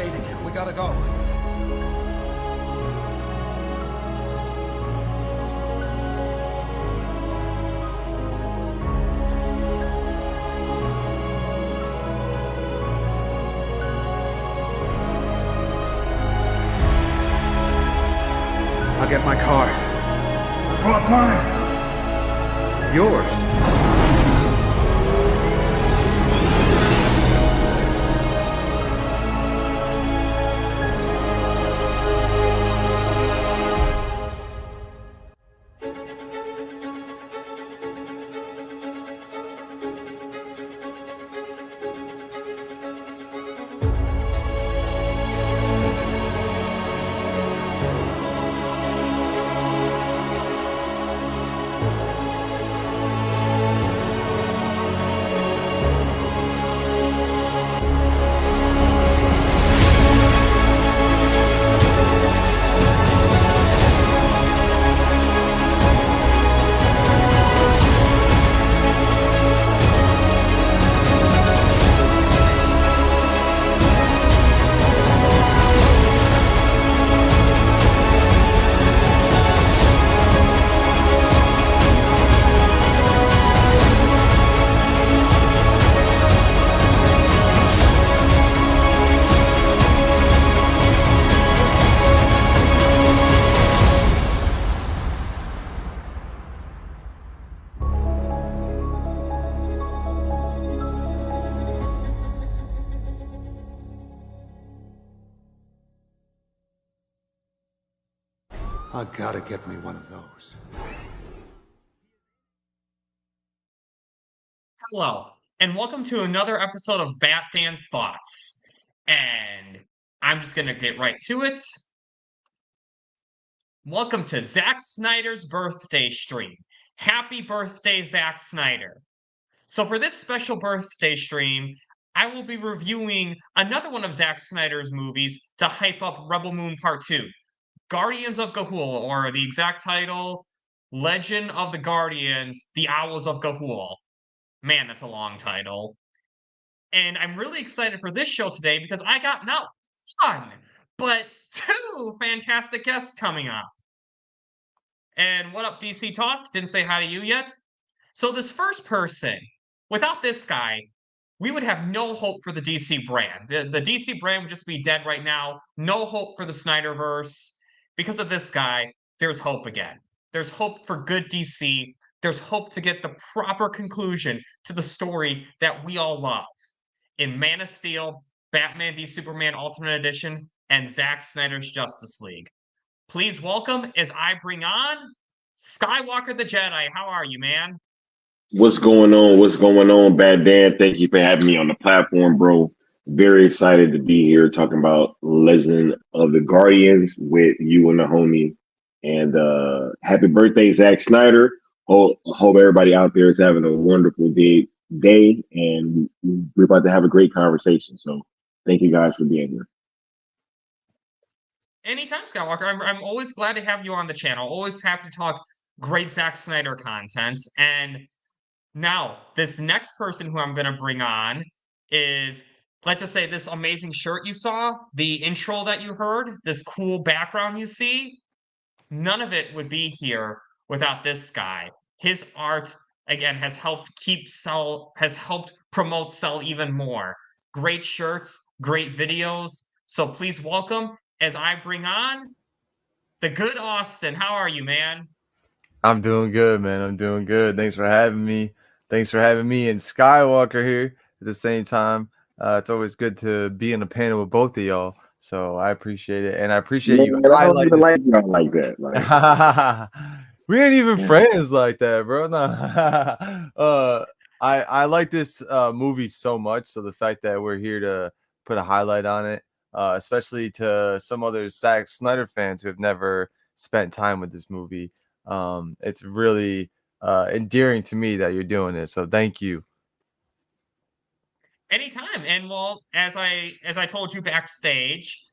fading. We gotta go. I'll get my car. What mine? Yours. I gotta get me one of those. Hello, and welcome to another episode of Bat Dan's Thoughts. And I'm just gonna get right to it. Welcome to Zack Snyder's birthday stream. Happy birthday, Zack Snyder. So for this special birthday stream, I will be reviewing another one of Zack Snyder's movies to hype up Rebel Moon Part 2. Guardians of Ga'Hoole, or the exact title, Legend of the Guardians, The Owls of Ga'Hoole. Man, that's a long title. And I'm really excited for this show today because I got not one, but two fantastic guests coming up. And what up, DC Talk? Didn't say hi to you yet. So this first person, without this guy, we would have no hope for the DC brand. The DC brand would just be dead right now. No hope for the Snyderverse. Because of this guy, there's hope again. There's hope for good DC. There's hope to get the proper conclusion to the story that we all love. In Man of Steel, Batman v Superman Ultimate Edition, and Zack Snyder's Justice League. Please welcome, as I bring on, Skiiwalker Tha Jedi. How are you, man? What's going on? What's going on, Bad Dan? Thank you for having me on the platform, bro. Very excited to be here talking about Legend of the Guardians with you and the homie. And happy birthday, Zack Snyder. Hope everybody out there is having a wonderful day, and we're about to have a great conversation. So thank you guys for being here. Anytime, Skywalker. I'm always glad to have you on the channel. Always happy to talk great Zack Snyder content. And now, this next person who I'm going to bring on is, let's just say, this amazing shirt you saw, the intro that you heard, this cool background you see. None of it would be here without this guy. His art, again, has helped promote Cell even more. Great shirts, great videos. So please welcome, as I bring on, the good Austin. How are you, man? I'm doing good, man. I'm doing good. Thanks for having me. Thanks for having me and Skiiwalker here at the same time. It's always good to be in a panel with both of y'all. So I appreciate it, and I appreciate you. I don't even like y'all like that. Like. We ain't even friends like that, bro. No. I like this movie so much. So the fact that we're here to put a highlight on it, especially to some other Zack Snyder fans who have never spent time with this movie, it's really endearing to me that you're doing this. So thank you. Anytime. And well, as I told you backstage,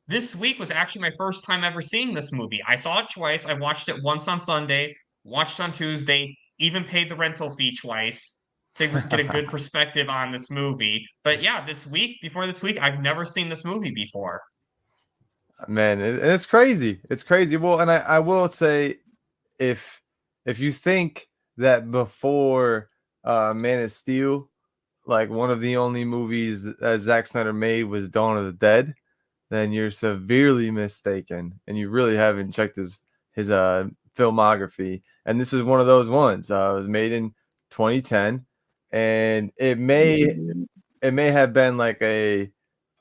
this week was actually my first time ever seeing this movie. I saw it twice. I watched it once on Sunday, watched on Tuesday, even paid the rental fee twice. to get a good perspective on this movie. But yeah, before this week, I've never seen this movie before. Man, it's crazy. It's crazy. Well, and I will say, if you think that before Man of Steel, like one of the only movies that Zack Snyder made was Dawn of the Dead, then you're severely mistaken, and you really haven't checked his filmography. And this is one of those ones. It was made in 2010, and it may have been like a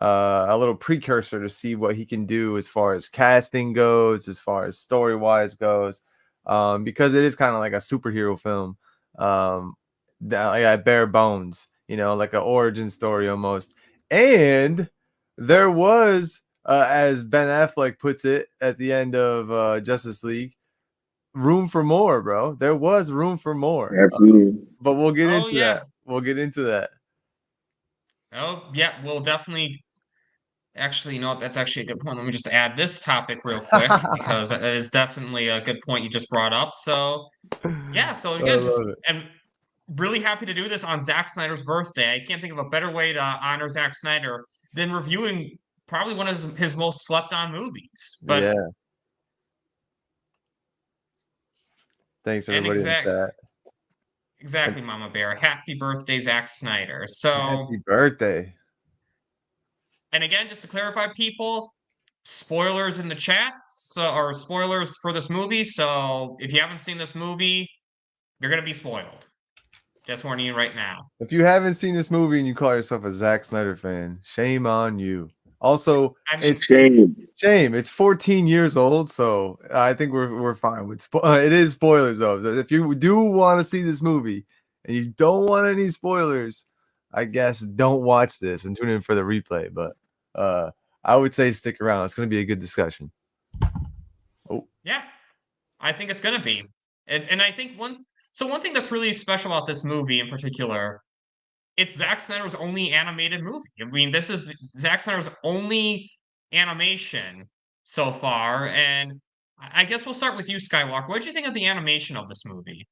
little precursor to see what he can do as far as casting goes, as far as story wise goes, because it is kind of like a superhero film, like at bare bones, like an origin story almost. And there was, as Ben Affleck puts it at the end of Justice League, room for more, bro. There was room for more. Absolutely. But we'll get Oh, into yeah. that. We'll get into that. Oh, yeah, we'll definitely. Actually, you know what? That's actually a good point. Let me just add this topic real quick because that is definitely a good point you just brought up. So, yeah, so I again, just love it. I'm really happy to do this on Zack Snyder's birthday. I can't think of a better way to honor Zack Snyder than reviewing probably one of his most slept on movies. But Yeah. Thanks and everybody in chat. exactly, Mama Bear. Happy birthday, Zack Snyder. So, Happy birthday. and again, just to clarify, people, spoilers in the chat, or spoilers for this movie. So if you haven't seen this movie, you're gonna be spoiled. Just warning you right now. If you haven't seen this movie and you call yourself a Zack Snyder fan, shame on you. Also, I mean, it's Shame. shame. It's 14 years old, so I think we're fine with it is spoilers though. If you do want to see this movie and you don't want any spoilers, I guess don't watch this and tune in for the replay. But I would say stick around. It's going to be a good discussion. Oh, yeah, I think it's gonna be. And I think one thing that's really special about this movie in particular, it's Zack Snyder's only animated movie. I mean, this is Zack Snyder's only animation so far, and I guess we'll start with you, Skywalker. What did you think of the animation of this movie?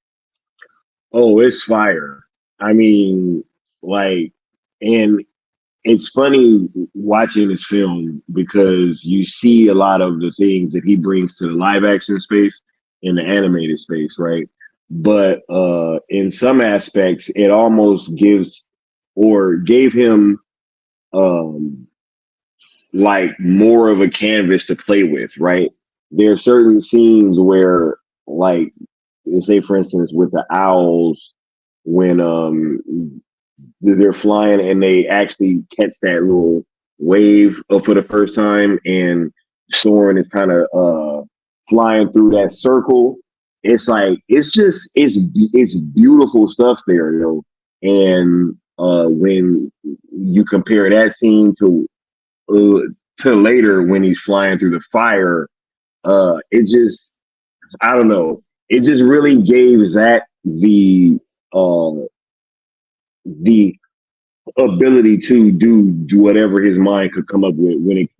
Oh, it's fire. I mean, like, and it's funny watching this film because you see a lot of the things that he brings to the live action space in the animated space, right? But in some aspects, it almost gives or gave him um, like more of a canvas to play with, right? There are certain scenes where, like, say for instance, with the owls, when they're flying and they actually catch that little wave for the first time, and Soren is kind of flying through that circle. It's like it's beautiful stuff there, And when you compare that scene to later when he's flying through the fire, it just I don't know. It just really gave Zach uh, the ability to do whatever his mind could come up with when it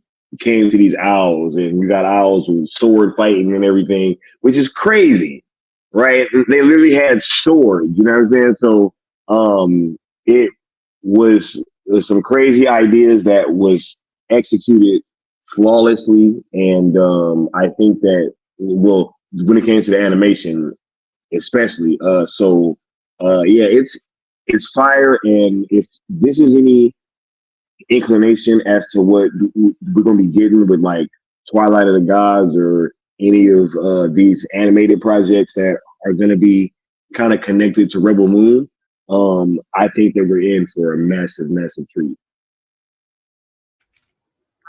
came to these owls. And we got owls with sword fighting and everything, which is crazy, right? They literally had swords, you know what I'm saying? So it was some crazy ideas that was executed flawlessly. And I think that, well, when it came to the animation, especially, yeah, it's fire. And if this is any inclination as to what we're going to be getting with like Twilight of the Gods or any of these animated projects that are going to be kind of connected to Rebel Moon, I think that we're in for a massive, massive treat.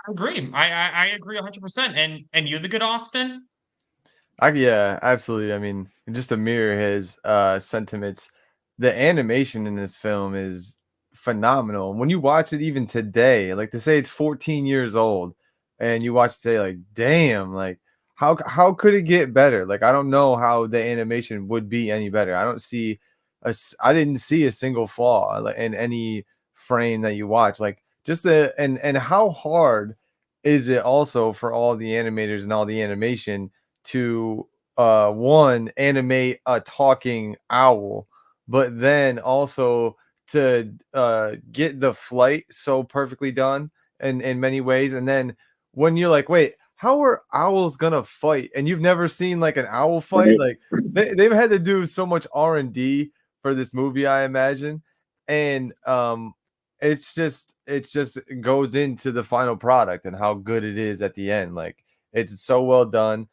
I agree. I agree 100%. And you, the good Austin? Yeah, absolutely. I mean, just to mirror his sentiments, the animation in this film is phenomenal. When you watch it even today, like to say it's 14 years old, and you watch it today, like, damn, like how could it get better? Like, I don't know how the animation would be any better. I didn't see a single flaw in any frame that you watch. Like, just and how hard is it also for all the animators and all the animation to one animate a talking owl, but then also to get the flight so perfectly done in many ways. And then when you're like, wait, how are owls gonna fight? And you've never seen like an owl fight, Right. like they've had to do so much R&D for this movie, I imagine. And it's just it goes into the final product and how good it is at the end. Like it's so well done.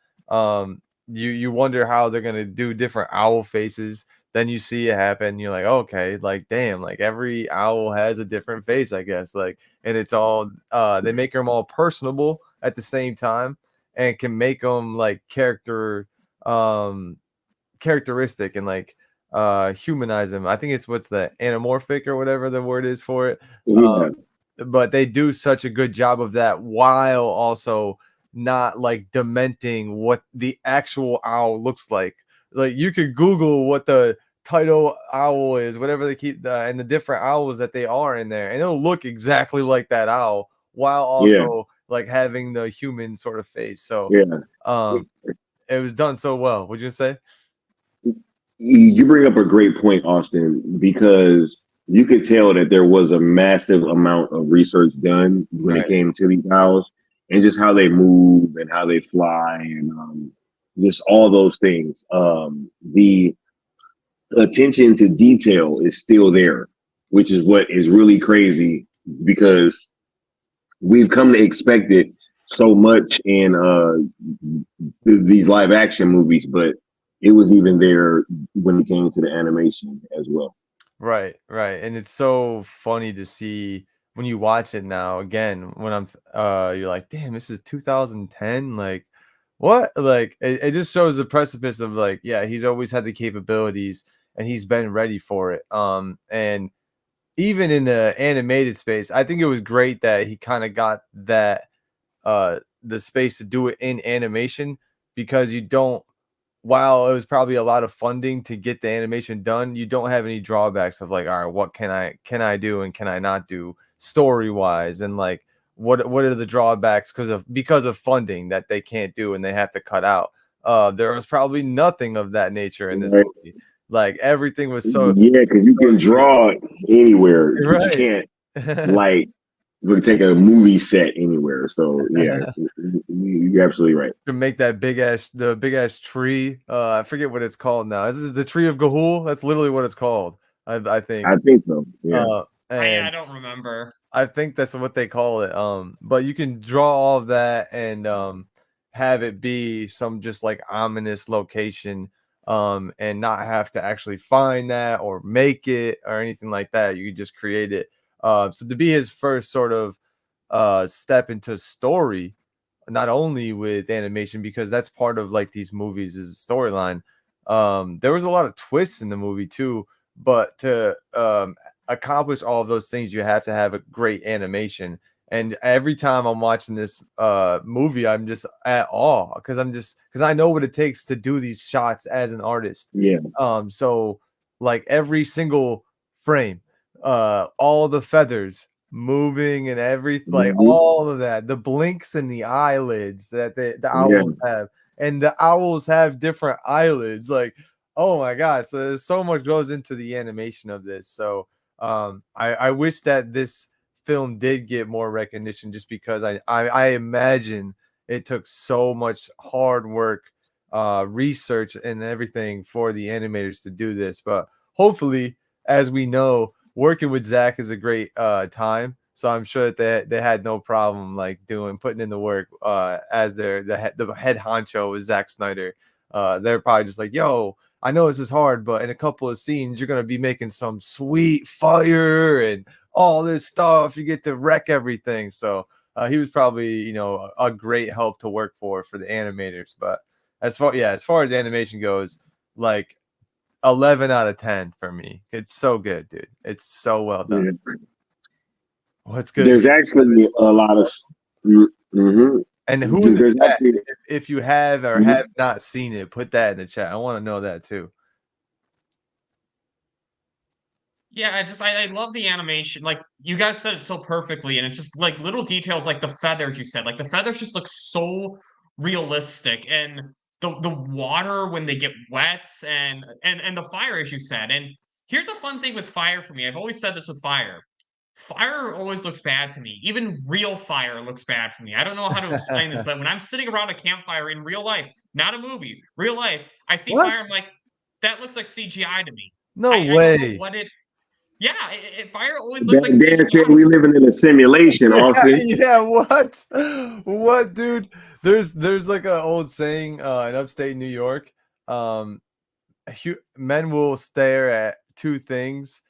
You wonder how they're gonna do different owl faces. Then you see it happen. You're like, okay, like damn, like every owl has a different face, I guess. Like, and it's all they make them all personable at the same time, and can make them like characteristic and like humanize them. I think it's what's the anamorphic or whatever the word is for it. Yeah. But they do such a good job of that while also not like dementing what the actual owl looks like. Like you could Google what the title owl is, whatever they keep and the different owls that they are in there, and it'll look exactly like that owl while Yeah. also like having the human sort of face. So Yeah. um it was done so well. Would you say? You bring up a great point, Austin, because you could tell that there was a massive amount of research done when it Right. came to these owls and just how they move and how they fly and just all those things. The attention to detail is still there, which is what is really crazy because we've come to expect it so much in these live action movies, but it was even there when it came to the animation as well. Right, right. And it's so funny to see when you watch it now again when you're like, damn, this is 2010. Like, what? Like, it just shows the precipice of like, yeah, he's always had the capabilities and he's been ready for it. And even in the animated space, I think it was great that he kind of got that the space to do it in animation, because you don't, while it was probably a lot of funding to get the animation done, you don't have any drawbacks of like, all right, what can I do and can I not do story wise, and like what are the drawbacks because of funding that they can't do and they have to cut out. There was probably nothing of that nature in this Right? movie. Like everything was Yeah, because you so can sweet. draw it anywhere. You just Right. can't like take a movie set anywhere. So yeah, you're absolutely right. To make that big ass tree. I forget what it's called now. This is the tree of Gahul. That's literally what it's called. I think. I think so. Yeah. I And don't remember. I think that's what they call it. But you can draw all of that and have it be some just like ominous location, and not have to actually find that or make it or anything like that. You can just create it. So to be his first sort of step into story, not only with animation, because that's part of like these movies is the storyline. There was a lot of twists in the movie too, but to accomplish all of those things, you have to have a great animation. And every time I'm watching this movie, I'm just at awe because I know what it takes to do these shots as an artist. Yeah. So like every single frame, all the feathers moving and everything, like Hmm. all of that, the blinks and the eyelids that the Yeah. owls have, and the owls have different eyelids. Like, oh my god! So there's so much goes into the animation of this. So I wish that this film did get more recognition, just because I imagine it took so much hard work, research and everything for the animators to do this. But hopefully, as we know, working with Zach is a great time. So I'm sure that they had no problem like putting in the work as the head honcho was Zack Snyder. They're probably just like, yo, I know this is hard, but in a couple of scenes, you're gonna be making some sweet fire and all this stuff. You get to wreck everything. So he was probably, a great help to work for the animators. But as far as animation goes, like 11 out of 10 for me. It's so good, dude. It's so well done. Yeah. What's good? There's actually a lot of. Mm-hmm. And who in the There's chat, actually. if you have or Mhm. have not seen it, put that in the chat. I want to know that too. Yeah, I love the animation. Like you guys said it so perfectly, and it's just like little details like the feathers you said. Like the feathers just look so realistic, and the water when they get wet, and the fire as you said. And Here's a fun thing with fire for me. I've always said this with fire. Fire always looks bad to me. Even real fire looks bad for me. I don't know how to explain this, but when I'm sitting around a campfire in real life, not a movie, real life, I see What? fire, I'm like, that looks like CGI to me. No I don't know way. what it. Yeah, fire always looks like That Dan said CGI. we living in a simulation, Yeah, Austin. yeah, what? What, dude? There's like an old saying in upstate New York. Men will stare at two things: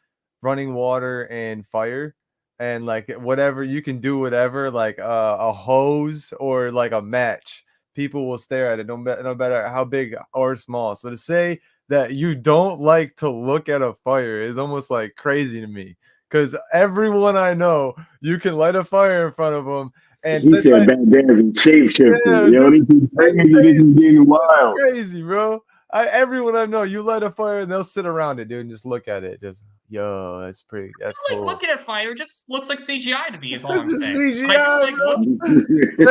running water and fire. And like whatever you can do, whatever, like a hose or like a match, people will stare at it no matter how big or small. So to say that you don't like to look at a fire is almost like crazy to me, because everyone I know, you can light a fire in front of them. And He since said Bad Dan's a shapeshifter. yeah, Yo, dude, this is that's crazy. This crazy. is getting That's wild. crazy, bro. Everyone I know, you light a fire and they'll sit around it, dude, and just look at it. Just yo, that's Like cool. looking at fire just looks like CGI to me. Is all This I'm is saying. But I do CGI, like bro. look.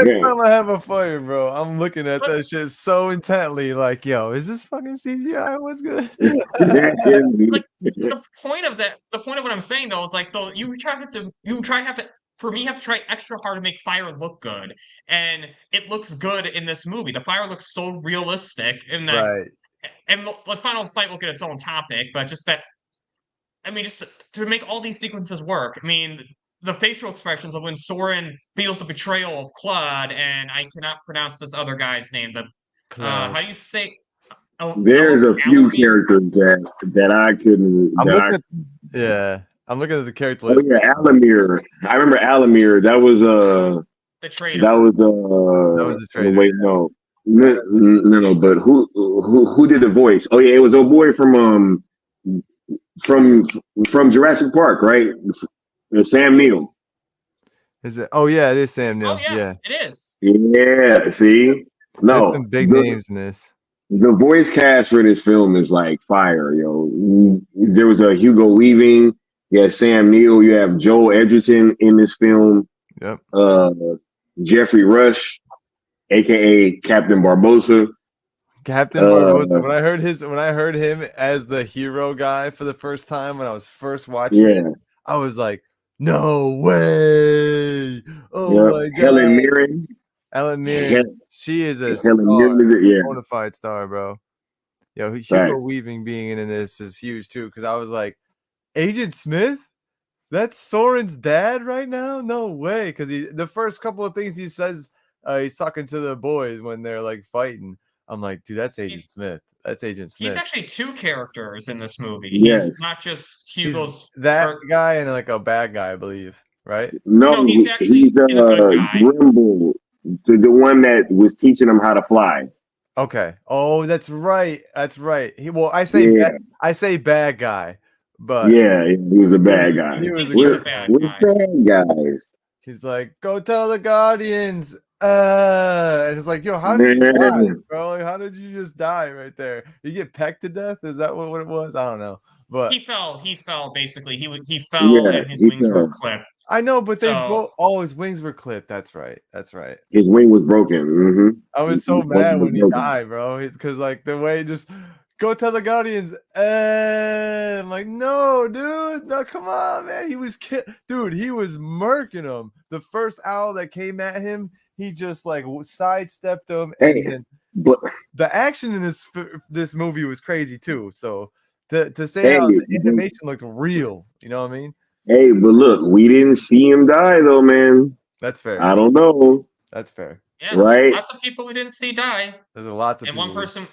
Next time I have a fire, bro, I'm looking at But that shit so intently, like, yo, is this fucking CGI? What's good? like the point of that, the point of what I'm saying though is like, so have to for me have to try extra hard to make fire look good, and it looks good in this movie. The fire looks so realistic, and that, Right. and the final fight will get its own topic, but just that, I mean, just to make all these sequences work. I mean, the facial expressions of when Soren feels the betrayal of Claude, and I cannot pronounce this other guy's name, but Cloud. how do you say? There's a few characters that I couldn't. I'm That looking I at, yeah, I'm looking at the character Oh list. yeah, Alamir. I remember Alamir. That was The traitor. that was That was the traitor. wait, no. But who did the voice? Oh yeah, it was a boy from from Jurassic Park, right? Sam Neill. Is it? Oh yeah, it is Sam Oh Neill. yeah, Yeah, it is. Yeah. See, there's no, some big names in this. the voice cast for this film is like fire, yo. There was a Hugo Weaving. You have Sam Neill. You have Joel Edgerton in this film. Yep. Jeffrey Rush, aka Captain Barbosa. Captain Barbosa. When I heard him as the hero guy for the first time when I was first watching it, I was like, no way! Oh my god! Helen Mirren. Ellen Mirren, she is a Helen star, Mirren, bona fide star, bro. Yo, Hugo Facts. Weaving being in this is huge too, because I was like, Agent Smith? That's Soren's dad right now? No way. Because the first couple of things he says, he's talking to the boys when they're like fighting. I'm like, dude, that's Agent Smith. That's Agent Smith. He's actually two characters in this movie. Yes. He's not just He's Hugo's that guy and like a bad guy, I believe, right? No, he's a good guy. Grimble, the one that was teaching him how to fly. Okay. Oh, that's right. That's right. I say bad guy, but yeah, he was a bad guy. He's a bad guy. Bad guys. He's like, go tell the Guardians. And it's like, yo, how did you die, bro? Like, how did you just die right there? You get pecked to death? Is that what it was? I don't know. But he fell basically. He fell and his wings were clipped. I know, but his wings were clipped. That's right. His wing was broken. Mm-hmm. I was so mad when he died, bro. Because like the way just go tell the Guardians. I'm like, no, dude, no, come on, man. He was dude. He was murking him. The first owl that came at him, he just like sidestepped him, and but the action in this movie was crazy too. So to say how the animation looked real, you know what I mean? Hey, but look, we didn't see him die though, man. That's fair. I don't know. That's fair. Yeah, right? Lots of people we didn't see die. There's lots of and people. One person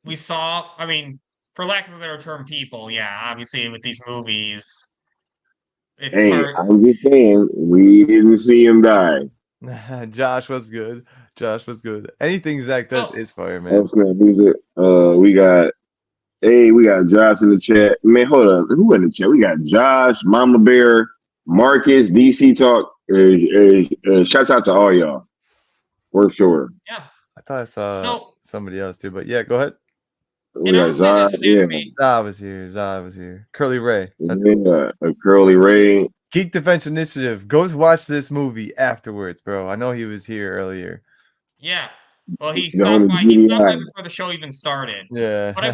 we saw, I mean, for lack of a better term, people, yeah, obviously with these movies. It's hard. I'm just saying, we didn't see him die. Josh was good. Anything Zach does is fire, man. We got Josh in the chat. Man, hold up. Who in the chat? We got Josh, Mama Bear, Marcus, DC Talk. Shouts out to all y'all. For sure. Yeah. I thought I saw somebody else too, but yeah, go ahead. We got Zah. Zah was here. Curly Ray. Curly Ray. Geek Defense Initiative. Go watch this movie afterwards, bro. I know he was here earlier. Yeah. Well, he stopped by before the show even started. Yeah. But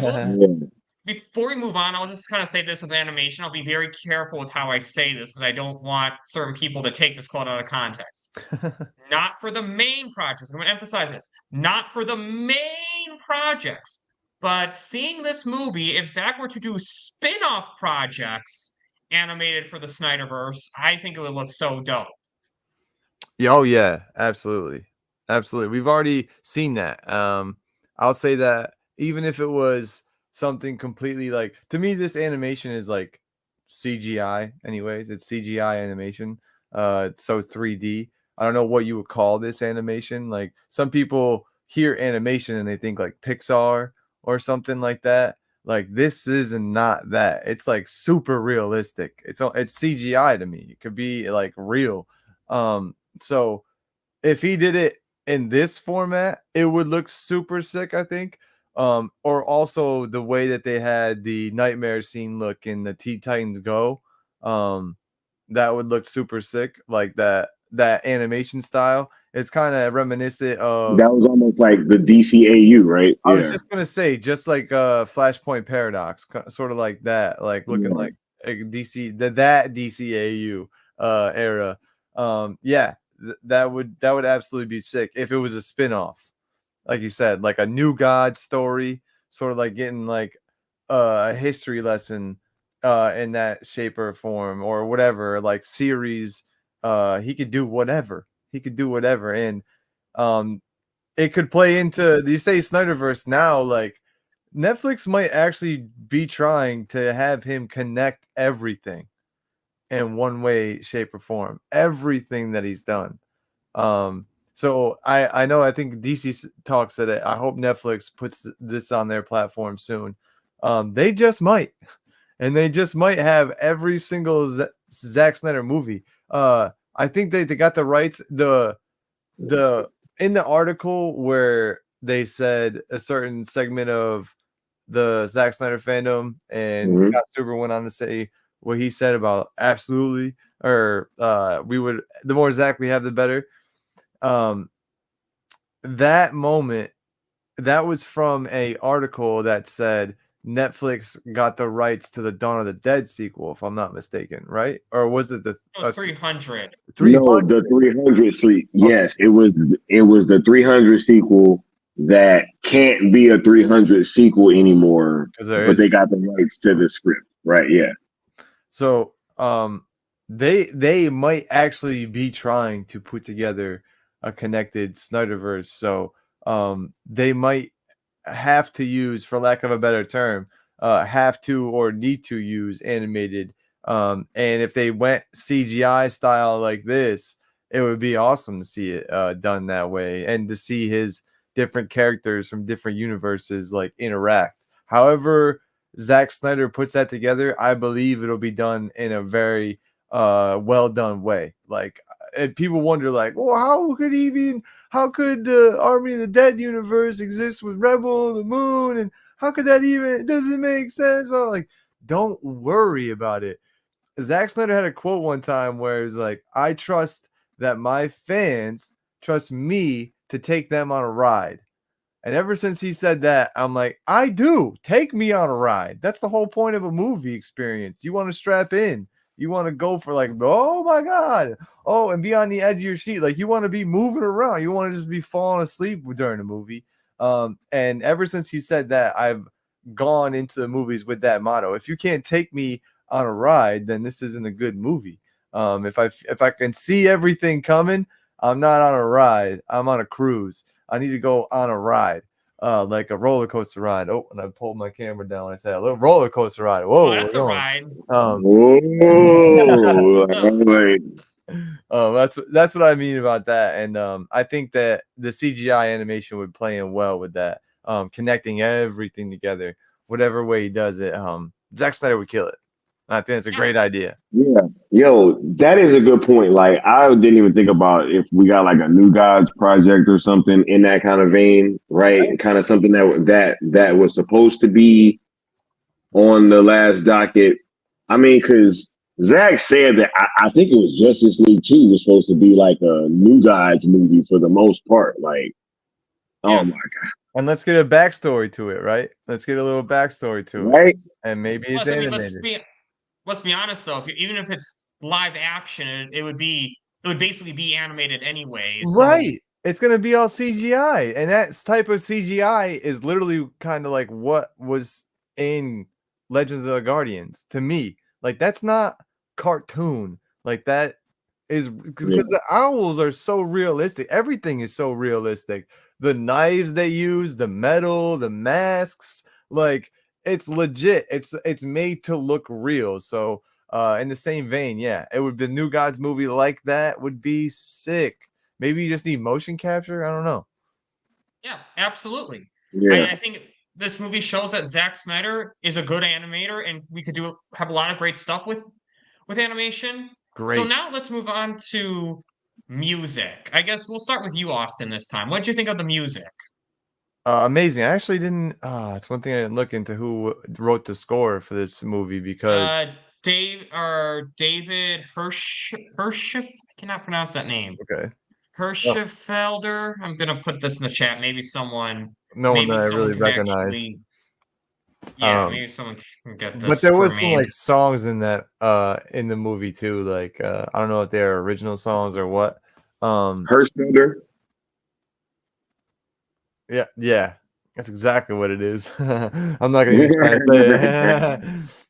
before we move on, I'll just kind of say this with animation. I'll be very careful with how I say this because I don't want certain people to take this quote out of context. Not for the main projects. I'm going to emphasize this. Not for the main projects. But seeing this movie, if Zack were to do spin-off projects animated for the Snyderverse, I think it would look so dope. Oh yeah, absolutely. Absolutely. We've already seen that. I'll say that even if it was something completely like, to me, this animation is like CGI anyways. It's CGI animation. It's so 3D. I don't know what you would call this animation. Like some people hear animation and they think like Pixar or something like that. Like this is not that. It's like super realistic. It's CGI to me. It could be like real. So if he did it in this format, it would look super sick, I think. Or also the way that they had the nightmare scene look in the Teen Titans Go. That would look super sick, like that animation style. It's kind of reminiscent of. That was almost like the DCAU, right? I was just gonna say, just like Flashpoint Paradox, sort of like that, like looking like a DC that DCAU era. Yeah, that would absolutely be sick if it was a spin-off, like you said, like a New God story, sort of like getting like a history lesson in that shape or form or whatever, like series. He could do whatever. And it could play into, you say Snyderverse now, like Netflix might actually be trying to have him connect everything in one way, shape, or form. Everything that he's done. So I know, I think DC talks at it. I hope Netflix puts this on their platform soon. They just might. And they just might have every single Zack Snyder movie. I think they got the rights. The in the article where they said a certain segment of the Zack Snyder fandom, and Scott Stuber went on to say what he said about absolutely, or we would, the more Zack we have, the better. That moment, that was from a article that said Netflix got the rights to the Dawn of the Dead sequel, if I'm not mistaken, right? Or was it the 300? No, the 300 sequel. Yes, it was the 300 sequel that can't be a 300 sequel anymore, but they got the rights to the script, right? Yeah. So, they might actually be trying to put together a connected Snyderverse. So, they might have to use, for lack of a better term, have to or need to use animated. And if they went CGI style like this, it would be awesome to see it done that way, and to see his different characters from different universes like interact. However Zack Snyder puts that together, I believe it'll be done in a very well done way. Like, and people wonder, like, well, how could the Army of the Dead universe exist with Rebel on the moon, and how could that even, doesn't make sense? Well, like, don't worry about it. Zack Snyder had a quote one time where he's like, I trust that my fans trust me to take them on a ride. And ever since he said that, I'm like, I do. Take me on a ride. That's the whole point of a movie experience. You want to strap in. You want to go for, like, oh my God. Oh, and be on the edge of your seat. Like, you want to be moving around. You want to just be falling asleep during the movie. And ever since he said that, I've gone into the movies with that motto. If you can't take me on a ride, then this isn't a good movie. If I can see everything coming, I'm not on a ride. I'm on a cruise. I need to go on a ride, like a roller coaster ride. Oh, and I pulled my camera down. I said a little roller coaster ride. Whoa, that's a ride. That's what I mean about that. And I think that the CGI animation would play in well with that, connecting everything together, whatever way he does it. Zack Snyder would kill it. I think it's a great idea. Yeah. Yo, that is a good point. Like, I didn't even think about if we got like a New Gods project or something in that kind of vein, right? Kind of something that was supposed to be on the last docket. I mean, because Zack said that I think it was Justice League 2 was supposed to be like a New Gods movie for the most part. Like, Oh my god! And let's get a backstory to it, right? Let's get a little backstory to it, Right? and maybe it's Plus, I mean, animated. let's be honest though. Even if it's live action, it would basically be animated anyway. So Right. It's gonna be all CGI, and that type of CGI is literally kind of like what was in Legends of the Guardians to me. Like that's not cartoon. Like that is Yeah. because the owls are so realistic. Everything is so realistic. The knives they use, the metal, the masks, like it's legit. It's made to look real. So in the same vein, yeah, it would the New Gods movie like that would be sick. Maybe you just need motion capture. I don't know. yeah, absolutely. Yeah. I think this movie shows that Zack Snyder is a good animator, and we could have a lot of great stuff with animation. So Great. now let's move on to music. I guess we'll start with you, Austin, this time. What did you think of the music? Amazing. I actually didn't. It's one thing I didn't look into who wrote the score for this movie because David Hirsch. I cannot pronounce that name. okay, no, Hirschfelder. I'm gonna put this in the chat. no one that Maybe I someone really can recognize. actually, yeah, Um, maybe someone can get but this there for was some me. like songs in that in the movie too. Like I don't know if they're original songs or what. Hershfielder. Yeah, yeah, that's exactly what it is. I'm not gonna even try to say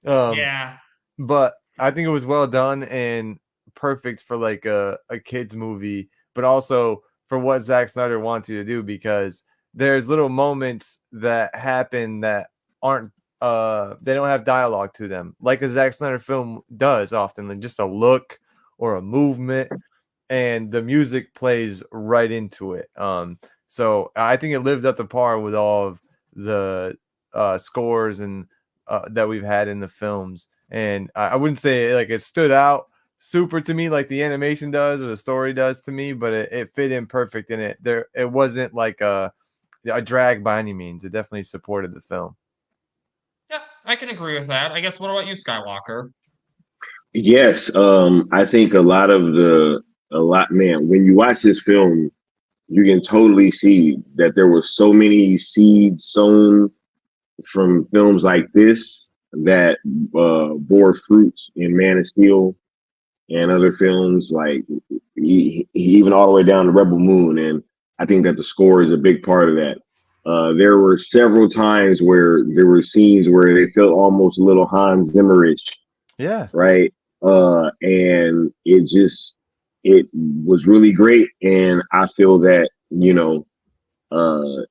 it. Yeah, But I think it was well done and perfect for like a kids movie, but also for what Zack Snyder wants you to do because there's little moments that happen that aren't they don't have dialogue to them, like a Zack Snyder film does often, like just a look or a movement, and the music plays right into it. So I think it lived up to par with all of the scores and that we've had in the films. And I wouldn't say like it stood out super to me like the animation does or the story does to me, but it fit in perfect in it. It wasn't like a drag by any means. It definitely supported the film. yeah, I can agree with that. I guess. What about you, Skywalker? Yes. I think man, when you watch this film, you can totally see that there were so many seeds sown from films like this that bore fruits in Man of Steel and other films, like even all the way down to Rebel Moon. And I think that the score is a big part of that. There were several times where there were scenes where they felt almost a little Hans Zimmerish, Yeah. right? And it was really great. And I feel that, uh,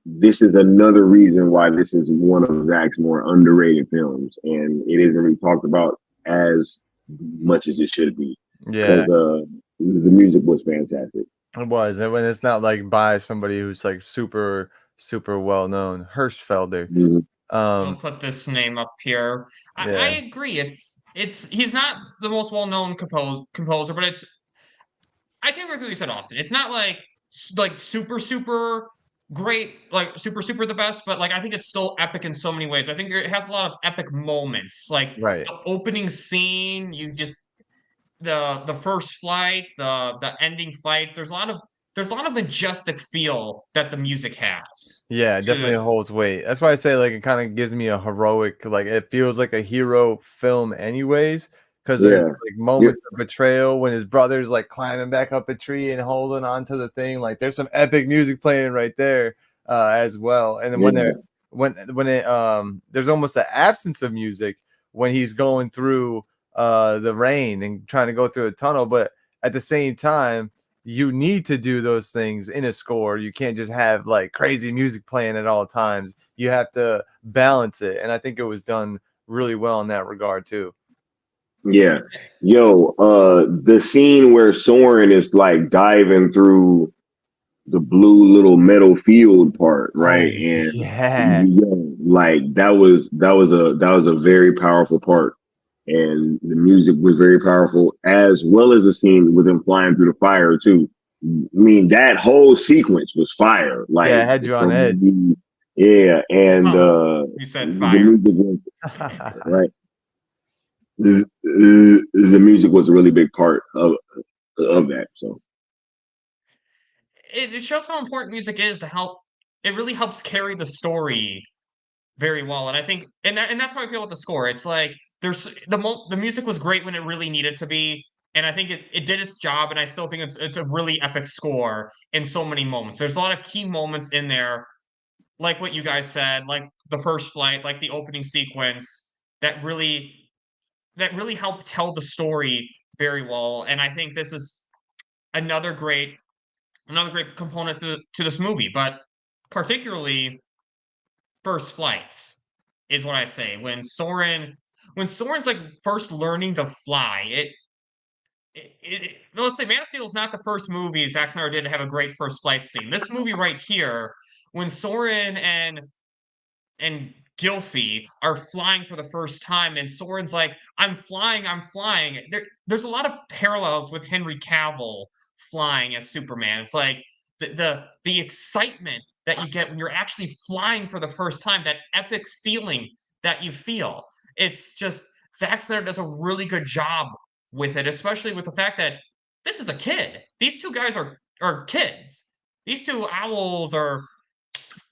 this is another reason why this is one of Zach's more underrated films, and it isn't really talked about as much as it should be Yeah. because the music was fantastic. It was. And when it's not like by somebody who's like super, super well known. Hirschfelder. Mhm. We'll Um, put this name up here. I yeah. agree. It's he's not the most well known composer, but it's I can agree with what you said, Austin. It's not like super great, like super the best, but like I think it's still epic in so many ways. I think it has a lot of epic moments, like Right. the opening scene. You just the first flight, the ending fight. There's a lot of majestic feel that the music has. Yeah, it To definitely holds weight. That's why I say like it kind of gives me a heroic, like it feels like a hero film anyways, because there's Yeah, like yeah, moments of betrayal when his brother's like climbing back up a tree and holding onto the thing. Like there's some epic music playing right there as well. And then when yeah, they're when it there's almost an absence of music when he's going through the rain and trying to go through a tunnel, but at the same time you need to do those things in a score. You can't just have like crazy music playing at all times. You have to balance it. And I think it was done really well in that regard too. yeah. Yo, the scene where Soren is like diving through the blue little metal field part, right? Oh, And yeah. yo, like that was a very powerful part, and the music was very powerful, as well as the scene with him flying through the fire too. I mean, that whole sequence was fire, Yeah, like it had you on edge. from the yeah, and oh, you said the fire. music was right. The music was a really big part of that. So it shows how important music is to help. It really helps carry the story very well, and I think, and that's how I feel with the score. It's like there's the music was great when it really needed to be, and I think it did its job, and I still think it's a really epic score in so many moments. There's a lot of key moments in there, like what you guys said, like the first flight, like the opening sequence that really help tell the story very well. And I think this is another great component to this movie, but particularly first flights is what I say. When Soren's like first learning to fly, let's say Man of Steel is not the first movie Zack Snyder did to have a great first flight scene. This movie right here, when Soren and Gylfi are flying for the first time, and Soren's like, I'm flying, I'm flying. There's a lot of parallels with Henry Cavill flying as Superman. It's like the excitement that you get when you're actually flying for the first time, that epic feeling that you feel. It's just Zack Snyder does a really good job with it, especially with the fact that this is a kid. These two guys are kids. These two owls are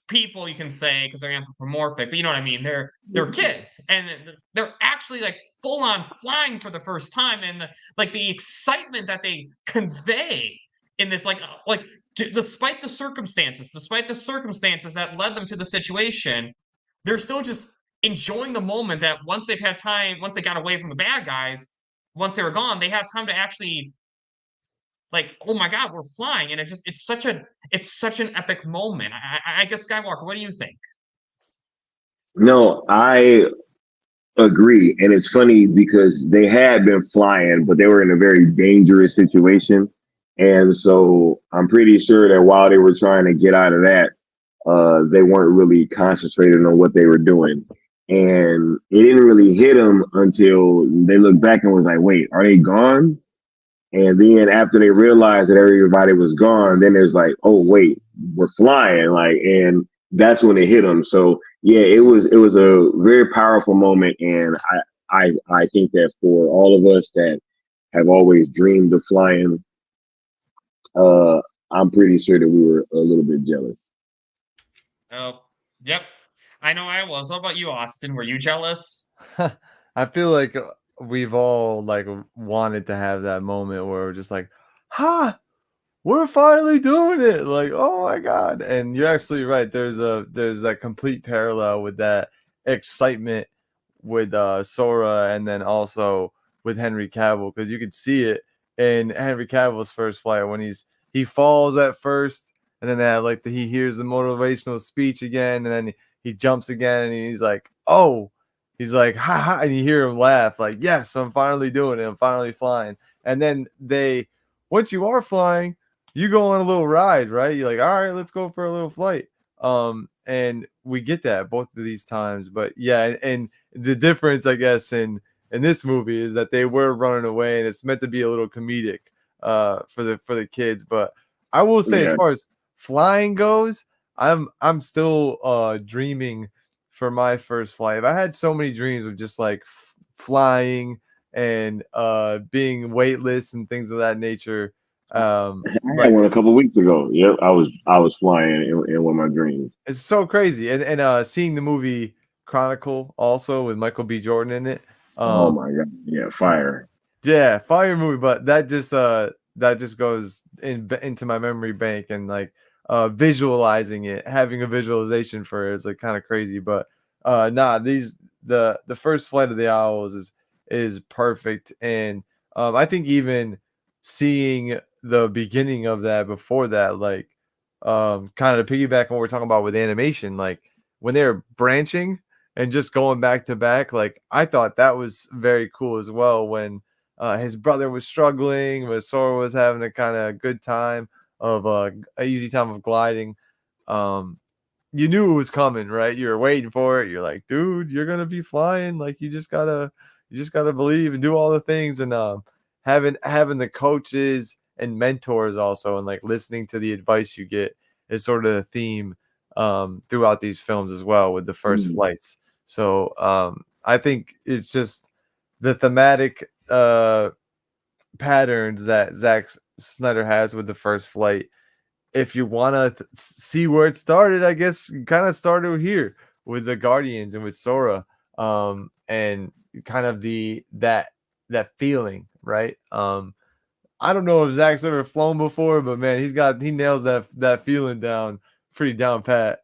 people, you can say, because they're anthropomorphic, but you know what I mean. They're kids, and they're actually like full on flying for the first time, and like the excitement that they convey in this, despite the circumstances that led them to the situation, they're still just enjoying the moment. That once they've had time, once they got away from the bad guys, once they were gone, they had time to actually like, oh my god, we're flying, and it's such an epic moment. I guess Skywalker, what do you think? No, I agree. And it's funny because they had been flying, but they were in a very dangerous situation. And so I'm pretty sure that while they were trying to get out of that, they weren't really concentrating on what they were doing. And it didn't really hit them until they looked back and was like, wait, are they gone? And then after they realized that everybody was gone, then there's like, oh wait, we're flying, like, and that's when it hit them. So yeah, it was a very powerful moment, and I think that for all of us that have always dreamed of flying, uh, I'm pretty sure that we were a little bit jealous. Oh, yep. I know I was. What about you, Austin? Were you jealous? I feel like we've all like wanted to have that moment where we're just like, ha, we're finally doing it. Like, oh my God. And you're absolutely right. There's that complete parallel with that excitement with Sora, and then also with Henry Cavill, because you could see it in Henry Cavill's first flight when he falls at first, and then he hears the motivational speech again, and then he jumps again, and he's like, oh, he's like, ha ha, and you hear him laugh, like, yes, I'm finally doing it, I'm finally flying. And then once you are flying, you go on a little ride, right? You're like, all right, let's go for a little flight. And we get that both of these times, but yeah, and the difference, I guess, in this movie is that they were running away, and it's meant to be a little comedic for the kids. But I will say, as Yeah. far as flying goes, I'm still dreaming for my first flight. If I had so many dreams of just like flying and being weightless and things of that nature. I had Like, one a couple weeks ago. Yep, I was flying in one of my dreams. it's so crazy. And seeing the movie Chronicle also with Michael B. Jordan in it. Oh my god, yeah, fire. Yeah, fire movie, but that just goes into my memory bank, and like visualizing it, having a visualization for it is like kind of crazy. But nah, the first flight of the owls is perfect. And I think even seeing the beginning of that before that, like kind of to piggyback on what we're talking about with animation, like when they're branching and just going back to back, like I thought that was very cool as well. When his brother was struggling, but Sora was having a kind of good time of a easy time of gliding. Um, you knew it was coming, right? You were waiting for it. You're like, dude, you're gonna be flying. Like you just gotta believe and do all the things. And having the coaches and mentors also, and like listening to the advice you get is sort of the theme throughout these films as well with the first Mm. flights. So I think it's just the thematic patterns that Zack Snyder has with the first flight if you want to see where it started, I guess kind of started here with the Guardians and with Sora, and kind of that feeling, right? I don't know if Zach's ever flown before, but man, he nails that feeling down pretty down pat.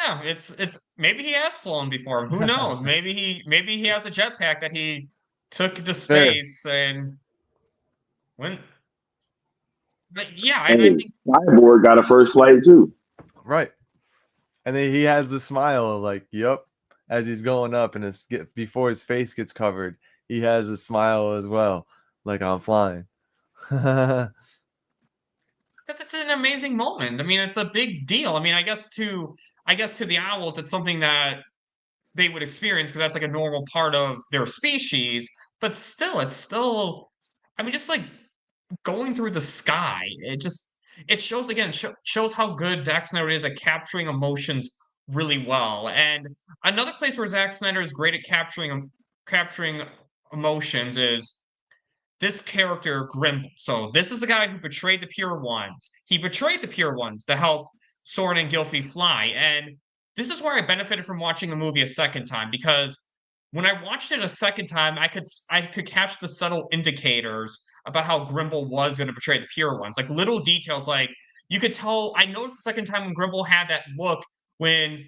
Yeah, it's maybe he has flown before. Who knows? Maybe he has a jetpack that he took to Fair. space and went. But yeah, and I Hey, think Cyborg got a first flight too. Right. And then he has the smile of like, yep, as he's going up and before his face gets covered, he has a smile as well, like I'm flying. because it's an amazing moment. I mean, it's a big deal. I mean, I guess to the owls, it's something that they would experience because that's like a normal part of their species. But still, it's still. I mean, just like going through the sky. It shows again shows how good Zack Snyder is at capturing emotions really well. And another place where Zack Snyder is great at capturing emotions is this character Grimble. So this is the guy who betrayed the Pure Ones. He betrayed the Pure Ones to help Soren and Gylfi fly. And this is where I benefited from watching the movie a second time because when I watched it a second time, I could catch the subtle indicators about how Grimble was going to betray the Pure Ones. Like little details, like you could tell. I noticed the second time when Grimble had that look when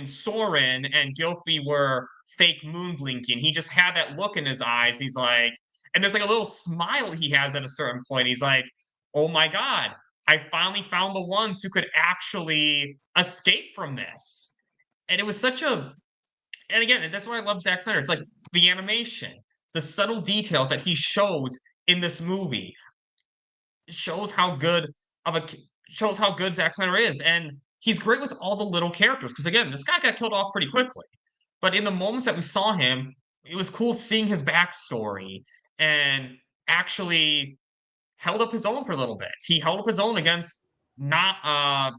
Soren and Gylfi were fake moon blinking. He just had that look in his eyes. He's like, and there's like a little smile he has at a certain point. He's like, "Oh my god, I finally found the ones who could actually escape from this." And it was such a and again, that's why I love Zack Snyder. It's like the animation, the subtle details that he shows in this movie shows how good of a shows how good Zack Snyder is, and he's great with all the little characters. Because again, this guy got killed off pretty quickly, but in the moments that we saw him, it was cool seeing his backstory and actually held up his own for a little bit. He held up his own against not. I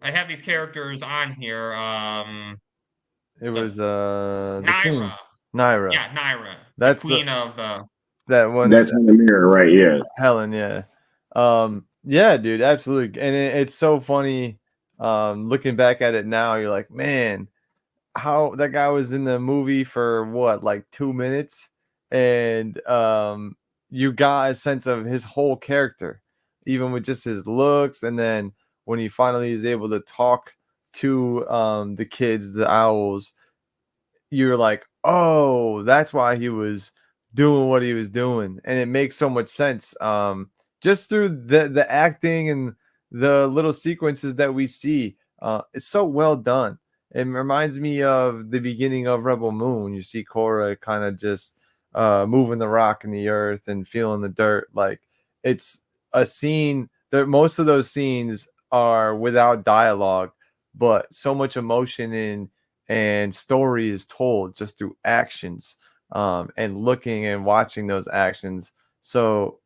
have these characters on here. It The was the Naira. queen, Naira. Yeah, Naira, the That's queen of the. that one. That's in the mirror, right? Yeah. Helen, yeah. Yeah, dude, absolutely. And it's so funny. Looking back at it now, you're like, man, how that guy was in the movie for what, like 2 minutes, and you got a sense of his whole character, even with just his looks, and then when he finally is able to talk to the kids, the owls, you're like, oh, that's why he was doing what he was doing, and it makes so much sense. Just through the acting and the little sequences that we see, it's so well done. It reminds me of the beginning of Rebel Moon. You see Korra kind of just moving the rock in the earth and feeling the dirt. Like it's a scene that most of those scenes are without dialogue, but so much emotion and story is told just through actions, and looking and watching those actions. So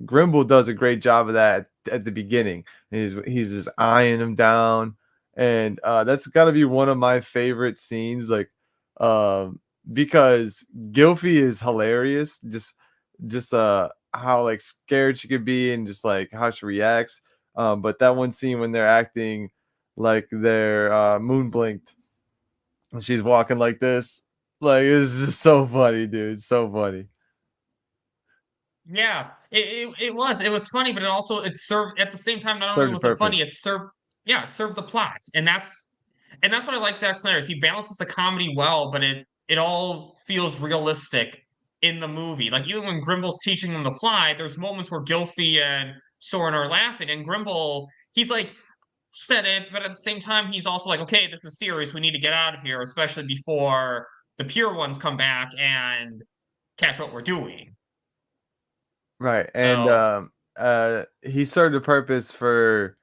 Grimble does a great job of that at the beginning. He's just eyeing him down, and that's got to be one of my favorite scenes. Like, because Gylfi is hilarious. Just how like scared she could be, and just like how she reacts. But that one scene when they're acting like they're moon blinked, and she's walking like this, like it's just so funny, dude. So funny. Yeah, it was funny, but it served at the same time. Not only Served a was it funny, purpose. it served the plot, and that's what I like Zack Snyder is he balances the comedy well, but it all feels realistic in the movie. Like even when Grimble's teaching them to fly, there's moments where Gylfi and Soren are laughing, and Grimble he's like said it, but at the same time he's also like, okay, this is serious. We need to get out of here, especially before the pure ones come back and catch what we're doing. Right. And So he served a purpose for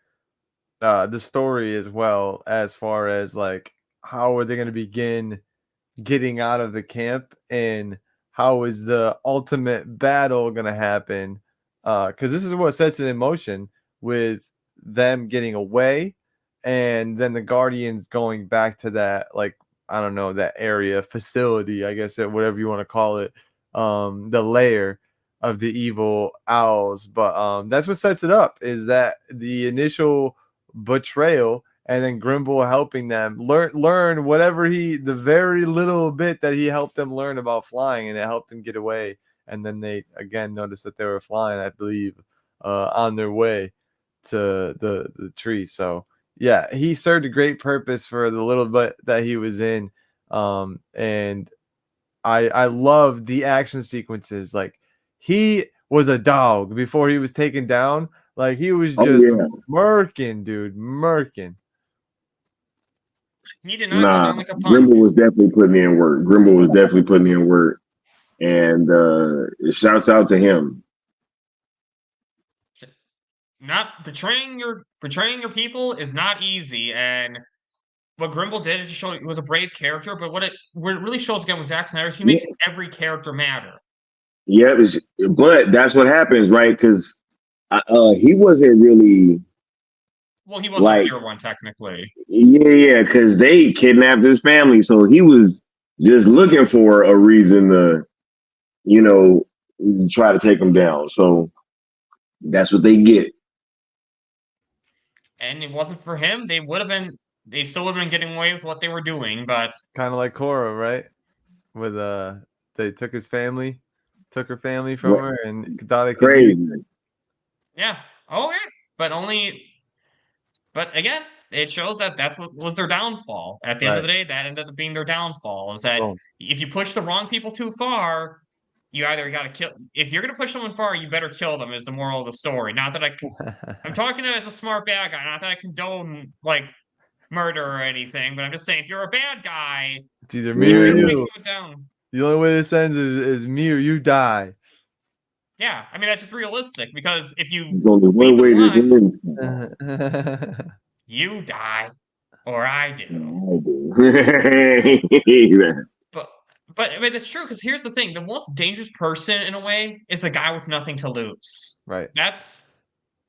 the story as well, as far as like how are they going to begin getting out of the camp, and how is the ultimate battle going to happen, because this is what sets it in motion with them getting away, and then the Guardians going back to that, like, I don't know, that area facility, I guess, whatever you want to call it, the lair, the evil owls. But that's what sets it up, is that the initial betrayal, and then Grimble helping them learn whatever the very little bit that he helped them learn about flying, and it helped them get away. And then they again noticed that they were flying, I believe, on their way to the tree. So yeah, he served a great purpose for the little bit that he was in. And I love the action sequences. Like, he was a dog before he was taken down. Like, he was just murking, dude, murking. He did not go down like a punk. Grimble was definitely putting in work. And shouts out to him. Not betraying your people is not easy, and what Grimble did is show he was a brave character. But what it really shows again with Zack Snyder is he makes every character matter. Yeah, but that's what happens, right? Because he wasn't really. Well, he wasn't a pure one, technically. Yeah, because they kidnapped his family, so he was just looking for a reason to, try to take him down. So that's what they get. And it wasn't for him, they still would have been getting away with what they were doing. But kind of like Korra, right? With they took her family from her, and thought it could use it. Yeah. Oh, yeah. But again, it shows that that's what was their downfall. At the end of the day, that ended up being their downfall. Is that if you push the wrong people too far, you either got to kill. If you're going to push someone far, you better kill them. Is the moral of the story. Not that I'm talking as a smart bad guy. Not that I condone like murder or anything, but I'm just saying if you're a bad guy, it's either me or you. The only way this ends is me or you die. Yeah, I mean that's just realistic, because if you there's only one way this ends. You die, or I do. But I mean, it's true, because here's the thing: the most dangerous person, in a way, is a guy with nothing to lose. Right. That's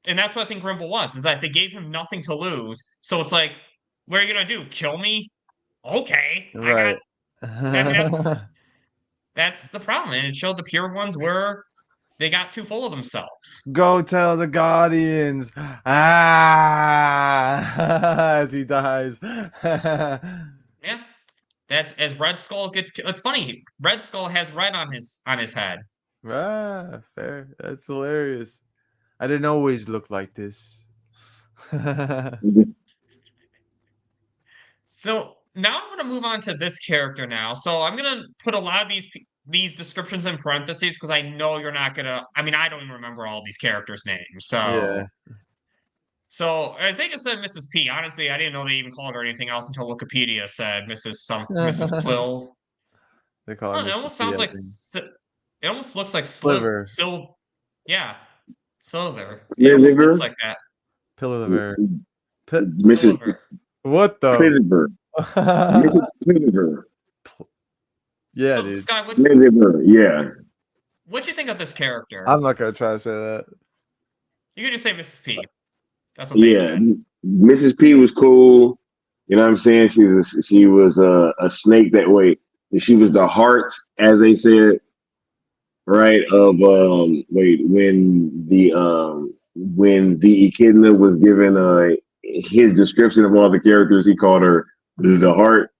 what I think Grimble was. Is that they gave him nothing to lose, so it's like, what are you gonna do? Kill me? Okay, right. I mean, that's the problem, and it showed the pure ones they got too full of themselves. Go tell the Guardians. As he dies. Yeah. That's as Red Skull gets. It's funny. Red Skull has red on his head. Fair. That's hilarious. I didn't always look like this. So now I'm going to move on to this character now. So I'm going to put a lot of these descriptions in parentheses, because I know you're not going to. I mean, I don't even remember all these characters' names. So yeah. So as they just said, Mrs. P. Honestly, I didn't know they even called her anything else until Wikipedia said Mrs. Plill. They call her. It almost sounds like it almost looks like Sliver. Yeah, Silver. It almost looks like that. Pilliver. Mrs. What the? Pilliver. Mrs. Pilliver. Yeah, so, dude. Sky, yeah. What'd you think of this character? I'm not gonna try to say that. You could just say Mrs. P. That's what they said. Mrs. P was cool. You know what I'm saying? She was a snake that way. She was the heart, as they said, right? Of when the echidna was given his description of all the characters, he called her the heart,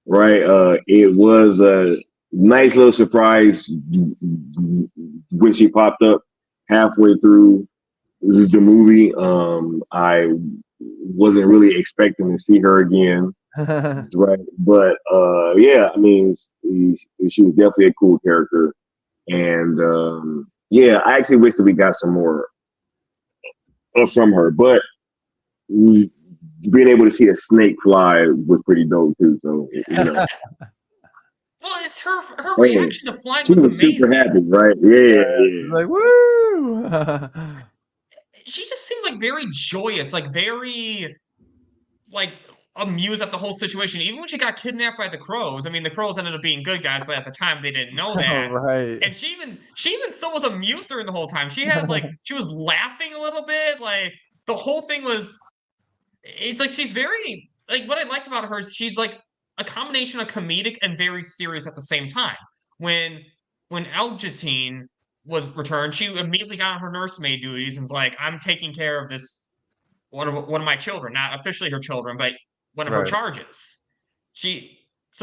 right? It was a nice little surprise when she popped up halfway through the movie. I wasn't really expecting to see her again, right? But yeah, I mean, she was definitely a cool character, and yeah, I actually wish that we got some more from her. But being able to see a snake fly was pretty dope too. So you know. Well, it's her reaction to flying was amazing. Super happy, right? Yeah. Like, woo! She just seemed like very joyous, like very like amused at the whole situation. Even when she got kidnapped by the crows. I mean, the crows ended up being good guys, but at the time they didn't know that. Right. And she even still was amused during the whole time. She had she was laughing a little bit. Like the whole thing was. It's like she's very like what I liked about her is she's like a combination of comedic and very serious at the same time. When Algitine was returned, she immediately got on her nursemaid duties and was like, I'm taking care of this one of my children, not officially her children, but one of her Right. charges. She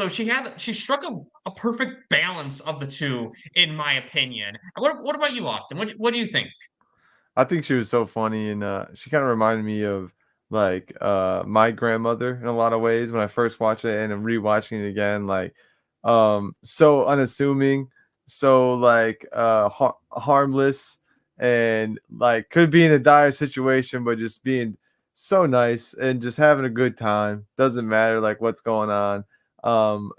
she struck a perfect balance of the two, in my opinion. What about you, Austin? What do you think? I think she was so funny, and she kind of reminded me of like my grandmother in a lot of ways when I first watched it, and I'm rewatching it again. Like, so unassuming, so like harmless, and like could be in a dire situation, but just being so nice and just having a good time. Doesn't matter like what's going on.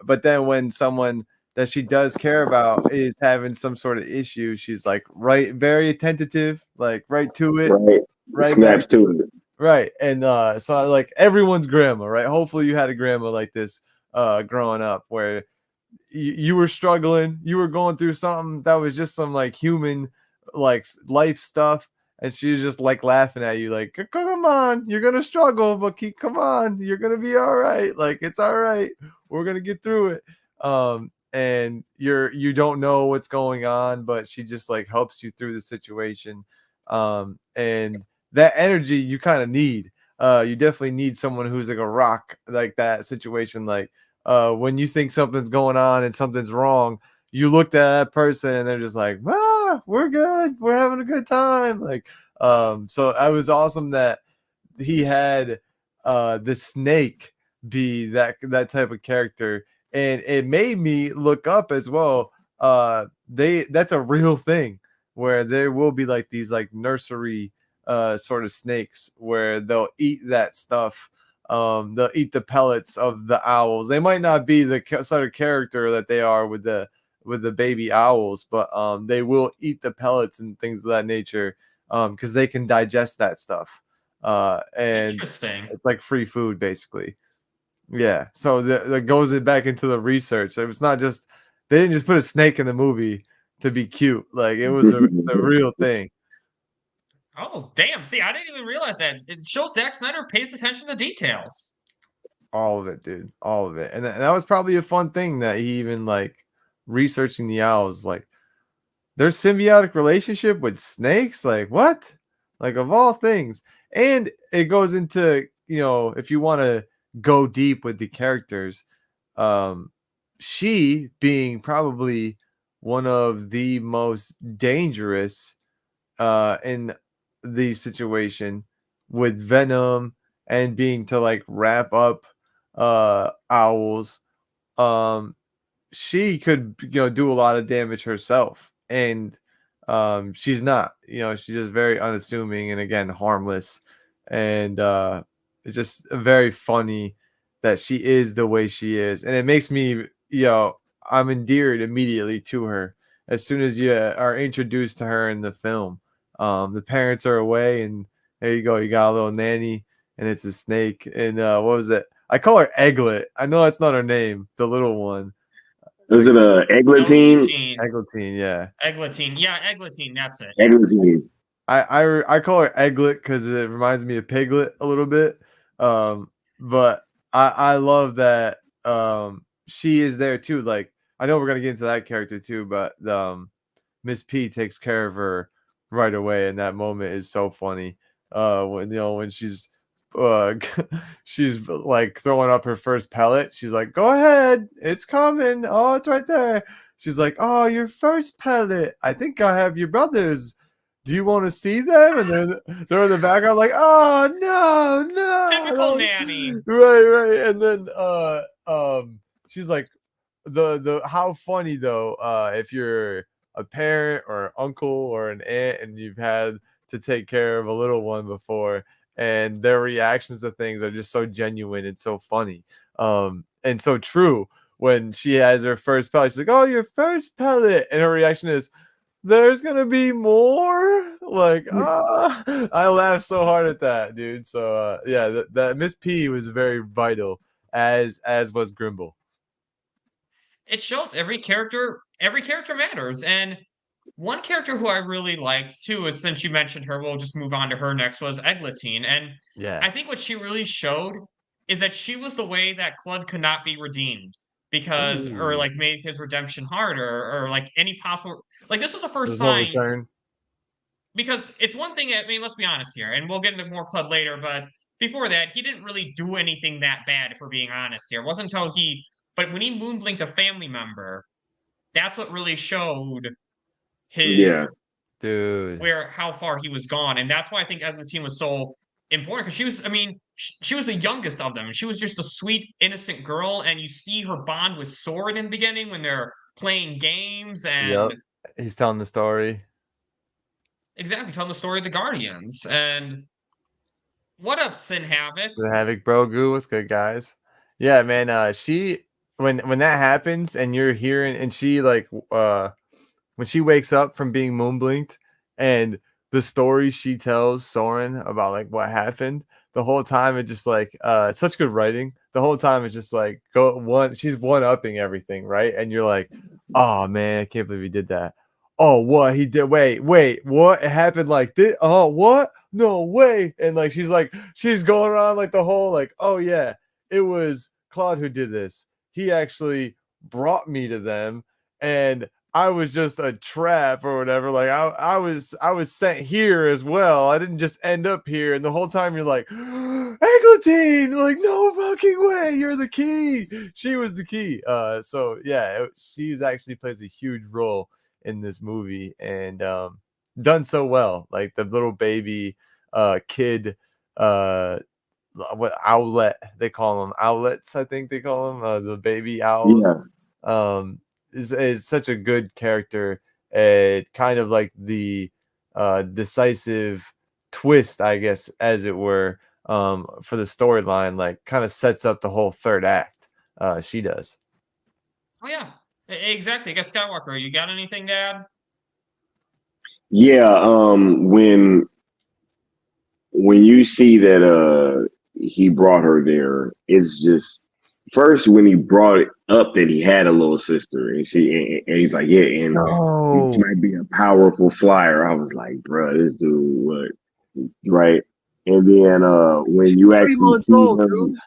But then when someone that she does care about is having some sort of issue, she's like very attentive, like right to it, Right. right back, Snaps to it. right. And so I like everyone's grandma, right? Hopefully you had a grandma like this growing up where you were struggling, you were going through something that was just some like human like life stuff, and she was just like laughing at you like, come on, you're gonna struggle, but come on, you're gonna be all right, like it's all right, we're gonna get through it. And you don't know what's going on, but she just like helps you through the situation. And that energy you kind of need. You definitely need someone who's like a rock like that situation. Like when you think something's going on and something's wrong, you look at that person and they're just like, we're good, we're having a good time. Like, so I was awesome that he had the snake be that type of character, and it made me look up as well. That's a real thing where there will be like these like nursery sort of snakes where they'll eat that stuff. They'll eat the pellets of the owls. They might not be the sort of character that they are with the baby owls, but they will eat the pellets and things of that nature because they can digest that stuff. And Interesting. it's like free food basically. Yeah. So that goes it back into the research. So it's not just they didn't just put a snake in the movie to be cute. Like it was a real thing. Oh, damn. See, I didn't even realize that. It shows Zack Snyder pays attention to details. All of it, dude. All of it. And that was probably a fun thing that he even like researching the owls. Like their symbiotic relationship with snakes. Like what? Like of all things. And it goes into, if you want to go deep with the characters, um, she being probably one of the most dangerous in the situation with Venom and being to like wrap up owls. Um she could do a lot of damage herself, and she's not, she's just very unassuming and again harmless, and it's just very funny that she is the way she is, and it makes me, I'm endeared immediately to her as soon as you are introduced to her in the film. The parents are away, and there you go, you got a little nanny, and it's a snake. And what was it, I call her Egglet. I know that's not her name, the little one. Is it a eglantine? Eglantine, yeah. Eglantine. Yeah, Eglantine. That's it. Eglantine. I call her Egglet because it reminds me of Piglet a little bit. But I love that she is there too. Like I know we're gonna get into that character too, but Miss P takes care of her right away, and that moment is so funny. When she's she's like throwing up her first pellet, she's like, "Go ahead, it's coming. Oh, it's right there." She's like, "Oh, your first pellet. I think I have your brother's. Do you want to see them?" And they're in the background like, "Oh no, Typical no." nanny. Right. And then she's like, the how funny though, if you're a parent or uncle or an aunt and you've had to take care of a little one before, and their reactions to things are just so genuine and so funny, and so true. When she has her first pellet, she's like, "Oh, your first pellet," and her reaction is, "There's gonna be more." Like, I laughed so hard at that, dude. So yeah, that Miss P was very vital, as was Grimble. It shows every character matters. And one character who I really liked too is, since you mentioned her, we'll just move on to her next, was Eglantine. And Yeah. I think what she really showed is that she was the way that Clud could not be redeemed. because, or Ooh. like made his redemption harder, or like any possible, like this was the first There's no sign. return. Because it's one thing, I mean, let's be honest here, and we'll get into more Clud later, but before that, he didn't really do anything that bad, if we're being honest here. It wasn't until but when he moonblinked a family member, that's what really showed his, Yeah. Dude. how far he was gone. And that's why I think Eglantine was so important, because she was, I mean, she was the youngest of them, and she was just a sweet, innocent girl, and you see her bond with Soren in the beginning when they're playing games, and Yep. He's telling the story. exactly, telling the story of the Guardians. And what up, Sin Havoc? The Havoc Bro Goo, what's good, guys? Yeah, man. She when that happens and you're hearing and she like when she wakes up from being moonblinked and the story she tells Soren about like what happened, the whole time it just like it's such good writing. The whole time it's just like she's one upping everything, right? And you're like, oh man, I can't believe he did that. Oh, what he did? Wait, what? It happened like this? Oh, what? No way! And like she's going around like the whole like, oh yeah, it was Claude who did this. He actually brought me to them, and I was just a trap or whatever. Like I was sent here as well. I didn't just end up here. And the whole time you're like, Eglantine, like no fucking way, you're the key. She was the key. So yeah, she's actually plays a huge role in this movie and done so well. Like the little baby kid what owlet they call them, owlets, I think they call them, the baby owls. Yeah. Is such a good character, kind of like the decisive twist, I guess, as it were, for the storyline, like kind of sets up the whole third act. She does. Oh yeah, exactly. I guess Skywalker, you got anything to add? Yeah. When you see that he brought her there, it's just first when he brought it up that he had a little sister, and he's like, yeah, and he No. might be a powerful flyer. I was like, bro, this dude, what, right? And then when you 3 actually months see old, dude. him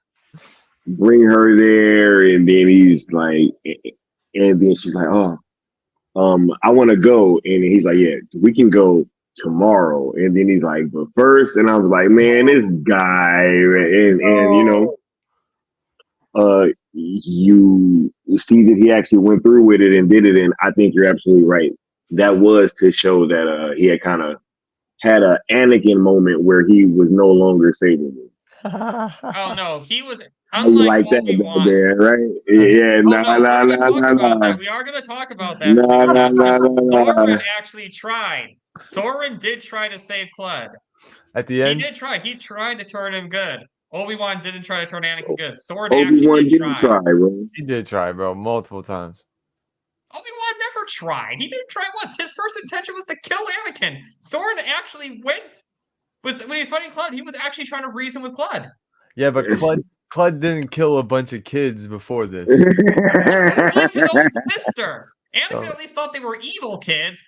bring her there, and then he's like, and then she's like, oh, I want to go, and he's like, yeah, we can go tomorrow. And then he's like, but first, and I was like, man, this guy, and you know, you see that he actually went through with it and did it, and I think you're absolutely right. That was to show that he had kind of had a Anakin moment where he was no longer saving. Oh no, he was How you unlike like that, Obi-Wan. there, right? Yeah, Oh nah, no, we're nah, gonna nah, talk nah, about nah, that. We are gonna talk about that, nah, believe it or nah, not, nah, because nah, Soren nah. actually tried. Soren did try to save Clud. At the He end, did try. He tried to turn him good. Obi-Wan didn't try to turn Anakin good. Soren actually Obi-Wan did did try. try, bro. he did try, bro, multiple times. Obi-Wan never tried. He didn't try once. His first intention was to kill Anakin. Soren actually when he was fighting Clud, he was actually trying to reason with Clud. Yeah, but Clud didn't kill a bunch of kids before this. He blamed his own sister. Anakin So, at least thought they were evil kids.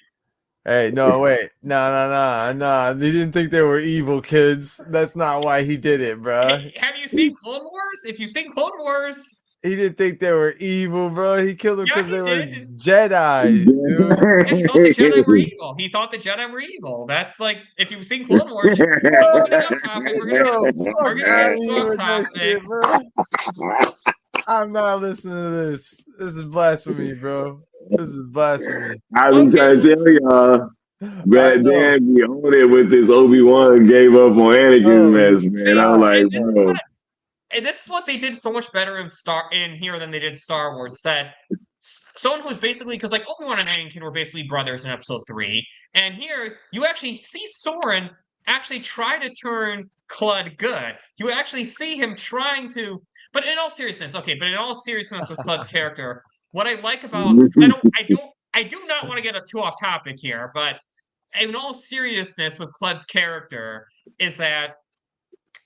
hey, no, wait, no. He didn't think they were evil kids. That's not why he did it, bro. Hey, have you seen Clone Wars? If you've seen Clone Wars, He didn't think they were evil, bro. He killed them yeah, because he they were did. Jedi, dude. Yeah, he thought the Jedi were evil. He thought the Jedi were evil. That's like, if you've seen Clone Wars, we're getting off topic. We're gonna Yo, we're fuck gonna out get of too here off with that topic. shit, bro. I'm not listening to this. This is blasphemy, bro. This is blasphemy. I've been trying to tell y'all, I but know. damn, we own it with this Obi-Wan gave up on Anakin's No. mess, man. See, I'm like, and bro. this is what they did so much better in here than they did Star Wars. Is that someone who's basically, because like Obi-Wan and Anakin were basically brothers in Episode 3, and here you actually see Soren actually try to turn Clud good. You actually see him trying to, but in all seriousness, with Clud's character, what I like about, I do not want to get too off topic here, but in all seriousness with Clud's character is that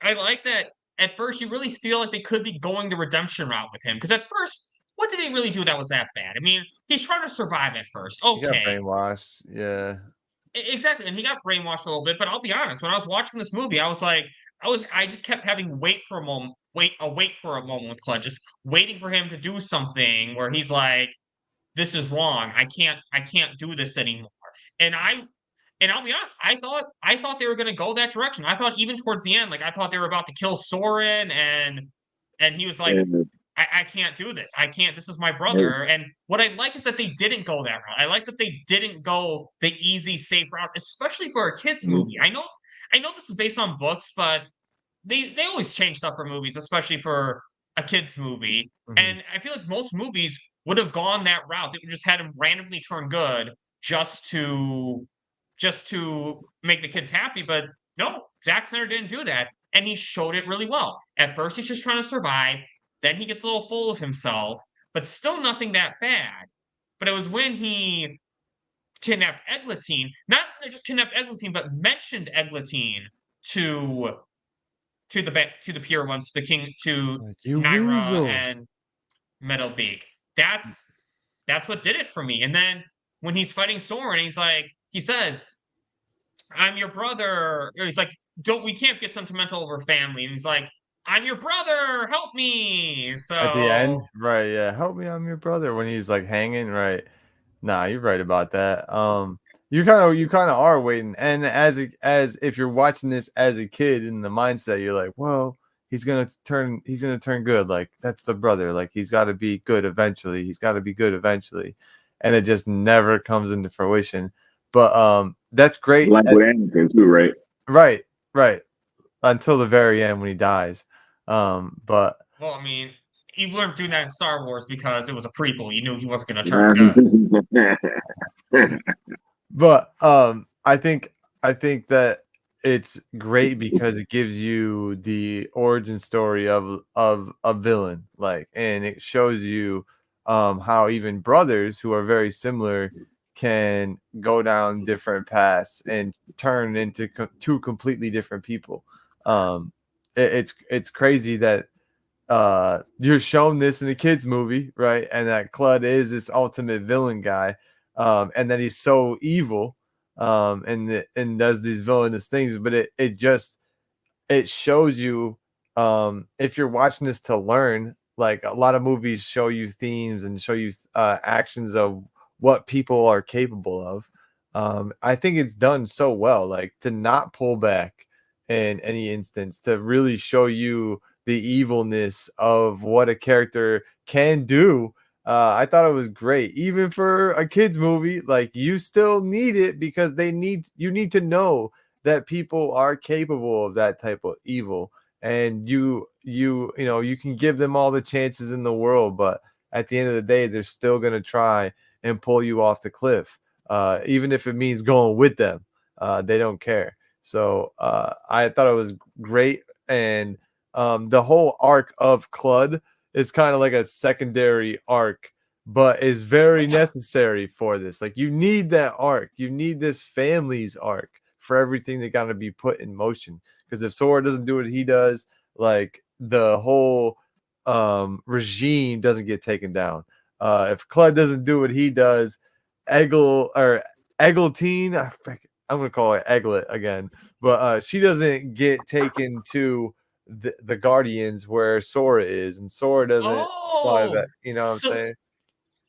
I like that at first you really feel like they could be going the redemption route with him. Because at first, what did he really do that was that bad? I mean, he's trying to survive at first. He got Okay. brainwashed. Yeah. Exactly. And he got brainwashed a little bit, but I'll be honest, when I was watching this movie, I just kept having wait for a moment wait for a moment with Clud, just waiting for him to do something where he's like, "This is wrong. I can't do this anymore." And I'll be honest, I thought they were gonna go that direction. I thought even towards the end, like I thought they were about to kill Soren, and he was like, And, I can't do this. I can't. This is my and, brother. And what I like is that they didn't go that route. I like that they didn't go the easy, safe route, especially for a kids movie. I know this is based on books, but they always change stuff for movies, especially for a kids movie. Mhm. And I feel like most movies would have gone that route. They would just had him randomly turn good just to just to make the kids happy. But no, Zack Snyder didn't do that. And he showed it really well. At first, he's just trying to survive. Then he gets a little full of himself, but still nothing that bad. But it was when he kidnapped Eglantine, not just kidnapped Eglantine, but mentioned Eglantine to to the pure ones, to the king, to Like, you Naira weasel. and Meadowbeak. That's what did it for me. And then when he's fighting Soren, he says, "I'm your brother." Or he's like, "Don't we can't get sentimental over family." And he's like, "I'm your brother. Help me." At the end, So right? Yeah, help me, I'm your brother. When he's like hanging, right? Nah, you're right about that. You kind of are waiting, and as if you're watching this as a kid in the mindset, you're like, well, he's gonna turn good. Like that's the brother. Like he's got to be good eventually. He's got to be good eventually, and it just never comes into fruition. But that's great. like with Anakin too, right? Right, right. Until the very end when he dies. But well, I mean, he weren't doing that in Star Wars because it was a prequel. You knew he wasn't going to turn good. I think that it's great because it gives you the origin story of a villain, like, and it shows you how even brothers who are very similar can go down different paths and turn into two completely different people. It's crazy that you're shown this in a kids movie, right? And that Clud is this ultimate villain guy, and that he's so evil, and does these villainous things. But it shows you, if you're watching this to learn, like a lot of movies show you themes and show you actions of what people are capable of. I think it's done so well, like to not pull back in any instance, to really show you the evilness of what a character can do. I thought it was great, even for a kids movie. Like you still need it because you need to know that people are capable of that type of evil, and you can give them all the chances in the world, but at the end of the day they're still going to try and pull you off the cliff, even if it means going with them. They don't care. So I thought it was great. And the whole arc of Clud is kind of like a secondary arc, but is very Yeah. necessary for this. Like you need that arc, you need this family's arc for everything that got to be put in motion. Because if Sora doesn't do what he does, like the whole regime doesn't get taken down. If Clud doesn't do what he does, Egglantine, I'm gonna call it Egglet again, but she doesn't get taken to the Guardians where Sora is, and Sora doesn't fly Oh, that. You know what I'm so saying?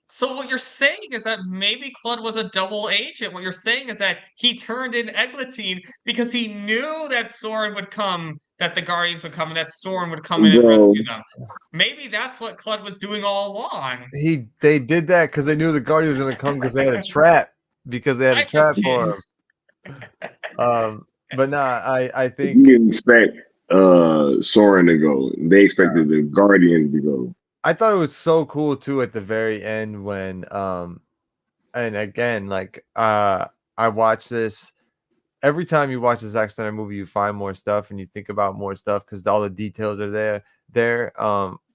so what you're saying is that maybe Clud was a double agent. What you're saying is that he turned in Eglantine because he knew that Soren would come, that the Guardians would come, and that Soren would come in and Bro, rescue them. Maybe that's what Clud was doing all along. They did that because they knew the Guardians was gonna come because they had a trap I'm just for kidding. him. But nah, I you think didn't expect Soren to go. They expected the Guardians to go. I thought it was so cool too at the very end when and again, like I watch this every time you watch a Zack Snyder movie, you find more stuff and you think about more stuff because all the details are there.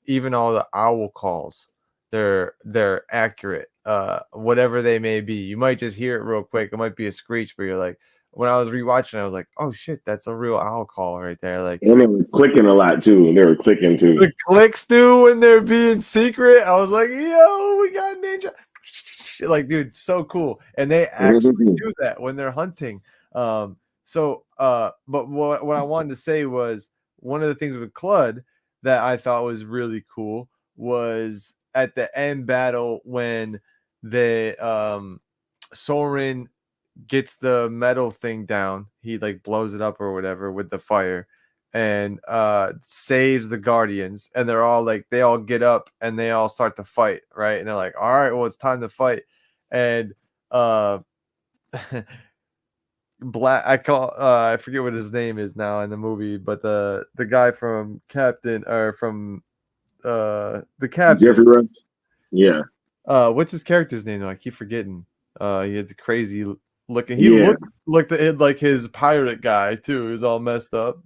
Even all the owl calls, they're accurate. Whatever they may be. You might just hear it real quick. It might be a screech, but you're like, when I was rewatching, I was like, oh shit, that's a real owl call right there. Like And they were clicking a lot too. They were clicking too. the clicks do when they're being secret. I was like, yo, we got ninja. Like, dude, so cool. And they actually do that when they're hunting. But what I wanted to say was one of the things with Clud. that I thought was really cool was at the end battle when the Soren gets the metal thing down. He like blows it up or whatever with the fire and saves the Guardians, and they're all like, they all get up and they all start to fight, right? And they're like, all right, well, it's time to fight. And Black, I forget what his name is now in the movie, but the guy from Captain, or from the Captain, Jeffrey Rush. Yeah. What's his character's name though? I keep forgetting. He had the crazy looking. He Yeah. looked like his pirate guy too. He was all messed up.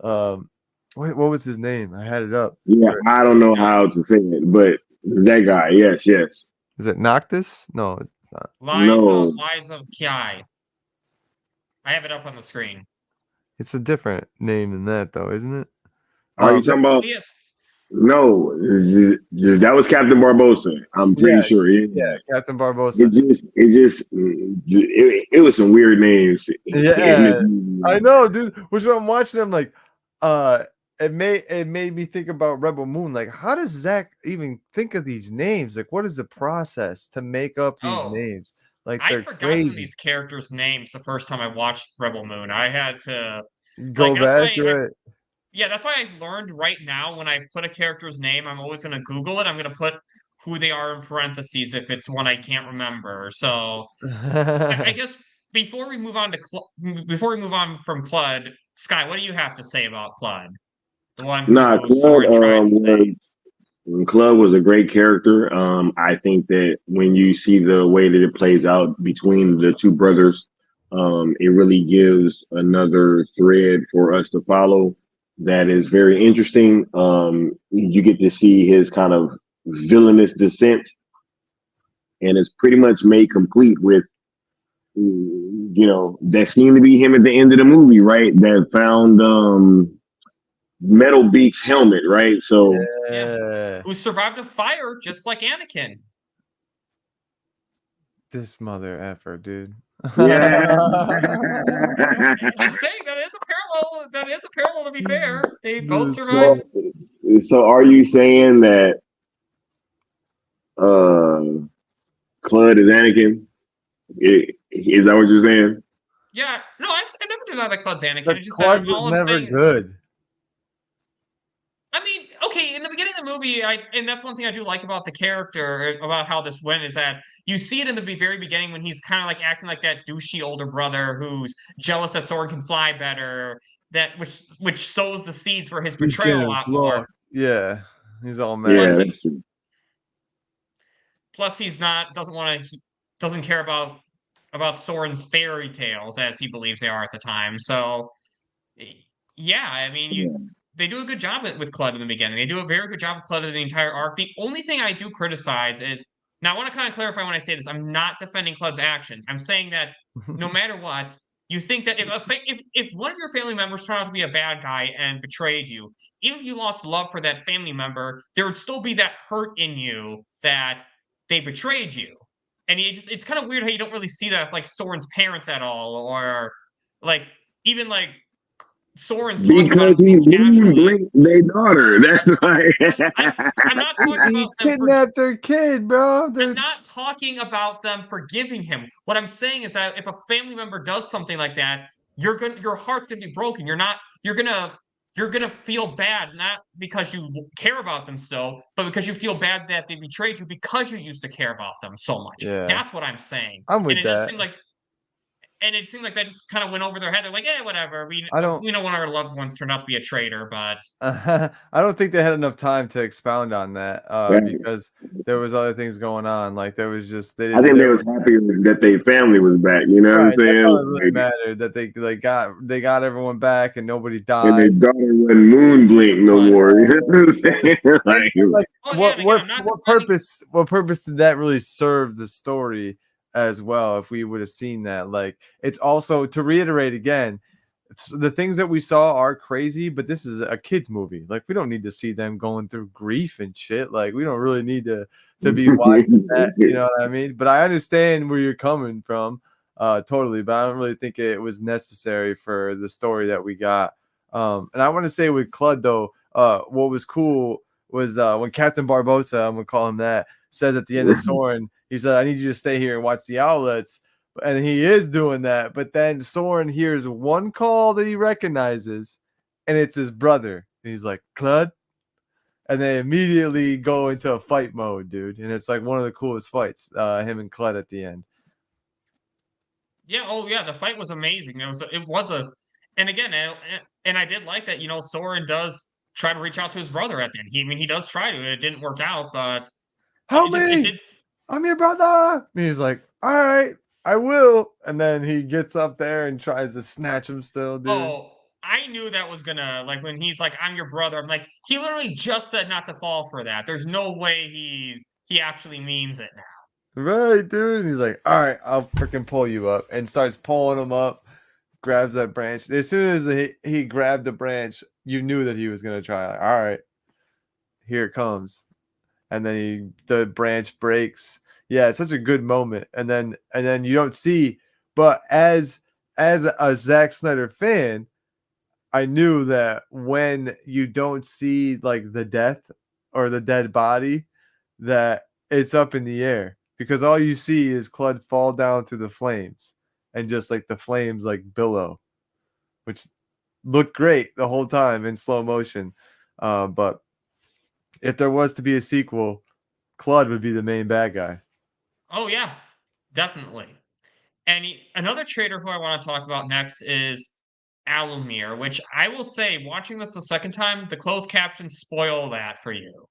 What was his name? I had it up. Yeah, I don't know how to say it, but that guy, yes. Is it Noctis? No, it's not. No. Lies of Ki. I have it up on the screen. It's a different name than that though, isn't it? Are you talking about? Yes. No, that was Captain Barbosa. I'm pretty sure. Yeah, Captain Barbosa. It was some weird names. Yeah, I know, dude. Which when I'm watching, I'm like, it made me think about Rebel Moon. Like, how does Zack even think of these names? Like, what is the process to make up these names? Like, I they're forgot crazy. these characters' names the first time I watched Rebel Moon. I had to Go back to it. Yeah, that's why I learned right now when I put a character's name, I'm always going to Google it. I'm going to put who they are in parentheses if it's one I can't remember. So I guess before we move on from Clud, Sky, what do you have to say about Clud? The one who Soren tried to save. Club was a great character. I think that when you see the way that it plays out between the two brothers, it really gives another thread for us to follow that is very interesting. You get to see his kind of villainous descent, and it's pretty much made complete with, that seemed to be him at the end of the movie, right? That found Metal Beak's helmet, right? So who survived a fire just like Anakin. This mother effer, dude. Yeah. Just saying that is a parallel. That is a parallel. To be fair, they both survived. So are you saying that Clud is Anakin? Is that what you're saying? Yeah. No, I've never denied that Clud's Anakin. The It's just Clud that was all I'm never saying, good. I mean, okay, in the beginning of the movie, and that's one thing I do like about the character, about how this went, is that you see it in the very beginning when he's kind of like acting like that douchey older brother who's jealous that Soren can fly better, that which sows the seeds for his betrayal a lot more. Yeah, he's all mad. Yeah, that's true. Plus, doesn't care about Soren's fairy tales as he believes they are at the time. So, yeah, I mean, they do a good job with Clud in the beginning. They do a very good job with Clud in the entire arc. The only thing I do criticize is, now I want to kind of clarify when I say this, I'm not defending Clud's actions. I'm saying that no matter what, you think that if one of your family members turned out to be a bad guy and betrayed you, even if you lost love for that family member, there would still be that hurt in you that they betrayed you. And it's kind of weird how you don't really see that with like Soren's parents at all, or like even like Soren's talking about because he casually. blinked their daughter. That's right. I'm not talking about them kidnapped their kid, bro. I'm not talking about them forgiving him. What I'm saying is that if a family member does something like that, your heart's gonna be broken. You're gonna feel bad, not because you care about them still, but because you feel bad that they betrayed you because you used to care about them so much. Yeah. That's what I'm saying. I'm with and it that. Just seemed like And it seemed like that just kind of went over their head. They're like, whatever. We know one of our loved ones turned out to be a traitor, but I don't think they had enough time to expound on that because there was other things going on. Like there was just I think they was happy that their family was back. You know what I'm saying? That's all that really mattered, that they got everyone back and nobody died. And their daughter wasn't moon blink no more. You know what I'm saying? What purpose did that really serve the story as well? If we would have seen that, like, it's also, to reiterate again, the things that we saw are crazy, but this is a kids movie. Like, we don't need to see them going through grief and shit. Like, we don't really need to be watching that, you know what I mean? But I understand where you're coming from, totally, but I don't really think it was necessary for the story that we got. And I want to say with Clud though, what was cool was when Captain Barbosa, I'm gonna call him that, says at the end of Soren, he said, "I need you to stay here and watch the outlets." And he is doing that, but then Soren hears one call that he recognizes, and it's his brother. And he's like, "Clud," and they immediately go into a fight mode, dude. And it's like one of the coolest fights, him and Clud at the end. Yeah, oh yeah, the fight was amazing. And again, and I did like that. Soren does try to reach out to his brother at the end. He does try to. It didn't work out, but Help it me! did. I'm your brother. And he's like, "All right, I will." And then he gets up there and tries to snatch him still, dude. Oh, I knew that was gonna like when he's like, "I'm your brother." I'm like, he literally just said not to fall for that. There's no way he actually means it now. Right, dude. And he's like, "All right, I'll freaking pull you up," and starts pulling him up. Grabs that branch. As soon as he grabbed the branch, you knew that he was gonna try. Like, all right, here it comes. And then the branch breaks. Yeah, it's such a good moment. And then you don't see, but as a Zack Snyder fan, I knew that when you don't see like the death or the dead body, that it's up in the air because all you see is Clud fall down through the flames and just like the flames like billow, which looked great the whole time in slow motion. But if there was to be a sequel, Clud would be the main bad guy. Oh yeah, definitely. And another traitor who I want to talk about next is Alumir, which I will say, watching this the second time, the closed captions spoil that for you.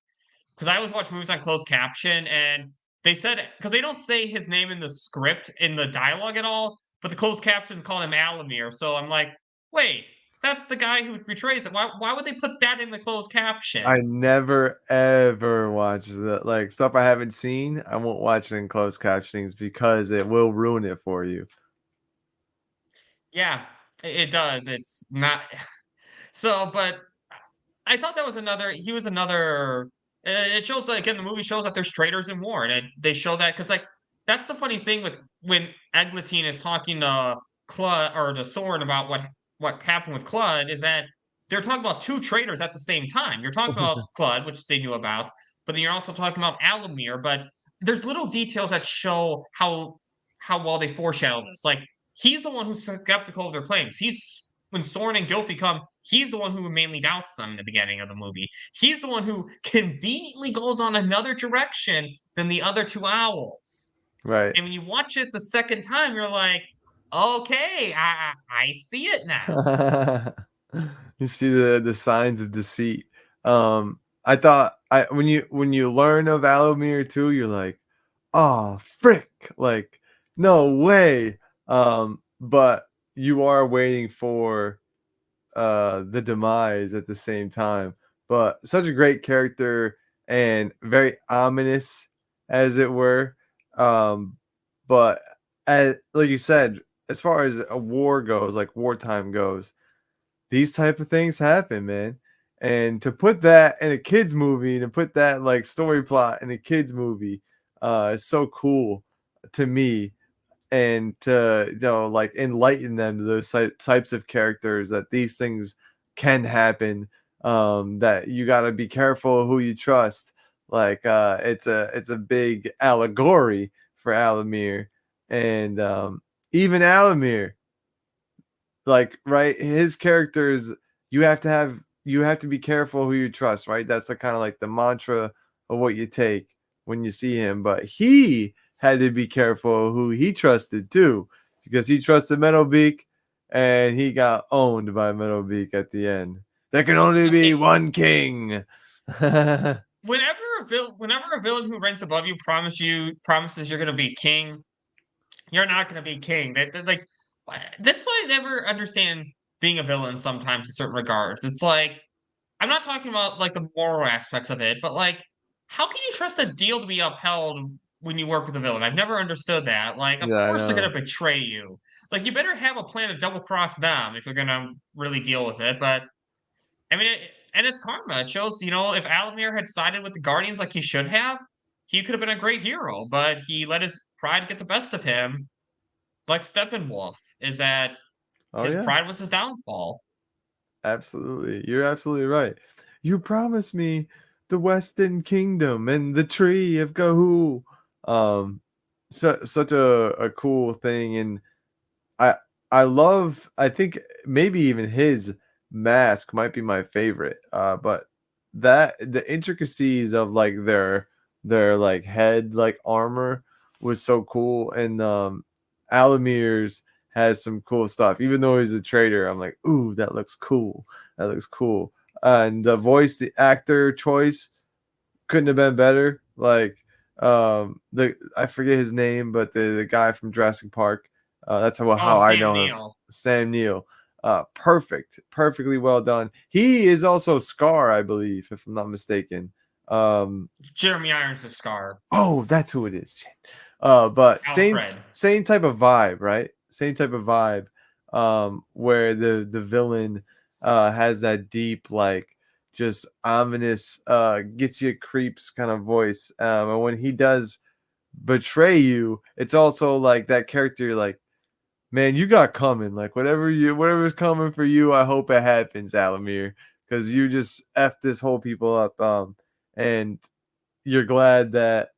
Because I always watch movies on closed caption, and they said because they don't say his name in the script in the dialogue at all, but the closed captions call him Alumir. So I'm like, wait, that's the guy who betrays it. Why would they put that in the closed caption? I never ever watch the like stuff I haven't seen. I won't watch it in closed captionings because it will ruin it for you. Yeah, it does. It's not so, but I thought that was another. He was another. It shows that again. The movie shows that there's traitors in war, and they show that because like that's the funny thing with when Eglantine is talking to Clud or to Soren about what happened with Clud is that they're talking about two traitors at the same time. You're talking about Clud, which they knew about, but then you're also talking about Alamir. But there's little details that show how well they foreshadow this. Like he's the one who's skeptical of their claims. He's when Soren and Gilfy come, he's the one who mainly doubts them in the beginning of the movie. He's the one who conveniently goes on another direction than the other two owls. Right. And when you watch it the second time, you're like, okay, I see it now. You see the signs of deceit. I thought when you learn of Alomir too, you're like, oh frick, like no way. But you are waiting for the demise at the same time. But such a great character and very ominous, as it were. But as like you said, as far as a war goes, like wartime goes, these type of things happen, man. And to put that in a kids movie, to put that like story plot in a kids movie, is so cool to me and to like enlighten them to those types of characters that these things can happen, that you got to be careful who you trust. Like it's a big allegory for Alamir, and even Alamir, like right, his characters, you have to be careful who you trust, right? That's the kind of like the mantra of what you take when you see him. But he had to be careful who he trusted too, because he trusted Meadowbeak and he got owned by Meadowbeak at the end. There can only be one king. Whenever a villain who ranks above you promises you're gonna be king, you're not gonna be king. Like that's why I never understand being a villain sometimes in certain regards. It's like I'm not talking about like the moral aspects of it, but like how can you trust a deal to be upheld when you work with a villain? I've never understood that. Like, of Yeah, I course they're know. gonna betray you. Like, you better have a plan to double cross them if you're gonna really deal with it. But I mean, and it's karma. It shows, if Alamir had sided with the Guardians like he should have, he could have been a great hero. But he let his pride get the best of him, like Steppenwolf. Is that Oh his yeah, pride was his downfall? absolutely. You're absolutely right. You promised me the Western Kingdom and the tree of Gahul. Such a cool thing, and I I love. I think maybe even his mask might be my favorite. But that the intricacies of like their like head like armor was so cool, and Alamir's has some cool stuff. Even though he's a traitor, I'm like, ooh, that looks cool. That looks cool. And the voice, the actor choice couldn't have been better. Like the I forget his name, but the guy from Jurassic Park. That's Oh, how I Sam know him. Neill. Sam Neill. Perfectly well done. He is also Scar, I believe, if I'm not mistaken. Jeremy Irons is Scar. Oh, that's who it is. Shit. But Alfred. same type of vibe, right? Same type of vibe. Where the villain has that deep, like just ominous, gets you creeps kind of voice. And when he does betray you, it's also like that character, you're like, man, you got coming. Like whatever's coming for you, I hope it happens, Alamir, because you just f this whole people up. And you're glad that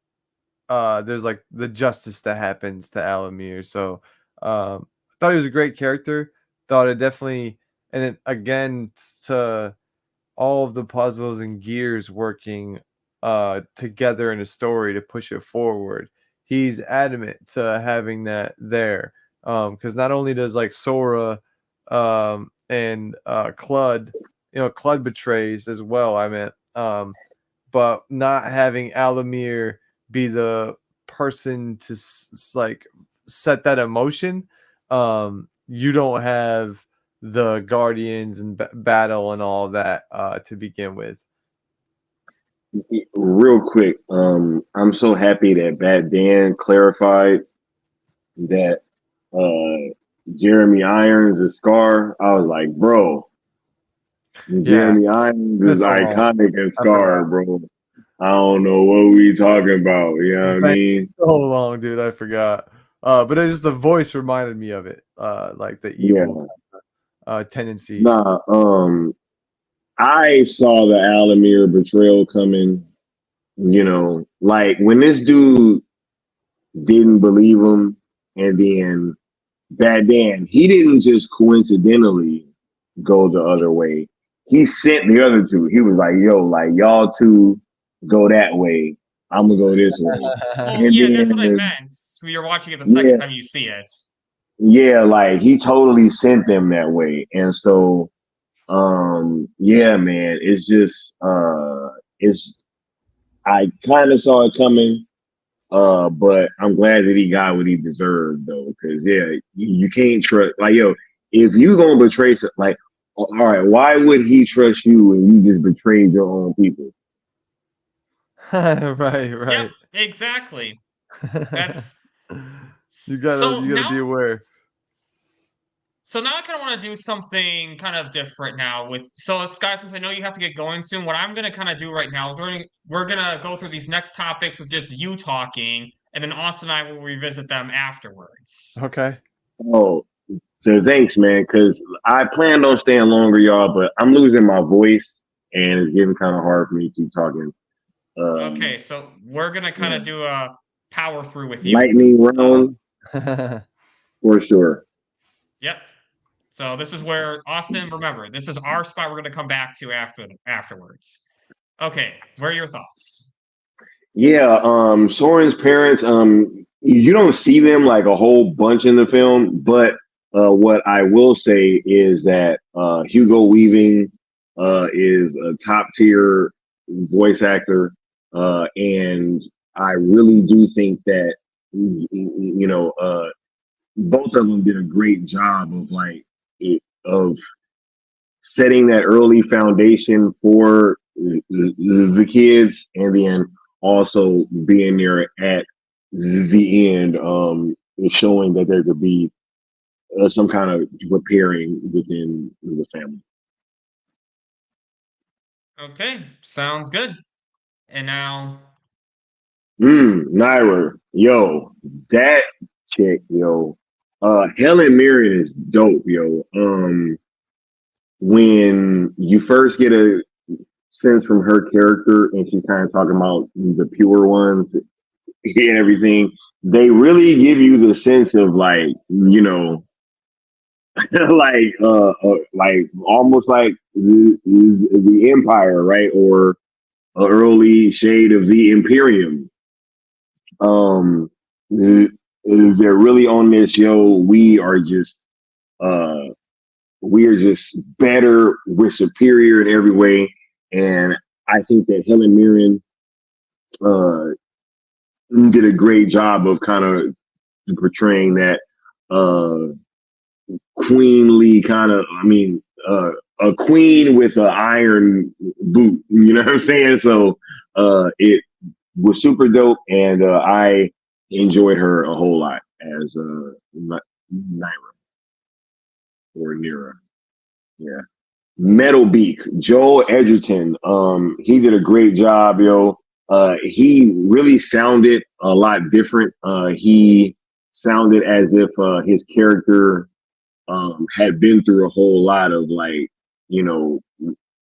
there's like the justice that happens to Alamir. So I thought he was a great character. Thought it definitely, and it, again, to all of the puzzles and gears working together in a story to push it forward. He's adamant to having that there, because not only does like Sora and Clud, Clud betrays as well. I meant, but not having Alamir be the person to like set that emotion. You don't have the Guardians and battle and all that to begin with. Real quick, I'm so happy that Bad Dan clarified that Jeremy Irons is Scar. I was like, bro, Jeremy Irons is So iconic as Scar, bro. I don't know what we talking about. You know what I mean? So long, dude. I forgot. But it's just the voice reminded me of it. Like the evil tendencies. Nah, I saw the Alamir betrayal coming. Like when this dude didn't believe him, and then Bad Dan, he didn't just coincidentally go the other way. He sent the other two. He was like, yo, like y'all two go that way. I'm gonna go this way. Well, yeah, that's what I meant. So you're watching it the second time you see it. Yeah, like he totally sent them that way. And so yeah, man, it's just I kind of saw it coming. But I'm glad that he got what he deserved though, because you can't trust, like, yo, if you gonna betray, like, all right, why would he trust you when you just betrayed your own people? Right. Yep, exactly. That's you gotta be aware. So now I kind of want to do something kind of different now Sky, since I know you have to get going soon, what I'm going to kind of do right now is we're going to go through these next topics with just you talking, and then Austin and I will revisit them afterwards. Okay. Oh, so thanks, man, because I planned on staying longer, y'all, but I'm losing my voice, and it's getting kind of hard for me to keep talking. Okay, so we're going to kind of do a power through with you. Lightning round, for sure. Yep. So this is where, Austin, remember, this is our spot we're going to come back to afterwards. Okay, what are your thoughts? Yeah, Soren's parents, you don't see them like a whole bunch in the film, but what I will say is that Hugo Weaving is a top tier voice actor, and I really do think that both of them did a great job of setting that early foundation for the kids, and then also being there at the end, showing that there could be some kind of repairing within the family. Okay, sounds good. And now, Naira, yo, that chick, yo, Helen Mirren is dope, yo. When you first get sense from her character, and she's kind of talking about the pure ones and everything. They really give you the sense of like, like almost like the Empire, right, or an early shade of the Imperium. Um, they're really on this, yo. Uh, we are just better. We're superior in every way, and I think that Helen Mirren uh, did a great job of kind of portraying that uh, queenly kind of. I mean, a queen with an iron boot. You know what I'm saying? So it was super dope, and I enjoyed her a whole lot as Naira or Nira. Yeah. Metal Beak, Joel Edgerton. He did a great job, yo. He really sounded a lot different. He sounded as if his character had been through a whole lot of like, you know,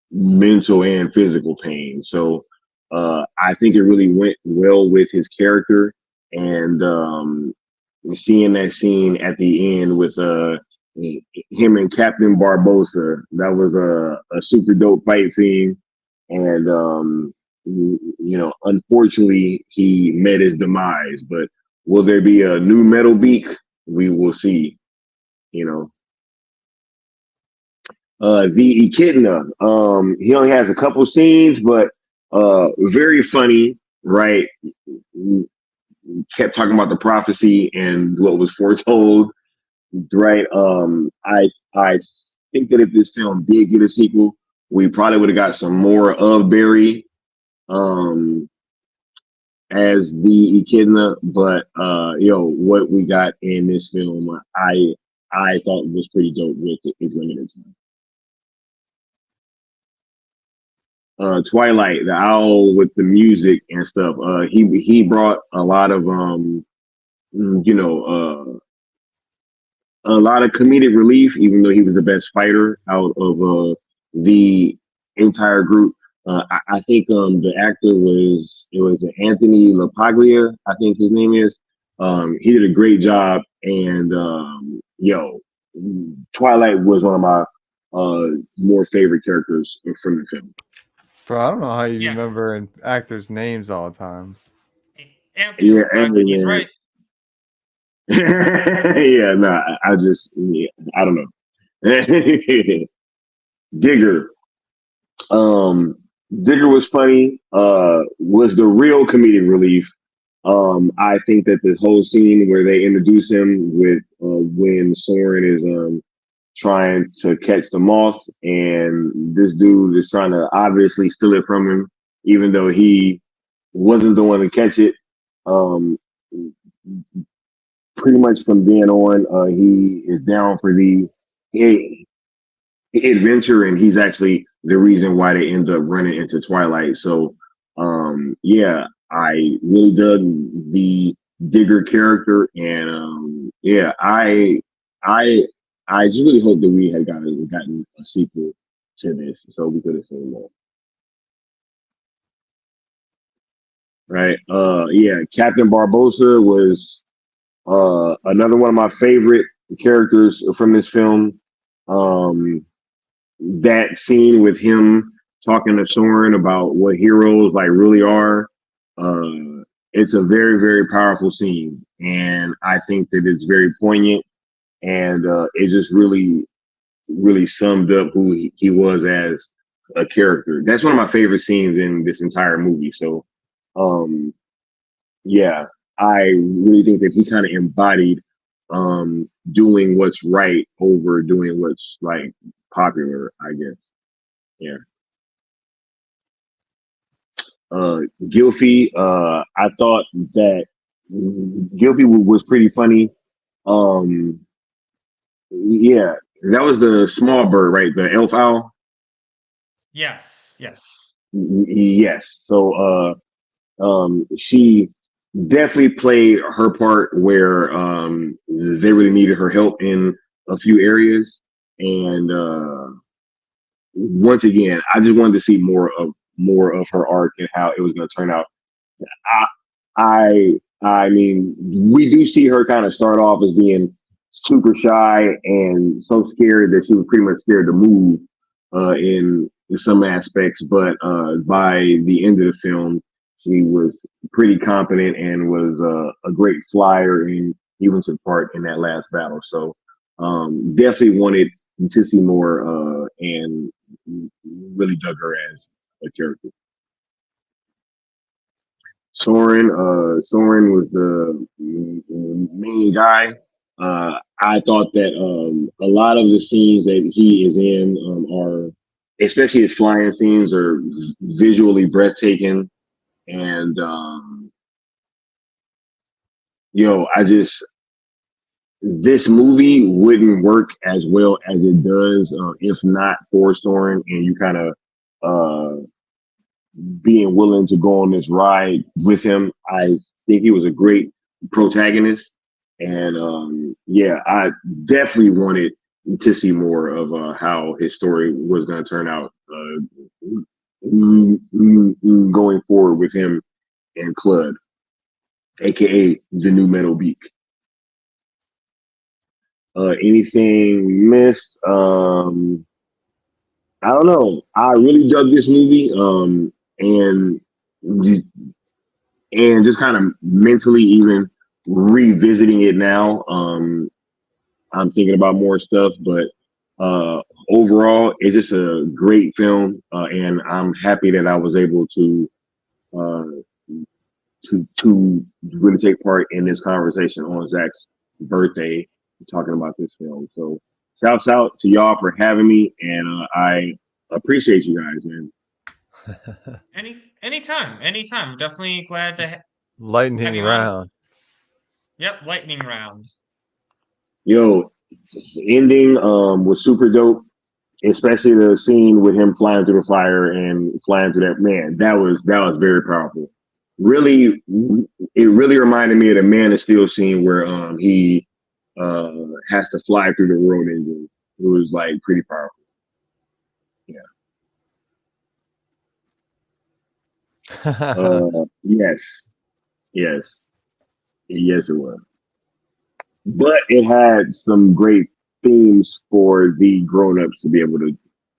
mental and physical pain. So I think it really went well with his character. And seeing that scene at the end with him and Captain Barbosa, that was a super dope fight scene. And unfortunately, he met his demise. But will there be a new Metal Beak? We will see. You know. The Echidna. He only has a couple scenes, but very funny, right? Kept talking about the prophecy and what was foretold, right? I think that if this film did get a sequel, we probably would have got some more of Barry um, as the Echidna. But what we got in this film, I thought was pretty dope with its limited time. Twilight, the owl with the music and stuff. He brought a lot of a lot of comedic relief, even though he was the best fighter out of the entire group. I think the actor was Anthony LaPaglia, I think his name is. He did a great job, and Twilight was one of my more favorite characters from the film. Bro, I don't know how you Yeah. remember actors' names all the time. Anthony, he's right. Yeah, no, I don't know. Digger. Digger was funny, was the real comedic relief. I think that the whole scene where they introduce him with when Soren is trying to catch the moth, and this dude is trying to obviously steal it from him, even though he wasn't the one to catch it. Pretty much from then on, he is down for the adventure, and he's actually the reason why they end up running into Twilight. So, I really dug the Digger character, and I just really hope that we had gotten a sequel to this, so we could have seen more. Right? Captain Barbosa was another one of my favorite characters from this film. That scene with him talking to Soren about what heroes like really are. It's a very, very powerful scene, and I think that it's very poignant, and it just really, really summed up who he was as a character. That's one of my favorite scenes in this entire movie. So, I really think that he kind of embodied doing what's right over doing what's like popular, I guess. Yeah. Gilfy, I thought that Gilfy was pretty funny. Yeah, that was the small bird, right? The elf owl. Yes. Yes. So, she definitely played her part where they really needed her help in a few areas, and once again, I just wanted to see more of more of her arc and how it was going to turn out. I, I mean, we do see her kind of start off as being super shy and so scared that she was pretty much scared to move in some aspects. But by the end of the film, she was pretty competent and was a great flyer and even took part in that last battle. So definitely wanted to see more and really dug her as a character. Soren was the main guy. I thought that a lot of the scenes that he is in are, especially his flying scenes, are visually breathtaking. And I just this movie wouldn't work as well as it does if not for Soren and you kind of being willing to go on this ride with him. I think he was a great protagonist, and yeah, I definitely wanted to see more of how his story was going to turn out going forward with him and Clud, aka the new Metal Beak. Anything missed? I don't know. I really dug this movie, and just kind of mentally even revisiting it now. I'm thinking about more stuff, but overall, it's just a great film, and I'm happy that I was able uh, to really take part in this conversation on Zach's birthday, talking about this film. So, shouts out to y'all for having me, and I appreciate you guys, man. Anytime. Definitely glad to have Lightning you on. round. Yep, lightning round. Yo, the ending was super dope, especially the scene with him flying through the fire and flying through that. Man, that was very powerful. Really, it really reminded me of the Man of Steel scene where he has to fly through the world engine. It was like pretty powerful. Yeah. Yes, yes, yes, it was. But it had some great themes for the grown-ups to be able to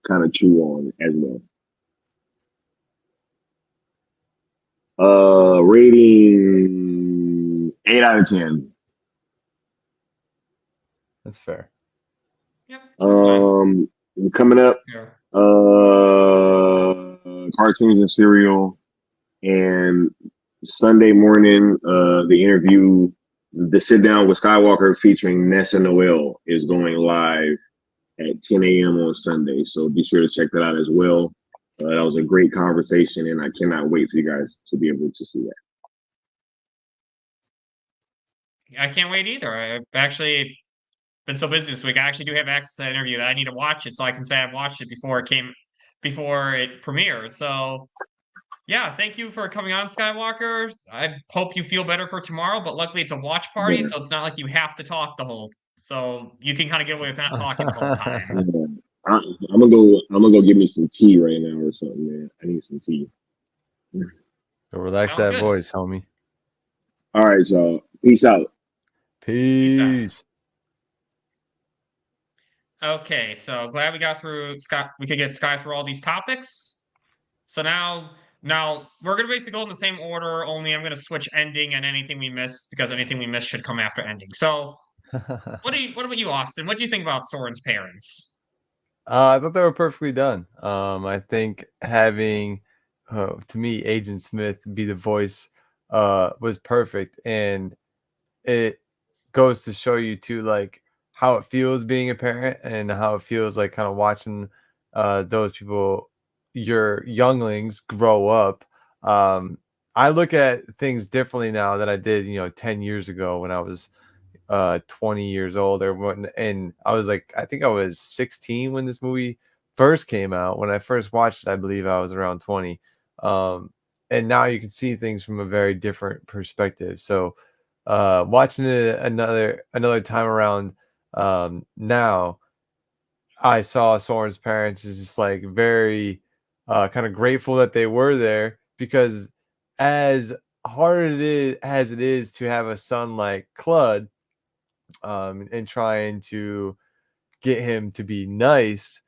kind of chew on as well. Rating 8 out of 10. That's fair. Yep, that's fine. Coming up, Yeah. cartoons and cereal, and Sunday morning, the interview, the sit down with Skiiwalker featuring Nessa Noel is going live at 10 a.m. on Sunday. So be sure to check that out as well. That was a great conversation, and I cannot wait for you guys to be able to see that. I can't wait either. I've actually been so busy this week. I actually do have access to that interview that I need to watch it so I can say I've watched it before it premiered. So yeah, thank you for coming on, Skywalker. I hope you feel better for tomorrow, but luckily it's a watch party, Yeah. so it's not like you have to talk so you can kind of get away with not talking the whole time. Yeah. I'm gonna go get me some tea right now or something, man. I need some tea. Go relax Sounds that good. voice, homie. All right, y'all. Peace out. Peace out. Peace. Okay, so glad we got through Scott. We could get Sky through all these topics. So now we're gonna basically go in the same order. Only I'm gonna switch ending and anything we missed because anything we missed should come after ending. So what about you, Austin? What do you think about Soren's parents? I thought they were perfectly done. I think having, to me, Agent Smith be the voice was perfect, and it goes to show you too, like how it feels being a parent and how it feels like kind of watching those people, your younglings, grow up. I look at things differently now than I did, 10 years ago when I was 20 years old and I was like, I think I was 16 when this movie first came out. When I first watched it, I believe I was around 20. And now you can see things from a very different perspective. So watching it another time around, now I saw Soren's parents is just like very kind of grateful that they were there because as hard as it is to have a son like Clud, and trying to get him to be nice,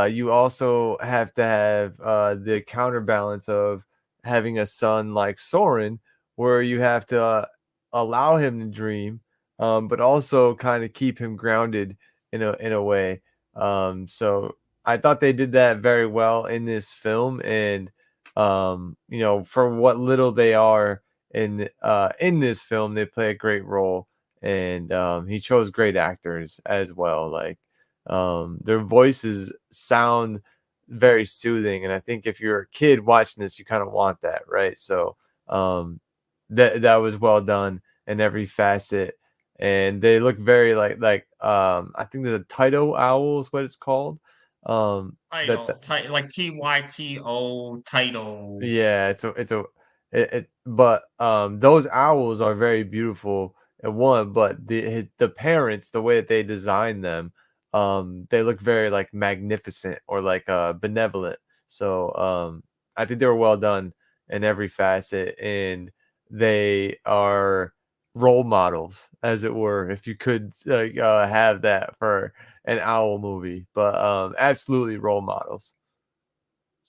you also have to have the counterbalance of having a son like Soren, where you have to allow him to dream, but also kind of keep him grounded in a way. So I thought they did that very well in this film, and for what little they are in this film, they play a great role, and he chose great actors as well. Like their voices sound very soothing, and I think if you're a kid watching this, you kind of want that, right? So um, that was well done in every facet, and they look very I think the Tyto owl is what it's called. That Like TYTO title. Yeah, but those owls are very beautiful and one, but the parents, the way that they design them, they look very like magnificent or like benevolent. So I think they were well done in every facet, and they are role models, as it were, if you could have that for an owl movie. But absolutely role models.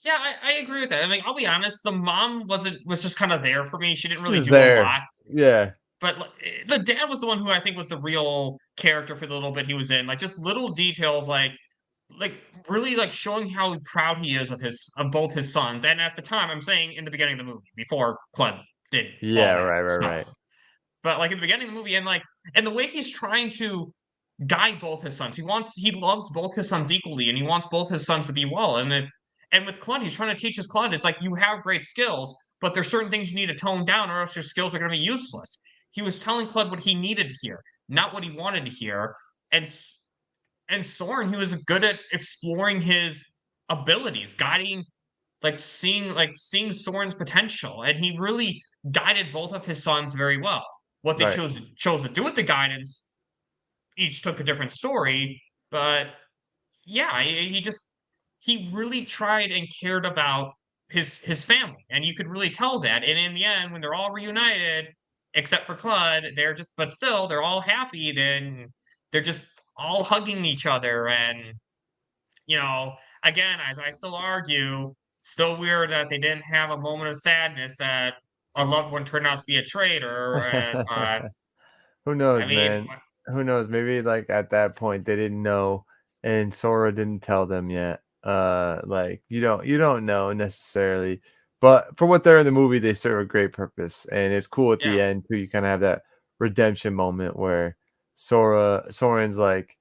Yeah, I agree with that. I mean, I'll be honest, the mom was just kind of there for me. She didn't really Just do a there. lot. Yeah. But the dad was the one who I think was the real character for the little bit he was in. Like just little details like really like showing how proud he is of both his sons. And at the time, I'm saying in the beginning of the movie, before Clem did all Yeah, that right. stuff. But like in the beginning of the movie, and the way he's trying to guide both his sons. He loves both his sons equally, and he wants both his sons to be well. And with Clunt, he's trying to teach his Clunt, it's like you have great skills, but there's certain things you need to tone down, or else your skills are going to be useless. He was telling Clunt what he needed to hear, not what he wanted to hear. And and Soren, he was good at exploring his abilities, guiding, seeing Soren's potential, and he really guided both of his sons very well. What they Right. chose to do with the guidance each took a different story, but yeah, he really tried and cared about his family, and you could really tell that. And in the end, when they're all reunited, except for Clud, but still they're all happy. Then they're just all hugging each other, and you know, again, as I still argue, still weird that they didn't have a moment of sadness that a loved one turned out to be a traitor. But Who I knows, mean, man? Who knows? Maybe like at that point they didn't know, and Sora didn't tell them yet. Like you don't know necessarily, but for what they're in the movie, they serve a great purpose, and it's cool at the yeah. end too. You kind of have that redemption moment where Soren's like,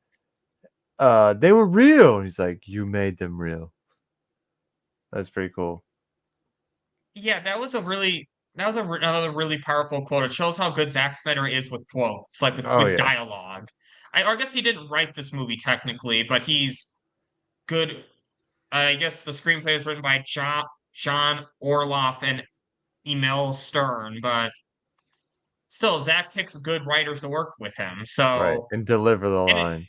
they were real. And he's like, you made them real. That's pretty cool. Yeah, another really powerful quote. It shows how good Zack Snyder is with quotes, like Oh with yeah, dialogue. I guess he didn't write this movie technically, but he's good. I guess the screenplay is written by John Orloff and Emil Stern, but still, Zack picks good writers to work with him. right. And deliver the And it, lines.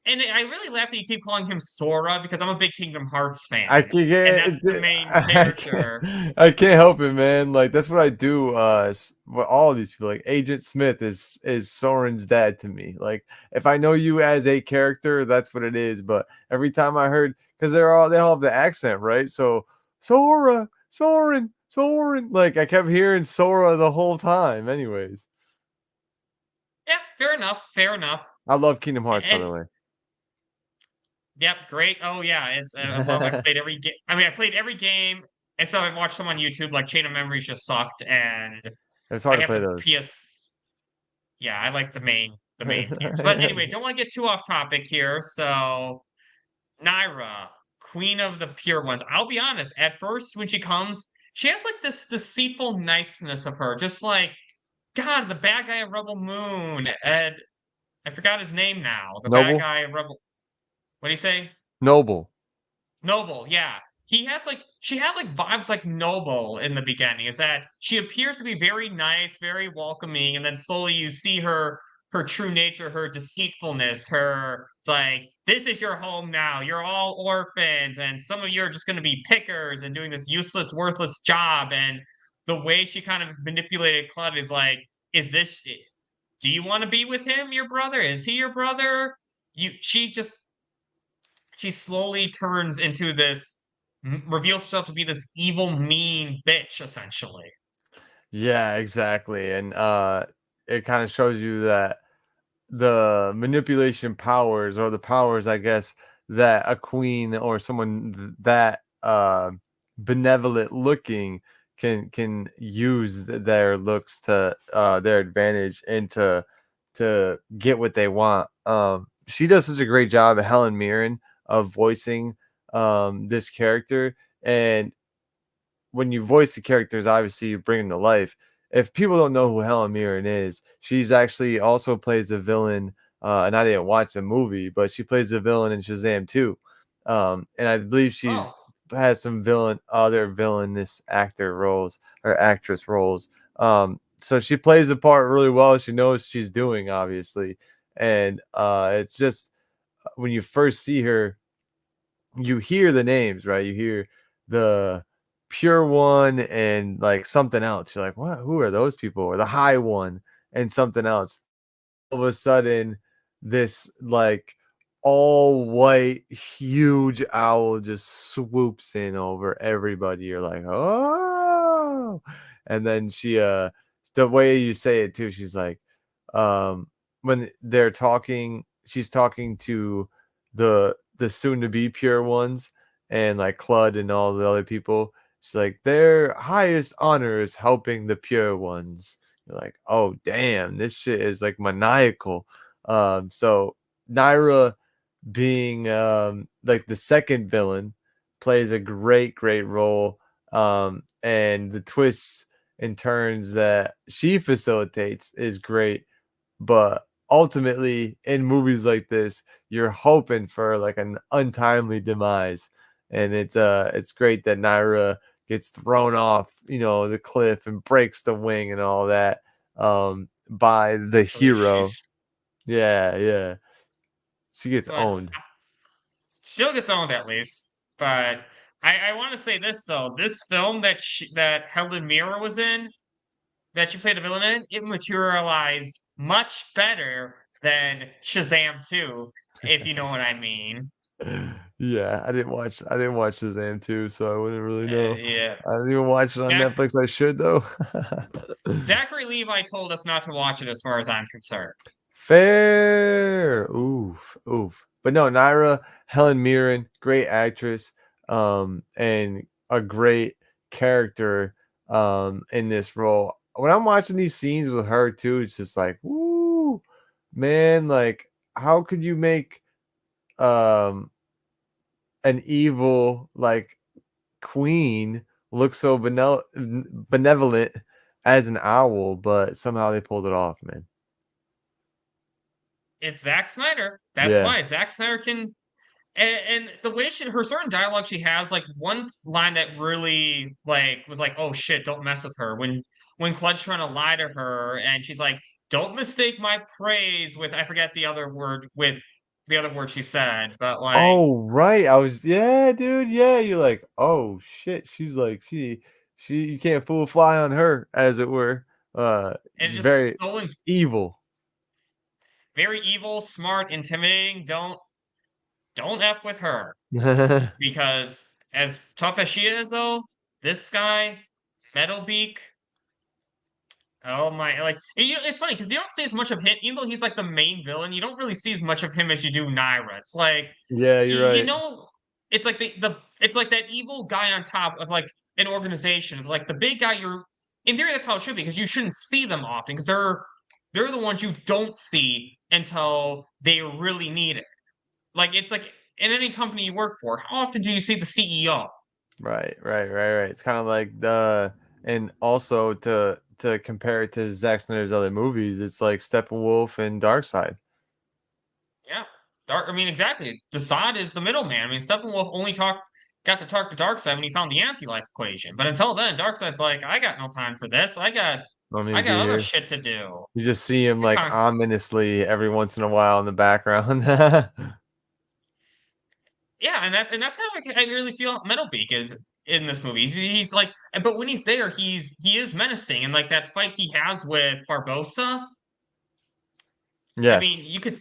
I really laugh that you keep calling him Sora because I'm a big Kingdom Hearts I fan, can't and get that's the main I character. can't help it, man. Like that's what I do. With all of these people, like Agent Smith is Soren's dad to me. Like if I know you as a character, that's what it is. But every time I heard, because they all have the accent, right? So Soren. Like I kept hearing Sora the whole time. Anyways, Yeah, fair enough. Fair enough. I love Kingdom Hearts, by And the way. yep, great. Oh yeah, I love. I played every game. I mean, I played every game, and so I watched some on YouTube. Like Chain of Memories just sucked, and It's I hard to have play the those. PS. Yeah, I like the main games. But anyway, don't want to get too off topic here. So Naira, Queen of the Pure Ones. I'll be honest. At first, when she comes, she has like this deceitful niceness of her, just like God, the bad guy of Rebel Moon. Ed, I forgot his name now. The bad Noble, guy of Rebel. What do you say? Noble. Noble, yeah. She had like vibes like Noble in the beginning, is that she appears to be very nice, very welcoming, and then slowly you see her true nature, her deceitfulness, her it's like, this is your home now. You're all orphans, and some of you are just gonna be pickers and doing this useless, worthless job. And the way she kind of manipulated Claude is like, is this do you want to be with him, your brother? Is he your brother? She slowly turns into this reveals herself to be this evil, mean bitch, essentially. Yeah, exactly. And it kind of shows you that the manipulation powers, or the powers, I guess, that a queen or someone that benevolent looking can use their looks to their advantage, and to get what they want. She does such a great job, Helen Mirren, of voicing this character. And when you voice the characters, obviously you bring them to life. If people don't know who Helen Mirren is, she's actually also plays the villain. And I didn't watch the movie, but she plays the villain in Shazam 2. And I believe she's Oh, has some other villainous actor roles or actress roles. So she plays the part really well. She knows what she's doing, obviously. And it's just when you first see her, you hear the names, right? You hear the Pure One and like something else. You're like, what? Who are those people? Or the High One and something else. All of a sudden, this like all white, huge owl just swoops in over everybody. You're like, oh, and then the way you say it too, she's like, when they're talking, she's talking to the soon to be pure ones, and like Clud and all the other people. She's like, their highest honor is helping the pure ones. You're like, oh damn, this shit is like maniacal. So Naira, being like the second villain, plays a great role. And the twists and turns that she facilitates is great. But ultimately, in movies like this, you're hoping for like an untimely demise. And it's great that Naira gets thrown off, the cliff, and breaks the wing and all that, by the at least hero. Yeah. She gets but owned. still gets owned at least. But I want to say this though, this film that Helen Mirren was in, that she played a villain in, it materialized much better than Shazam 2, if you know what I mean. Yeah, I didn't watch Shazam 2, so I wouldn't really know. Yeah. I didn't even watch it on Zach, Netflix. I should though. Zachary Levi told us not to watch it as far as I'm concerned. Fair. Oof. But no, Naira, Helen Mirren, great actress, and a great character in this role. When I'm watching these scenes with her too, it's just like, woo, man, like how could you make um an evil like queen look so benevolent as an owl, but somehow they pulled it off, man. It's Zack Snyder. That's Yeah. why Zack Snyder can. And the way her certain dialogue she has, like one line that really like was like, oh shit, don't mess with her. When Clutch's trying to lie to her, and she's like, don't mistake my praise with, I forget the other word, with the other word she said, but like Oh, right. Yeah, dude. Yeah, you're like, oh shit. She's like, you can't fool a fly on her, as it were. it's just Very so evil. very evil, smart, intimidating. Don't f with her, because as tough as she is, though, this guy, Metalbeak. Oh my, like it's funny because you don't see as much of him, even though he's like the main villain. You don't really see as much of him as you do Naira. It's like Yeah, you're you right. know, it's like the it's like that evil guy on top of like an organization. It's like the big guy. You're in theory that's how it should be because you shouldn't see them often because they're the ones you don't see until they really need it. Like it's like in any company you work for, how often do you see the CEO? Right. It's kind of like and also to compare it to Zack Snyder's other movies, it's like Steppenwolf and Darkseid. Yeah. I mean, exactly. Desaad is the middleman. I mean, Steppenwolf only got to talk to Darkseid when he found the anti-life equation. But until then, Darkseid's like, I got no time for this. I got Want me I to be got other here? shit to do. You just see him You're like con- ominously every once in a while in the background. yeah, and that's how I really feel Metalbeak is in this movie. He's like, but when he's there, he is menacing, and like that fight he has with Barbosa. I mean, Yes. you could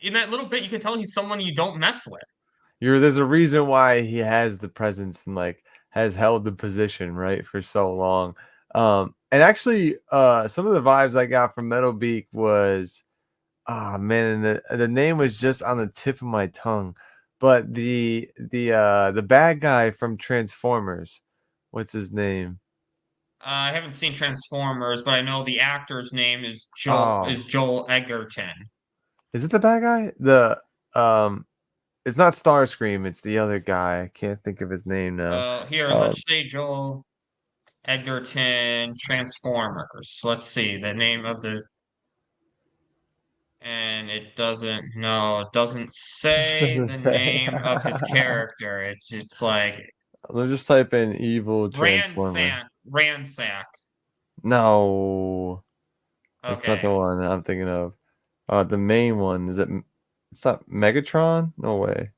in that little bit you can tell he's someone you don't mess with. There's a reason why he has the presence and like has held the position, right, for so long. And actually some of the vibes I got from Metal Beak was man, and the name was just on the tip of my tongue. But the bad guy from Transformers, what's his name? I haven't seen Transformers, but I know the actor's name is Oh, Joel Egerton. is it the bad guy? Um it's not Starscream, it's the other guy. I can't think of his name now. Here, Um let's say Joel Egerton Transformers. Let's see the name of the and it doesn't say doesn't the say. name of his character. It's like Let's just type in evil Transformer. Ransack. No, that's not Okay. the one that I'm thinking of. The main one is it? It's not Megatron. No way.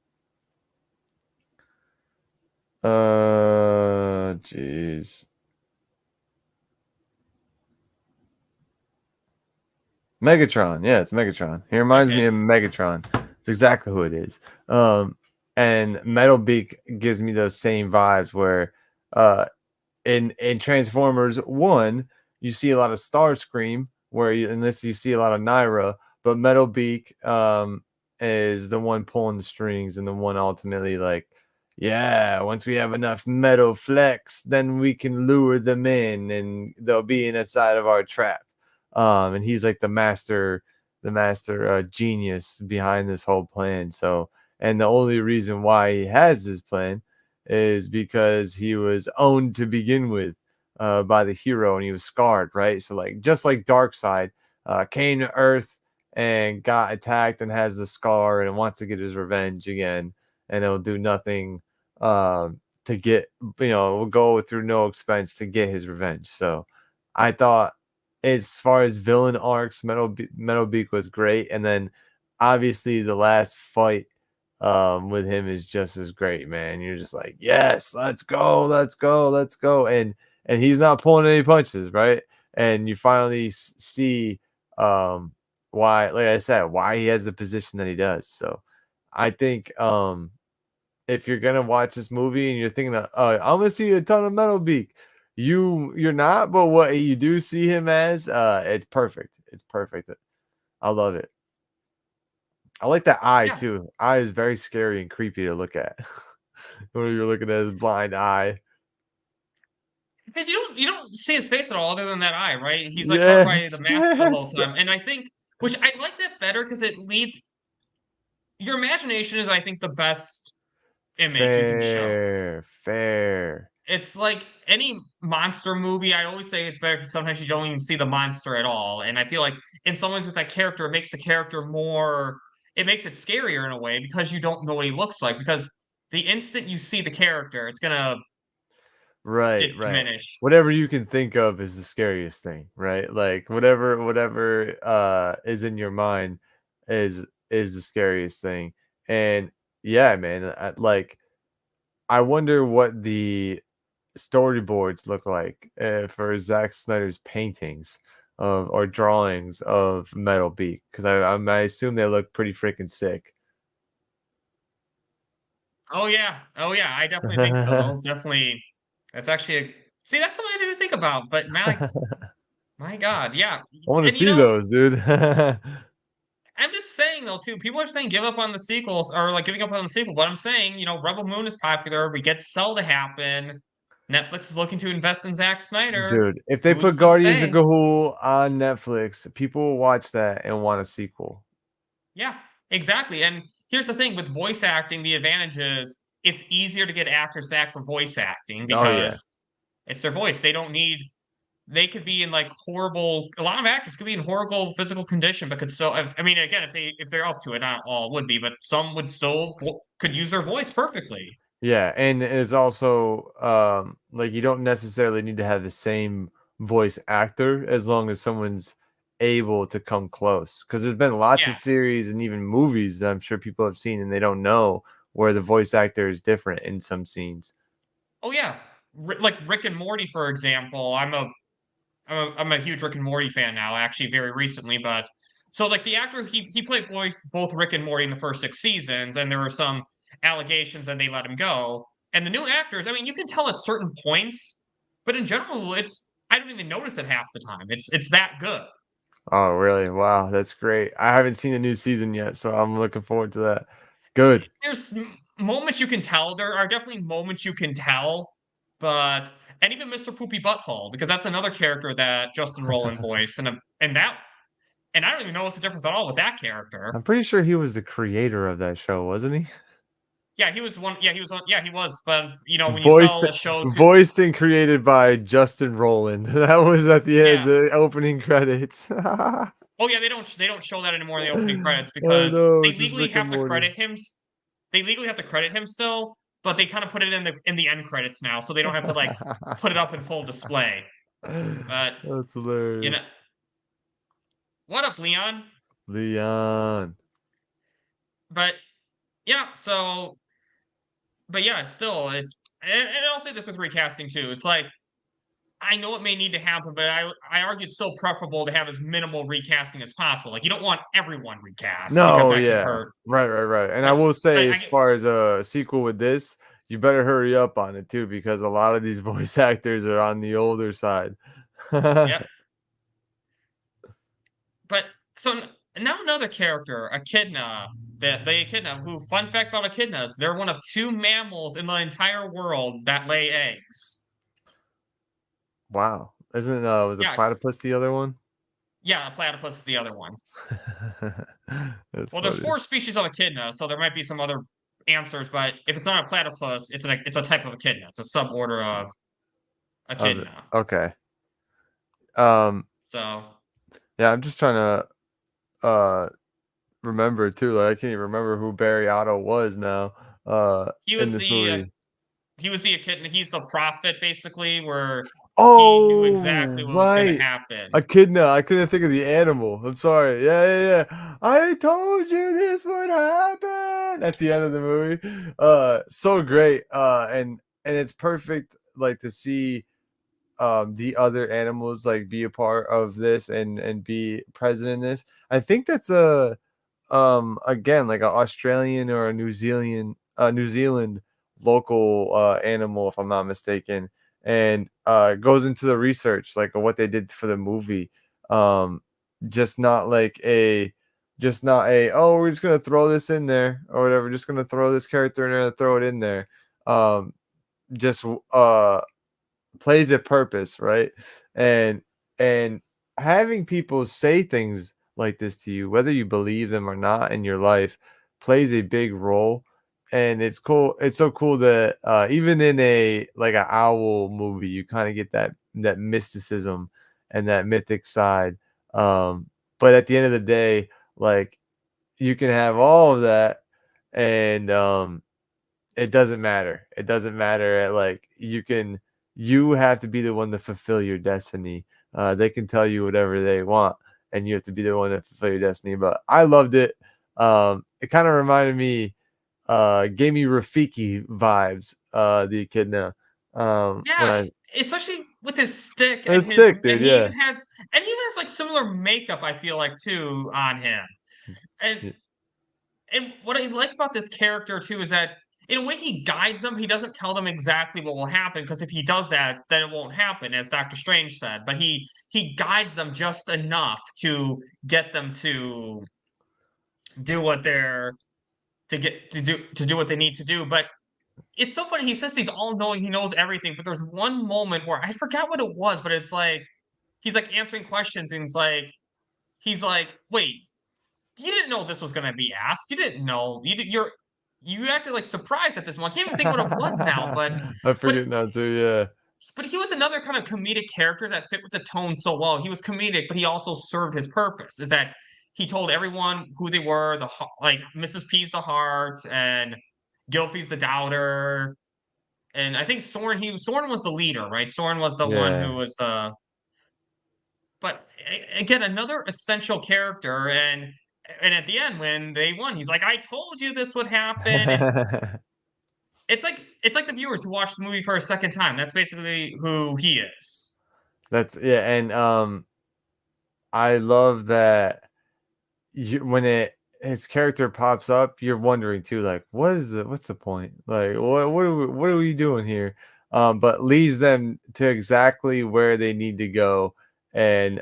Jeez. Megatron. Yeah, it's Megatron. He reminds me Okay. of Megatron. It's exactly who it is. And Metal Beak gives me those same vibes where, in Transformers One, you see a lot of Starscream, where in this you see a lot of Naira, but Metal Beak is the one pulling the strings and the one ultimately like, yeah, once we have enough metal flex, then we can lure them in and they'll be inside of our trap. And he's like the master genius behind this whole plan. So, and the only reason why he has this plan is because he was owned to begin with by the hero and he was scarred, right? So like just like Darkseid came to Earth and got attacked and has the scar and wants to get his revenge again, and it'll do nothing to get will go through no expense to get his revenge. So I thought as far as villain arcs, Metal Beak was great, and then obviously the last fight with him is just as great, man. You're just like, yes, let's go, let's go, let's go, and he's not pulling any punches, right? And you finally see why, like I said, why he has the position that he does. So I think if you're gonna watch this movie and you're thinking, I'm gonna see a ton of Metal Beak, you're not, but what you do see him as, it's perfect. It's perfect. I love it. I like that eye Yeah. too. Eye is very scary and creepy to look at. When you're looking at his blind eye. Because you don't see his face at all other than that eye, right? He's like covered by the Yes, mask the whole yes. time. And I think which I like that better because it leads your imagination is, I think, the best image you can show. Fair, fair. It's like any monster movie. I always say it's better if sometimes you don't even see the monster at all. And I feel like in some ways with that character, it makes the character more, it makes it scarier in a way because you don't know what he looks like. Because the instant you see the character, it's gonna Right, get right. diminished. Whatever you can think of is the scariest thing, right? Like whatever is in your mind is the scariest thing. And yeah, man, I wonder what the storyboards look like for Zack Snyder's paintings of or drawings of Metal Beak because I assume they look pretty freaking sick. Oh yeah. Oh yeah. I definitely think so. Those definitely that's actually a see, that's something I didn't think about, but my God, yeah. I want to And you see know, those, dude. I'm just saying though too, people are saying give up on the sequels or like giving up on the sequel. But I'm saying, Rebel Moon is popular. We get Cell to happen. Netflix is looking to invest in Zack Snyder. Dude, if they Who's put to Guardians of say? Gahul on Netflix, people will watch that and want a sequel. Yeah, exactly. And here's the thing with voice acting, the advantage is it's easier to get actors back for voice acting Oh yeah. because it's their voice. They could be in like horrible a lot of actors could be in horrible physical condition but could still I mean again if they're up to it, not all would be, but some would still could use their voice perfectly. Yeah, and it's also like you don't necessarily need to have the same voice actor as long as someone's able to come close. Because there's been lots of Yeah. series and even movies that I'm sure people have seen and they don't know where the voice actor is different in some scenes. Oh yeah. Like Rick and Morty, for example. I'm a huge Rick and Morty fan now, actually, very recently. But so like the actor, he played voice both Rick and Morty in the first 6 seasons, and there were some allegations and they let him go. And the new actors, I mean, you can tell at certain points, but in general, it's I don't even notice it half the time. It's that good. Oh, really? Wow, that's great. I haven't seen the new season yet, so I'm looking forward to that. Good. There's moments you can tell. There are definitely moments you can tell, but and even Mr. Poopy Butthole, because that's another character that Justin Roiland voiced, and I don't even notice the difference at all with that character. I'm pretty sure he was the creator of that show, wasn't he? Yeah, he was one. Yeah, he was one. Yeah, he was. But you know, when you Voiced sell a show to voiced and created by Justin Roiland. That was at the end, yeah, the opening credits. oh yeah, they don't show that anymore in the opening credits I because know, they just legally Rick and have to Morty. credit him. They legally have to credit him still, but they kind of put it in the end credits now, so they don't have to like put it up in full display. But That's you know, hilarious. what up, Leon? Leon. But yeah, so but yeah, still and I'll say this with recasting too. It's like I know it may need to happen, but I argue it's still preferable to have as minimal recasting as possible. Like you don't want everyone recast because No, that can yeah. hurt. Right, right, right. And I But will but say, I as get far as a sequel with this, you better hurry up on it too, because a lot of these voice actors are on the older side. yep. But so now another character, Echidna. The Echidna, who fun fact about Echidnas, they're one of 2 mammals in the entire world that lay eggs. Wow. Isn't was a Yeah, platypus the other one? yeah, a platypus is the other one. That's Well, there's funny. 4 species of echidna, so there might be some other answers, but if it's not a platypus, it's a type of echidna. It's a suborder of Of it. echidna. Okay. Um, So yeah, I'm just trying to uh remember too. Like I can't even remember who Barry Otto was now. he In was this the movie. he was the echidna. He's the prophet, basically, where he knew Oh, exactly what was going to right. happen. Echidna. I couldn't think of the animal. I'm sorry. Yeah, yeah, yeah. I told you this would happen at the end of the movie. So great. And it's perfect like to see the other animals like be a part of this and be present in this. I think that's a again like an Australian or a New Zealand local animal if I'm not mistaken, and goes into the research like of what they did for the movie. um just not like a just not a, oh, we're just gonna throw this in there or whatever, just gonna throw this character in there and throw it in there. Just plays a purpose, right? And and having people say things like this to you, whether you believe them or not in your life, plays a big role. And it's cool. It's so cool that even in a like an owl movie, you kind of get that mysticism and that mythic side. But at the end of the day, like you can have all of that, and it doesn't matter. It doesn't matter. Like you have to be the one to fulfill your destiny. They can tell you whatever they want, and you have to be the one to fulfill your destiny. But I loved it. It kind of reminded me, gave me Rafiki vibes. The echidna. When Yeah, especially with his stick a and his stick, and dude. he Yeah. even has like similar makeup. I feel like too on him, and Yeah. and what I like about this character too is that in a way he guides them. He doesn't tell them exactly what will happen because if he does that, then it won't happen, as Doctor Strange said. But he guides them just enough to get them to do what they're to do what they need to do. But it's so funny. He says he's all knowing. He knows everything. But there's one moment where I forgot what it was, but it's like he's like answering questions and he's like, wait, you didn't know this was going to be asked. You didn't know. You acted like surprised at this one. I can't even think what it was now, I but forget now too. Yeah. he was another kind of comedic character that fit with the tone so well. He was comedic, but he also served his purpose. Is that he told everyone who they were, like Mrs. P's the heart and Gilfy's the doubter, and I think Soren was the leader, right? Soren was the one Yeah. who was the But again, another essential character, and at the end when they won, he's like, "I told you this would happen." It's like the viewers who watch the movie for a second time. That's basically who he is. That's yeah, and I love that when his character pops up, you're wondering too, like, what's the point? Like, what are we doing here? But leads them to exactly where they need to go, and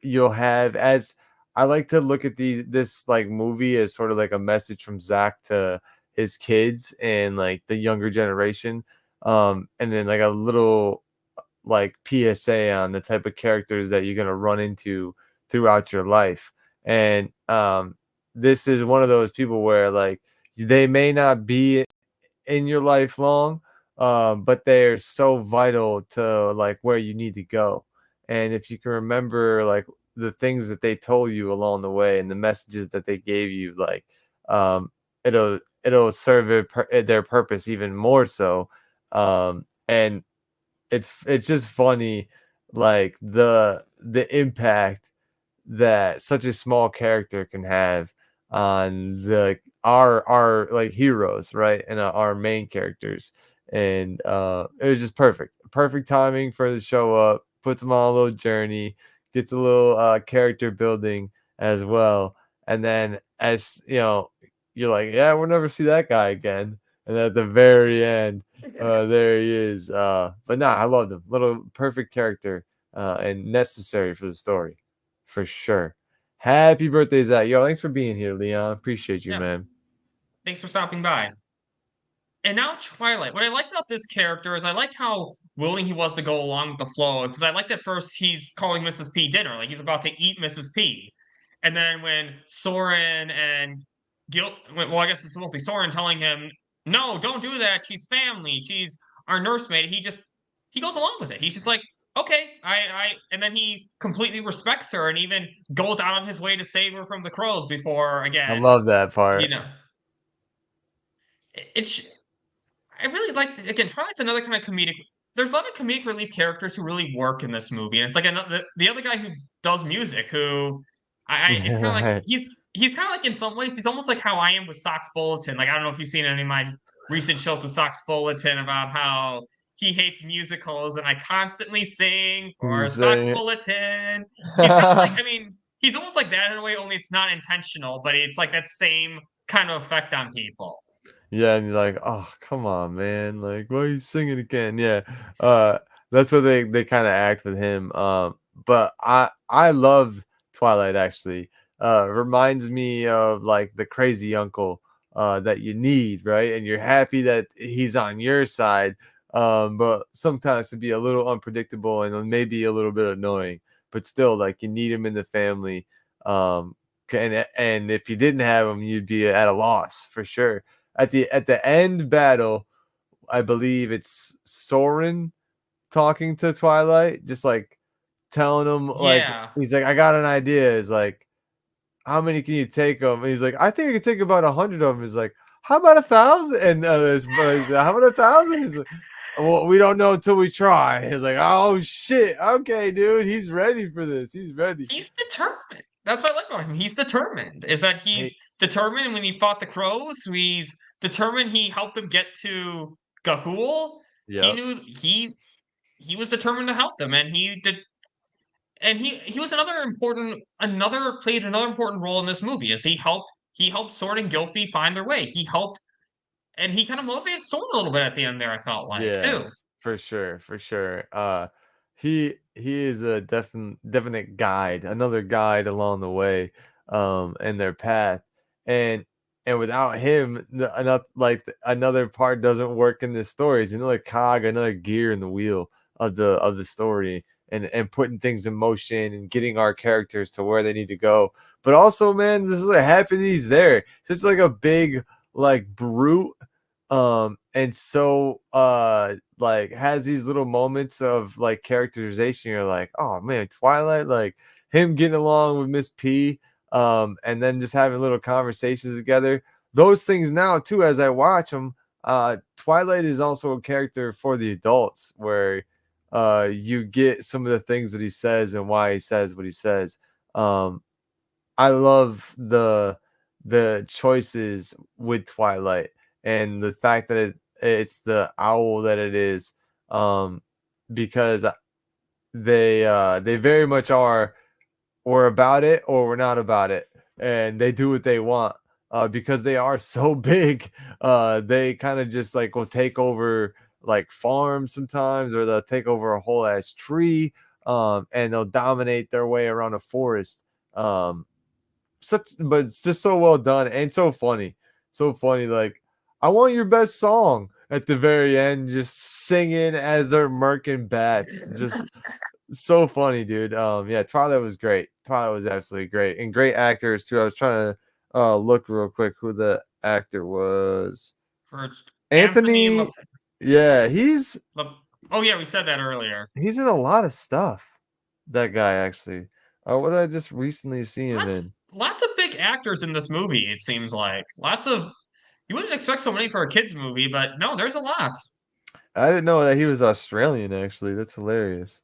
you'll have, as I like to look at this like movie as sort of like a message from Zach to his kids and like the younger generation, and then like a little like PSA on the type of characters that you're going to run into throughout your life. And this is one of those people where like they may not be in your life long, but they're so vital to like where you need to go. And if you can remember like the things that they told you along the way and the messages that they gave you, like it'll serve their purpose even more so. And it's just funny, like the impact that such a small character can have on the our like heroes, right, and our main characters. And it was just perfect timing for the show up, puts them on a little journey, gets a little character building as well. And then, as you know, you're like, yeah, we'll never see that guy again. And at the very end, there he is. But nah, I loved him. Little perfect character, and necessary for the story, for sure. Happy birthday, Zach. Yo, thanks for being here, Leon. Appreciate you, Yeah, man. thanks for stopping by. And now Twilight. What I liked about this character is I liked how willing he was to go along with the flow. Because I liked at first he's calling Mrs. P dinner, like he's about to eat Mrs. P. And then when Soren and well, I guess it's mostly Soren telling him, "No, don't do that. She's family. She's our nursemaid." He goes along with it. He's just like, "Okay, and then he completely respects her and even goes out of his way to save her from the crows before I again, love that you part. know. It's I really liked again. Twilight's another kind of comedic. There's a lot of comedic relief characters who really work in this movie, and it's like another the other guy who does music. Who it's kind of like Right. he's kind of like in some ways he's almost like how I am with Sox Bulletin. Like I don't know if you've seen any of my recent shows with Sox Bulletin about how he hates musicals, and I constantly sing for He's Sox saying Bulletin. He's kind of like it. I mean he's almost like that in a way, only it's not intentional, but it's like that same kind of effect on people. Yeah, and you're like, "Oh, come on, man. Like, why are you singing again?" Yeah. Uh, that's what they kinda act with him. But I love Twilight actually. Reminds me of like the crazy uncle that you need, right? And you're happy that he's on your side. But sometimes to be a little unpredictable and maybe a little bit annoying, but still like you need him in the family. And if you didn't have him, you'd be at a loss for sure. At the end battle, I believe it's Soren talking to Twilight, just like telling him like Yeah. he's like, I got an idea. Is like, how many can you take them? And he's like, I think I can take about 100 of them. He's like, how about 1,000? And how about 1,000? He's like, well, we don't know until we try. He's like, oh shit, okay, dude, he's ready for this. He's ready. He's determined. That's what I like about him. He's determined. Is that he's Hey, determined when he fought the crows, he's determined he helped them get to Gahul. He yep, knew he was determined to help them and he did and he was another played another important role in this movie as he helped Sword and Gilfie find their way. He helped and he kind of motivated Sword a little bit at the end there, I felt like yeah, too. for sure, for sure. He is a definite guide, another guide along the way, in their path. And without him, another part doesn't work in this story. It's another cog, another gear in the wheel of the story, and putting things in motion and getting our characters to where they need to go. But also, man, this is like happy he's there. It's just like a big like brute, and so like has these little moments of like characterization. You're like, oh man, Twilight, like him getting along with Miss P, and then just having little conversations together. Those things now too, as I watch them, Twilight is also a character for the adults, where you get some of the things that he says and why he says what he says. I love the choices with Twilight and the fact that it's the owl that it is, because they very much are, we're about it or we're not about it, and they do what they want, because they are so big. They kind of just like will take over like farms sometimes, or they'll take over a whole ass tree, and they'll dominate their way around a forest. But it's just so well done and so funny. So funny. Like, I want your best song at the very end, just singing as they're murking bats. Just so funny, dude. Yeah, Twilight was great. Twilight was absolutely great. And great actors too. I was trying to look real quick who the actor was. First, Anthony. Anthony. Yeah, Oh yeah, we said that earlier. he's in a lot of stuff. That guy actually. What did I just recently see him in? Lots of big actors in this movie, it seems like. You wouldn't expect so many for a kids movie, but no, there's a lot. I didn't know that he was Australian, actually. That's hilarious.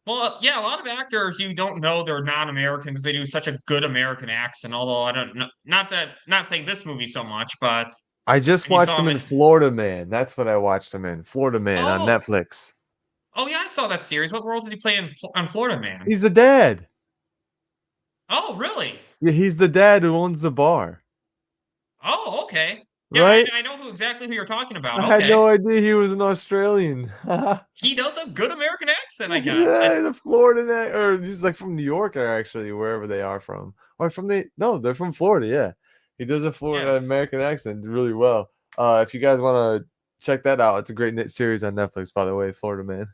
Well, yeah, a lot of actors you don't know they're not American because they do such a good American accent. Although I don't know, not saying this movie so much, but I just if you watched saw him him in Florida Man. That's what I watched him in. Florida Man on Oh, Netflix. oh yeah, I saw that series. What role did he play on Florida Man? He's the dad. Oh, really? Yeah, he's the dad who owns the bar. Oh, okay. Yeah, Right? I know exactly who you're talking about. I had Okay. no idea he was an Australian. He does a good American accent, I guess. Yeah, he's a Florida, or he's like from New York, or actually wherever they are from. Or no, they're from Florida. Yeah, he does a Florida Yeah. American accent really well. If you guys want to check that out, it's a great series on Netflix, by the way, Florida Man.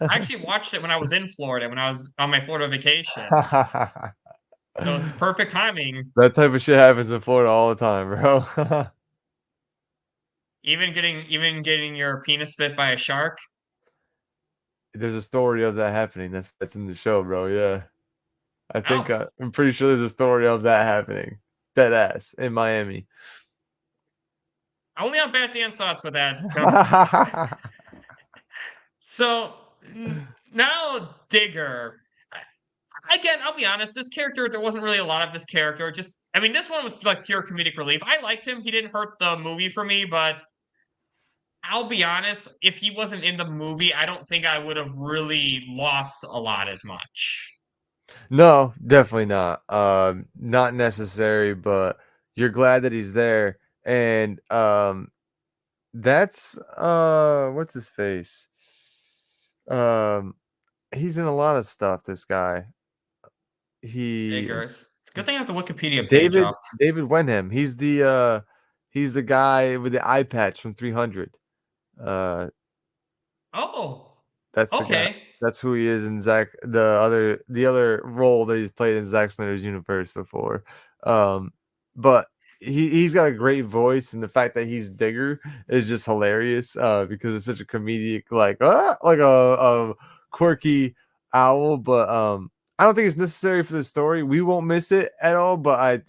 I actually watched it when I was in Florida, when I was on my Florida vacation. So it's perfect timing. That type of shit happens in Florida all the time, bro. Even getting your penis bit by a shark. There's a story of that happening. That's in the show, bro. Yeah, I think Oh, I'm pretty sure there's a story of that happening. Dead ass in Miami. only on Bat Dance thoughts with that. So now Digger. Again, I'll be honest, this character, there wasn't really a lot of this character. I mean, this one was like pure comedic relief. I liked him. He didn't hurt the movie for me, but I'll be honest, if he wasn't in the movie, I don't think I would have really lost a lot as much. No, definitely not. Not necessary, but you're glad that he's there. And that's what's his face? Um, he's in a lot of stuff. This guy. He Digger. It's a good thing I have the Wikipedia page David up. David Wenham. He's the guy with the eye patch from 300. Uh, Oh, that's the guy. okay. That's who he is in the other role that he's played in Zack Snyder's universe before. But he's got a great voice, and the fact that he's Digger is just hilarious. Because it's such a comedic, like a quirky owl. But I don't think it's necessary for the story. We won't miss it at all. But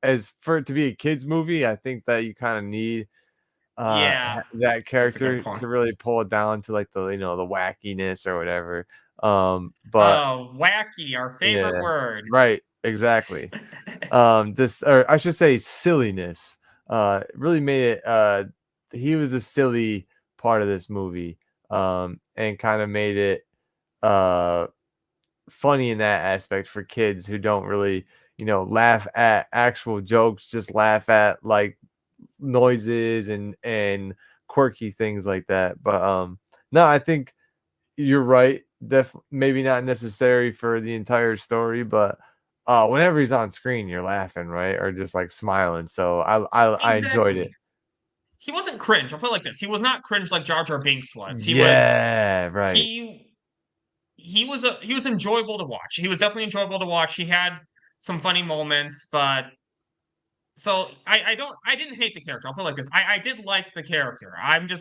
as for it to be a kids movie, I think that you kind of need Yeah, that that's a good character point. to really pull it down to like the the wackiness or whatever. But Oh, wacky, our favorite yeah, word. right, exactly. This, or I should say, silliness. Really made it. He was the silly part of this movie. And kind of made it funny in that aspect for kids who don't really laugh at actual jokes, just laugh at like noises and quirky things like that. But no, I think you're right. Maybe not necessary for the entire story, but whenever he's on screen, you're laughing, right, or just like smiling. So I enjoyed it. Exactly. He wasn't cringe. I'll put it like this. He was not cringe like Jar Jar Binks was. Yeah, right. He was enjoyable to watch. He was definitely enjoyable to watch. He had some funny moments, but so I didn't hate the character. I'll put it like this. I did like the character.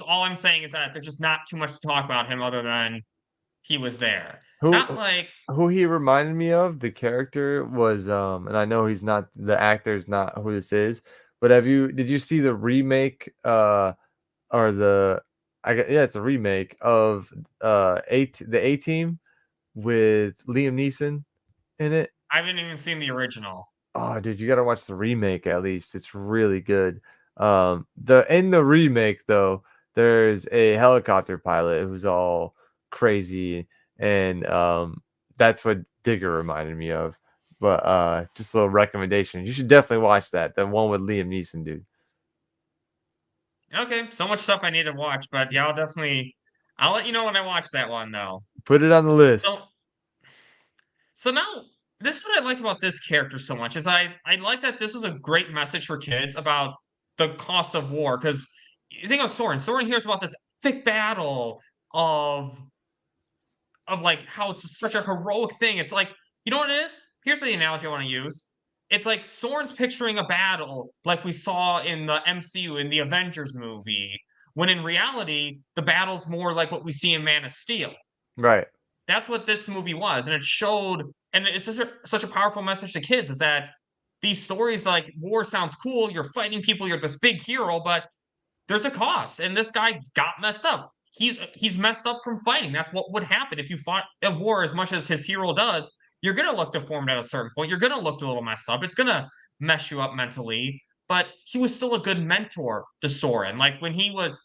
All I'm saying is that there's just not too much to talk about him other than he was there. Who Not like who he reminded me of, the character was and I know he's not, the actor is not who this is, but did you see the remake or it's a remake of the A-Team with Liam Neeson in it. I haven't even seen the original. Oh, dude, you gotta watch the remake at least. It's really good. In the remake though, there's a helicopter pilot who's all crazy, and that's what Digger reminded me of. But just a little recommendation. You should definitely watch that. The one with Liam Neeson, dude. Okay, so much stuff I need to watch, but yeah, I'll let you know when I watch that one though. Put it on the list. So so now this is what I liked about this character so much is I like that this was a great message for kids about the cost of war because you think of Soren. Soren hears about this epic battle of like how it's such a heroic thing. It's like, you know what it is? Here's the analogy I want to use. It's like Soren's picturing a battle like we saw in the MCU in the Avengers movie, when in reality, the battle's more like what we see in Man of Steel. Right. That's what this movie was. And it showed, and it's just such a powerful message to kids is that these stories like war sounds cool, you're fighting people, you're this big hero, but there's a cost, and this guy got messed up. He's messed up from fighting. That's what would happen if you fought at war as much as his hero does. You're gonna look deformed at a certain point. You're gonna look a little messed up. It's gonna mess you up mentally. But he was still a good mentor to Soren. Like when he was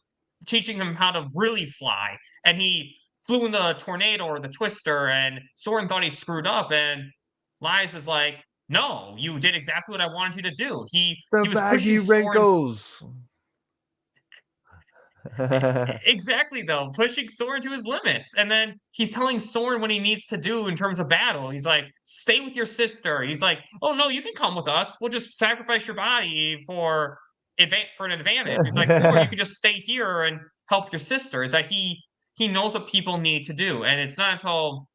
teaching him how to really fly, and he flew in the tornado or the twister, and Soren thought he screwed up, and Lies is like, no, you did exactly what I wanted you to do. He was pushing Soren. wrinkles. Exactly, though, pushing Soren to his limits. And then he's telling Soren what he needs to do in terms of battle. He's like, stay with your sister. He's like, oh, no, you can come with us. We'll just sacrifice your body for an advantage. He's like, or you can just stay here and help your sister. Is that he knows what people need to do. And it's not until,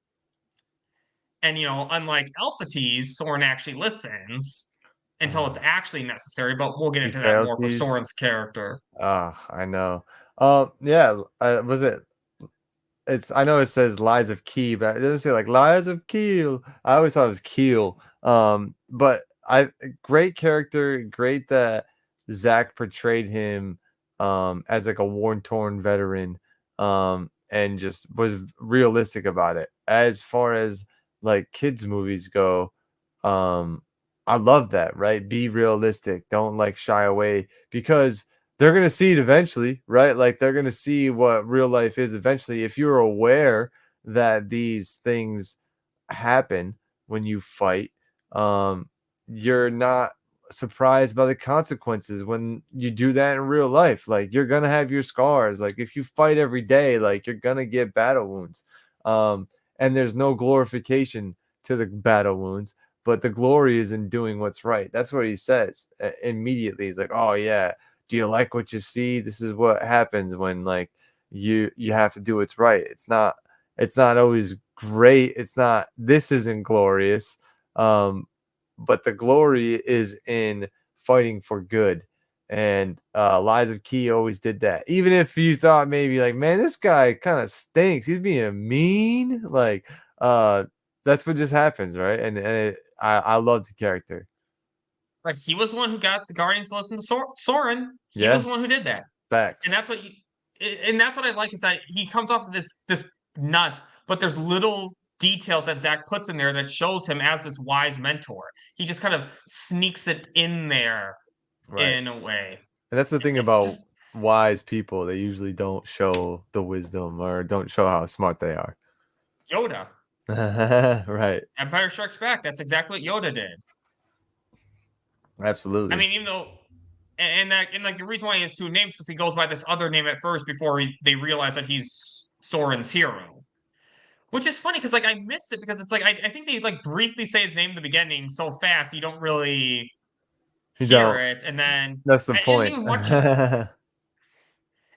and, unlike Alpha T's, Soren actually listens until it's actually necessary. But we'll get into that more for Soren's character. I know. Yeah. Was it? I know it says Lies of Key, but it doesn't say like Lies of Keel. I always thought it was Keel. But great character, great that Zack portrayed him as like a worn-torn veteran, and just was realistic about it. As far as like kids movies go, I love that, right? Be realistic. Don't like shy away, because they're going to see it eventually, right? Like they're going to see what real life is eventually. If you're aware that these things happen when you fight, you're not surprised by the consequences when you do that in real life. Like you're going to have your scars. Like if you fight every day, like you're going to get battle wounds. And there's no glorification to the battle wounds, but the glory is in doing what's right. That's what he says immediately. He's like, oh yeah, do you like what you see? This is what happens when like you have to do what's right. It's not always great. This isn't glorious. But the glory is in fighting for good. And Lies of Key always did that. Even if you thought maybe like, man, this guy kind of stinks, he's being mean, like that's what just happens, right? And I love the character. Right, he was the one who got the Guardians to listen to Soren. He was the one who did that. Facts. And that's what I like is that he comes off of this nut, but there's little details that Zack puts in there that shows him as this wise mentor. He just kind of sneaks it in there, right, in a way. And that's the thing about wise people. They usually don't show the wisdom or don't show how smart they are. Yoda. Right. Empire Strikes Back. That's exactly what Yoda did. Absolutely. I mean, even though, and like the reason why he has two names because he goes by this other name at first before they realize that he's Soren's hero. Which is funny because like I missed it because it's like I think they like briefly say his name in the beginning so fast you don't really hear it, and then that's the point.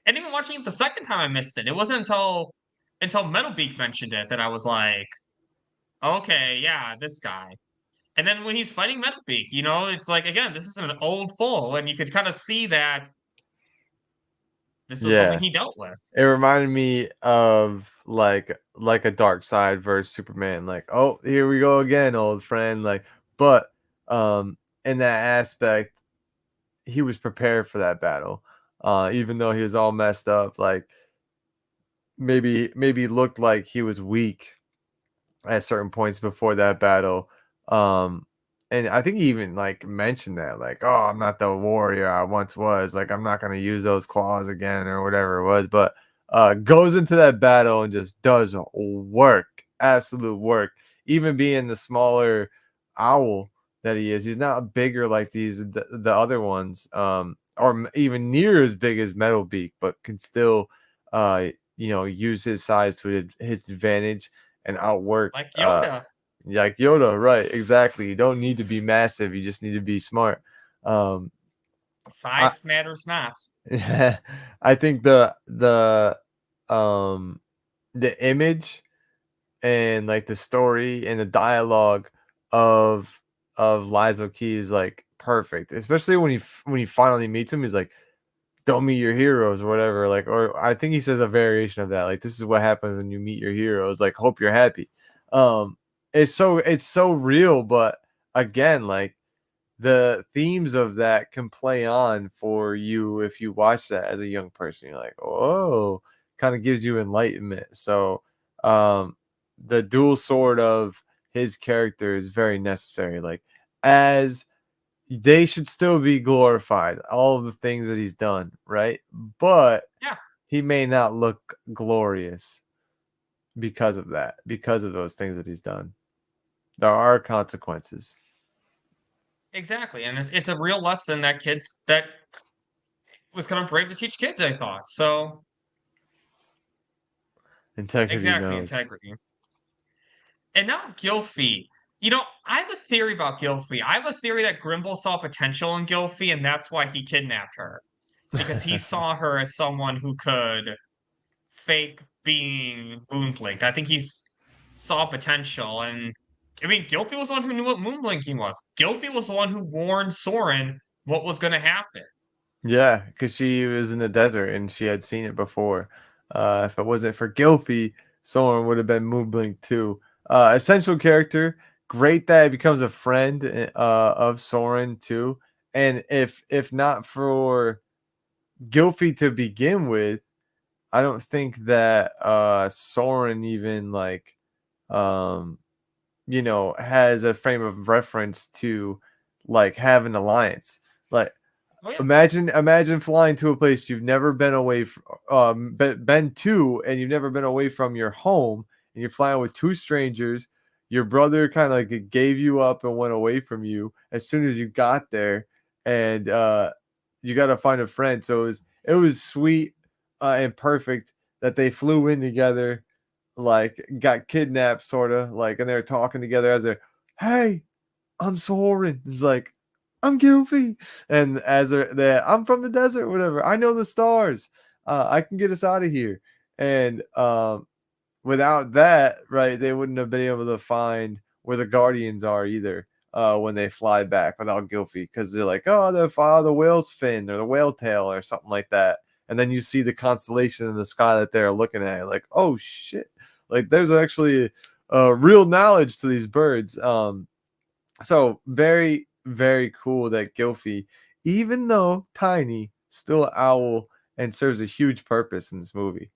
And even watching it the second time, I missed it. It wasn't until Metalbeak mentioned it that I was like, okay, yeah, this guy. And then when he's fighting Metalbeak, it's like, again, this is an old foe, and you could kind of see that this was something he dealt with. It reminded me of like a Dark Side versus Superman. Like, oh, here we go again, old friend. Like, but in that aspect, he was prepared for that battle. Even though he was all messed up, like maybe looked like he was weak at certain points before that battle. And I think he even like mentioned that, like, oh, I'm not the warrior I once was. Like, I'm not gonna use those claws again or whatever it was. But goes into that battle and just does work, absolute work. Even being the smaller owl that he is, he's not bigger like the other ones, or even near as big as Metalbeak, but can still, use his size to his advantage and outwork Like Yoda. like Yoda, right? Exactly. You don't need to be massive. You just need to be smart. Um, I Size matters not. I think um the image and like the story and the dialogue of Liza Key is like perfect, especially when he finally meets him. He's like, "Don't meet your heroes" or whatever. Like, or I think he says a variation of that. Like, this is what happens when you meet your heroes. Like, hope you're happy. Um, it's so real, but again, like the themes of that can play on for you if you watch that as a young person. You're like, oh, kind of gives you enlightenment. So, um, the dual sword of his character is very necessary. Like, as they should still be glorified, all of the things that he's done, right? But Yeah, he may not look glorious because of that, because of those things that he's done. There are consequences. exactly. And it's a real lesson that kids that was kind of brave to teach kids, I thought. So Integrity exactly, knows. integrity. And now Gylfie. I have a theory about Gylfie. I have a theory that Grimble saw potential in Gylfie, and that's why he kidnapped her. Because he saw her as someone who could fake being Moonblink. I think saw potential, and I mean, Gylfie was the one who knew what Moonblinking was. Gylfie was the one who warned Soren what was going to happen. Yeah, because she was in the desert and she had seen it before. If it wasn't for Gylfie, Soren would have been Moonblink too. Essential character. Great that he becomes a friend of Soren too. And if not for Gylfie to begin with, I don't think that Soren even like um has a frame of reference to like have an alliance. Like, Oh yeah, imagine flying to a place you've never been away from, been to, and you've never been away from your home, and you're flying with two strangers. Your brother kind of like gave you up and went away from you as soon as you got there, and you got to find a friend. So it was sweet and perfect that they flew in together, like got kidnapped, sort of like, and they're talking together as they're, hey, I'm Soren. He's like, I'm Goofy. And as they're I'm from the desert, whatever. I know the stars. I can get us out of here. And without that, right, they wouldn't have been able to find where the Guardians are either. When they fly back without Gylfie, because they're like, oh, they'll follow the whale's fin or the whale tail or something like that. And then you see the constellation in the sky that they're looking at, like, oh shit, like there's actually real knowledge to these birds. So very, very cool that Gylfie, even though tiny, still owl and serves a huge purpose in this movie.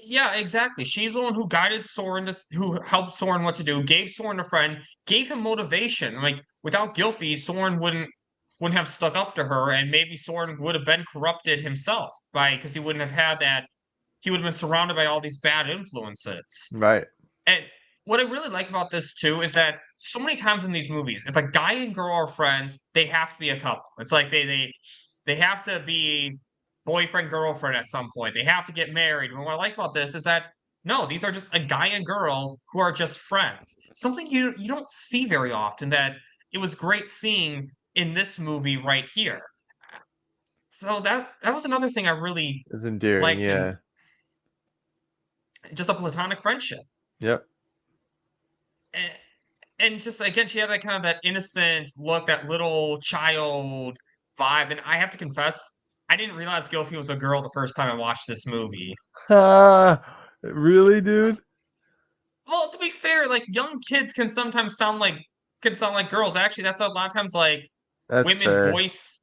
yeah, exactly. She's the one who guided Soren, who helped Soren what to do, gave Soren a friend, gave him motivation. Like without Gylfie, Soren wouldn't have stuck up to her, and maybe Soren would have been corrupted himself because he wouldn't have had that. He would have been surrounded by all these bad influences. Right. And what I really like about this too is that so many times in these movies, if a guy and girl are friends, they have to be a couple. It's like they have to be boyfriend girlfriend at some point. They have to get married. And what I like about this is that no, these are just a guy and girl who are just friends. Something you don't see very often that it was great seeing in this movie right here. So that was another thing I really It's endearing. liked in Yeah. just a platonic friendship. Yep. And, and just again, she had that kind of that innocent look, that little child vibe. And I have to confess, I didn't realize Gylfie was a girl the first time I watched this movie. Really, dude? Well, to be fair, like young kids can sometimes sound like girls. Actually, that's a lot of times like That's women fair. voice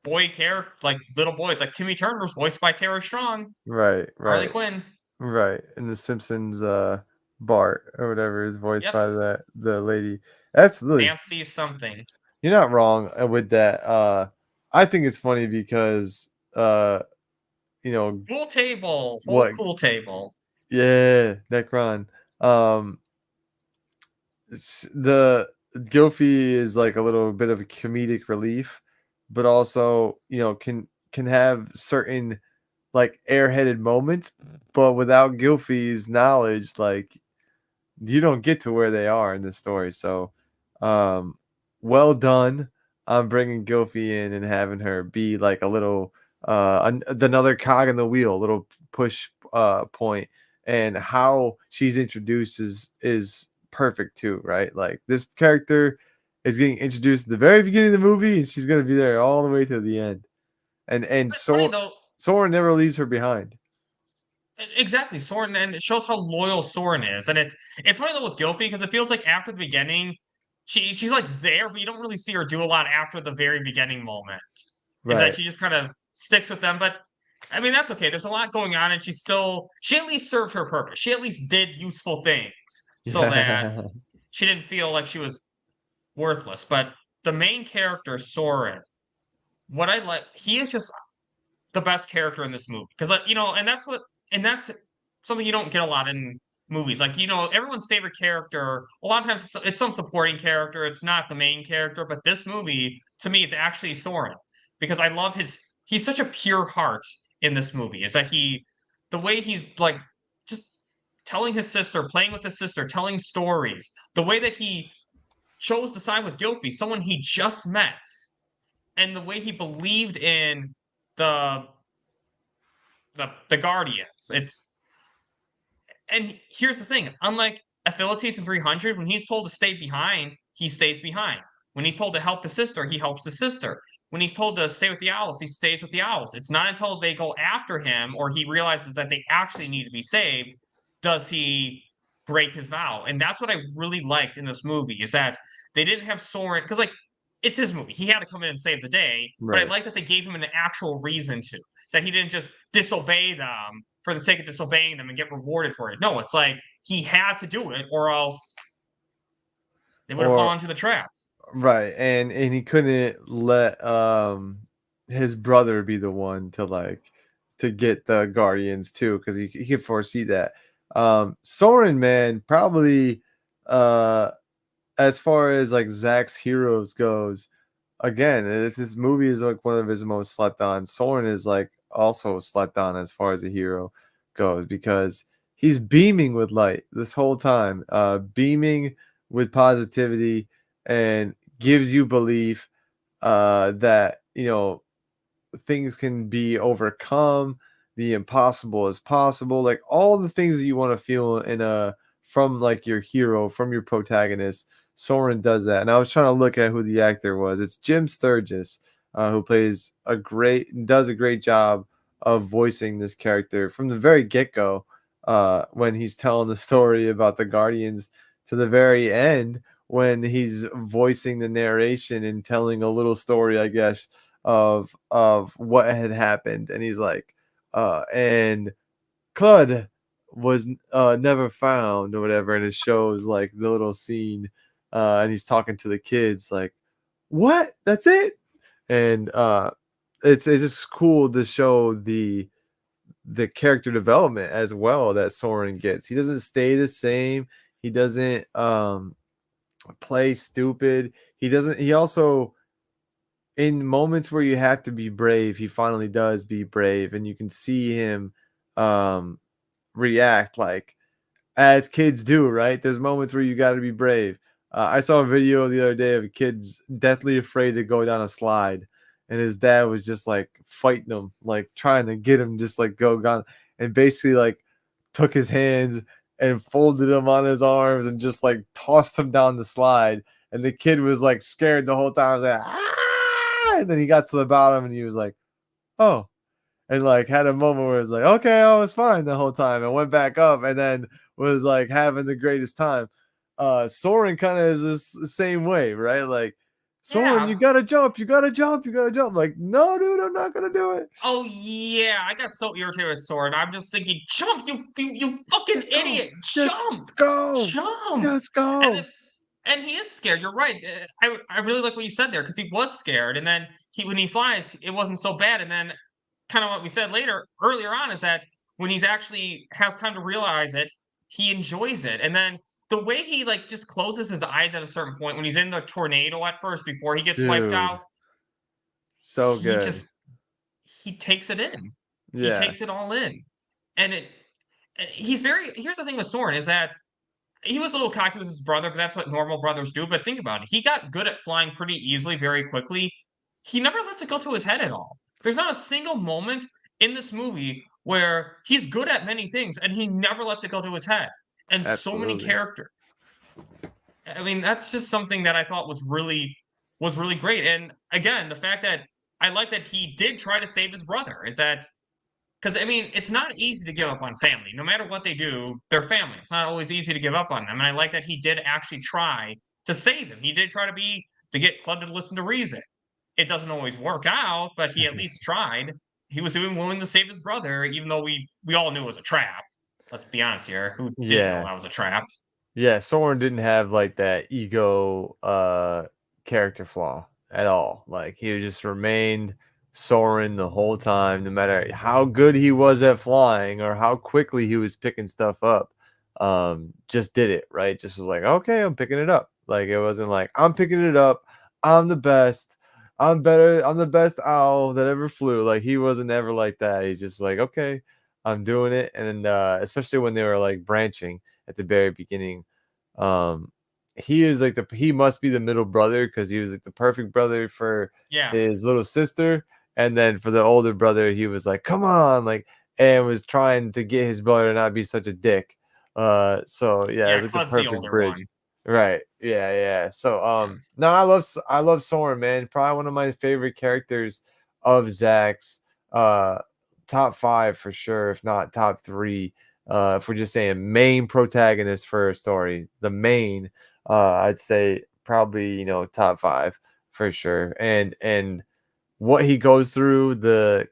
boy character, like little boys, like Timmy Turner's voiced by Tara Strong, Right, Harley right, Quinn. right. And the Simpsons, Bart or whatever is voiced Yep, by the lady. Absolutely, Nancy something. you're not wrong with that. I think it's funny because you know Cool table, whole what? cool table. Yeah, Necron. Um, the Gilfy is like a little bit of a comedic relief, but also can have certain like airheaded moments, but without Gilfy's knowledge, like you don't get to where they are in the story. So, um, well done on bringing Gilfy in and having her be like a little another cog in the wheel, little push point, and how she's introduced is perfect too, right? Like this character is getting introduced at the very beginning of the movie, and she's gonna be there all the way to the end, and It's funny so though. Sora never leaves her behind. Exactly, Soren, and it shows how loyal Soren is, and it's funny though with Gilfy because it feels like after the beginning, she's like there, but you don't really see her do a lot after the very beginning moment. Is that Right. she just kind of sticks with them, but I mean that's okay. There's a lot going on, and she at least served her purpose. She at least did useful things so that Yeah. she didn't feel like she was worthless. But the main character, Soren, what I like, he is just the best character in this movie because and that's something you don't get a lot in movies. Like everyone's favorite character. A lot of times it's some supporting character. It's not the main character. But this movie, to me, it's actually Soren because I love his. He's such a pure heart in this movie. Is that the way he's like just telling his sister, playing with his sister, telling stories. The way that he chose to side with Gilfy, someone he just met, and the way he believed in the the Guardians. And here's the thing: unlike Affiliates in 300, when he's told to stay behind, he stays behind. When he's told to help his sister, he helps his sister. When he's told to stay with the Owls, he stays with the Owls. It's not until they go after him or he realizes that they actually need to be saved does he break his vow. And that's what I really liked in this movie is that they didn't have Soren because it's his movie. He had to come in and save the day, but I Right. like that they gave him an actual reason to. That he didn't just disobey them for the sake of disobeying them and get rewarded for it. No, it's like he had to do it or else they would have Or fallen into the trap. right, and he couldn't let his brother be the one to like to get the Guardians too, because he could foresee that. Soren, man, probably uh as far as like Zack's heroes goes, again, this movie is like one of his most slept on. Soren is like also slept on as far as a hero goes because he's beaming with light this whole time, beaming with positivity and gives you belief that things can be overcome. The impossible is possible. Like all the things that you want to feel in a from like your hero, from your protagonist. Soren does that. And I was trying to look at who the actor was. It's Jim Sturgis, who does a great job of voicing this character from the very get go. When he's telling the story about the Guardians to the very end, when he's voicing the narration and telling a little story, I guess, of what had happened, and he's like, and Claude was never found or whatever, and it shows like the little scene, and he's talking to the kids like, what? That's it? And it's just cool to show the character development as well that Soren gets. He doesn't stay the same. He doesn't play stupid. He also in moments where you have to be brave, he finally does be brave, and you can see him um, react like as kids do. Right? There's moments where you got to be brave. I saw a video the other day of a kid deathly afraid to go down a slide, and his dad was just like fighting him, like trying to get him just like go gone, and basically like took his hands and folded them on his arms and just like tossed him down the slide. And the kid was like scared the whole time. Like, ah! And then he got to the bottom and he was like, oh, and like had a moment where it was like, okay, I was fine the whole time, and went back up and then was like having the greatest time. Soren kind of is this same way, right? Like Soren, you Yeah. gotta jump, you gotta jump, you gotta jump. Like, no, dude, I'm not gonna do it. Oh yeah, I got so irritated with Sword. I'm just thinking, jump, you fucking Just go, idiot, just jump, go, jump. just And then, go. and he is scared. You're right. I really like what you said there because he was scared, and then when he flies, it wasn't so bad. And then kind of what we said earlier on is that when he's actually has time to realize it, he enjoys it. And then the way he like just closes his eyes at a certain point when he's in the tornado at first before he gets wiped Dude, out, so he good. just he takes it in. He Yeah, takes it all in. And he's very here's the thing with Soren is that he was a little cocky with his brother, but that's what normal brothers do. But think about it. He got good at flying pretty easily, very quickly. He never lets it go to his head at all. There's not a single moment in this movie where he's good at many things and he never lets it go to his head. And so many absolutely. characters. I mean, that's just something that I thought was really great. And again, the fact that I like that he did try to save his brother is that because I mean, it's not easy to give up on family. No matter what they do, they're family. It's not always easy to give up on them. And I like that he did actually try to save him. He did try to get Club to listen to reason. It doesn't always work out, but he at least tried. He was even willing to save his brother, even though we all knew it was a trap. Let's be honest here. Who didn't know Yeah. that was a trap? Yeah, Soren didn't have like that ego character flaw at all. Like he just remained Soren the whole time, no matter how good he was at flying or how quickly he was picking stuff up. Just did it, right? Just was like, okay, I'm picking it up. Like it wasn't like I'm picking it up, I'm the best, I'm better, I'm the best owl that ever flew. Like he wasn't ever like that. He's just like, okay, I'm doing it. And especially when they were like branching at the very beginning. Um, he is like he must be the middle brother because he was like the perfect brother for Yeah. his little sister, and then for the older brother, he was like, "Come on," like, and was trying to get his brother to not be such a dick. So yeah, it Yeah, was like the Cud's the perfect older bridge. one. Right. Yeah, yeah. So Yeah. no, I love Soren, man. Probably one of my favorite characters of Zack's. Top five for sure, if not top three. If we're just saying main protagonist for a story, the main, I'd say probably top five for sure. And what he goes through, the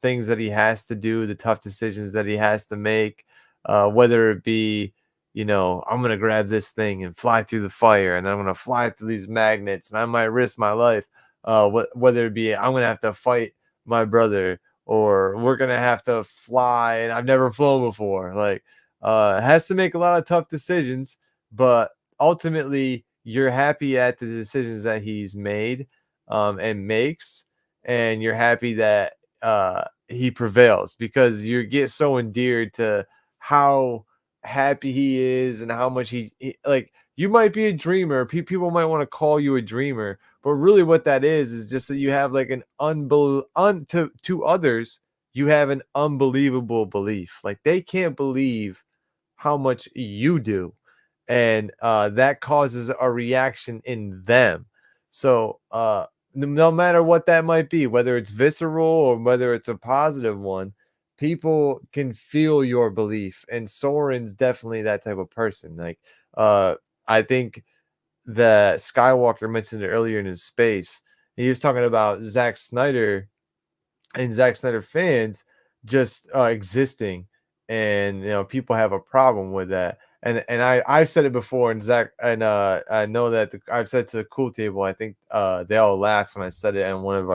things that he has to do, the tough decisions that he has to make, whether it be I'm gonna grab this thing and fly through the fire, and I'm gonna fly through these magnets, and I might risk my life. Whether it be I'm gonna have to fight my brother, or we're gonna have to fly, and I've never flown before. Like, has to make a lot of tough decisions, but ultimately, you're happy at the decisions that he's made, and makes, and you're happy that he prevails because you get so endeared to how happy he is and how much like you might be a dreamer. People might want to call you a dreamer, but really what that is just that you have like an to others, you have an unbelievable belief. Like they can't believe how much you do, and that causes a reaction in them. So no matter what that might be, whether it's visceral or whether it's a positive one, people can feel your belief, and Soren's definitely that type of person. Like I think that Skiiwalker mentioned it earlier in his space. He was talking about Zack Snyder and Zack Snyder fans just existing, and people have a problem with that. And I've said it before, and Zach, and I know that I've said to the cool table. I think they all laughed when I said it in one of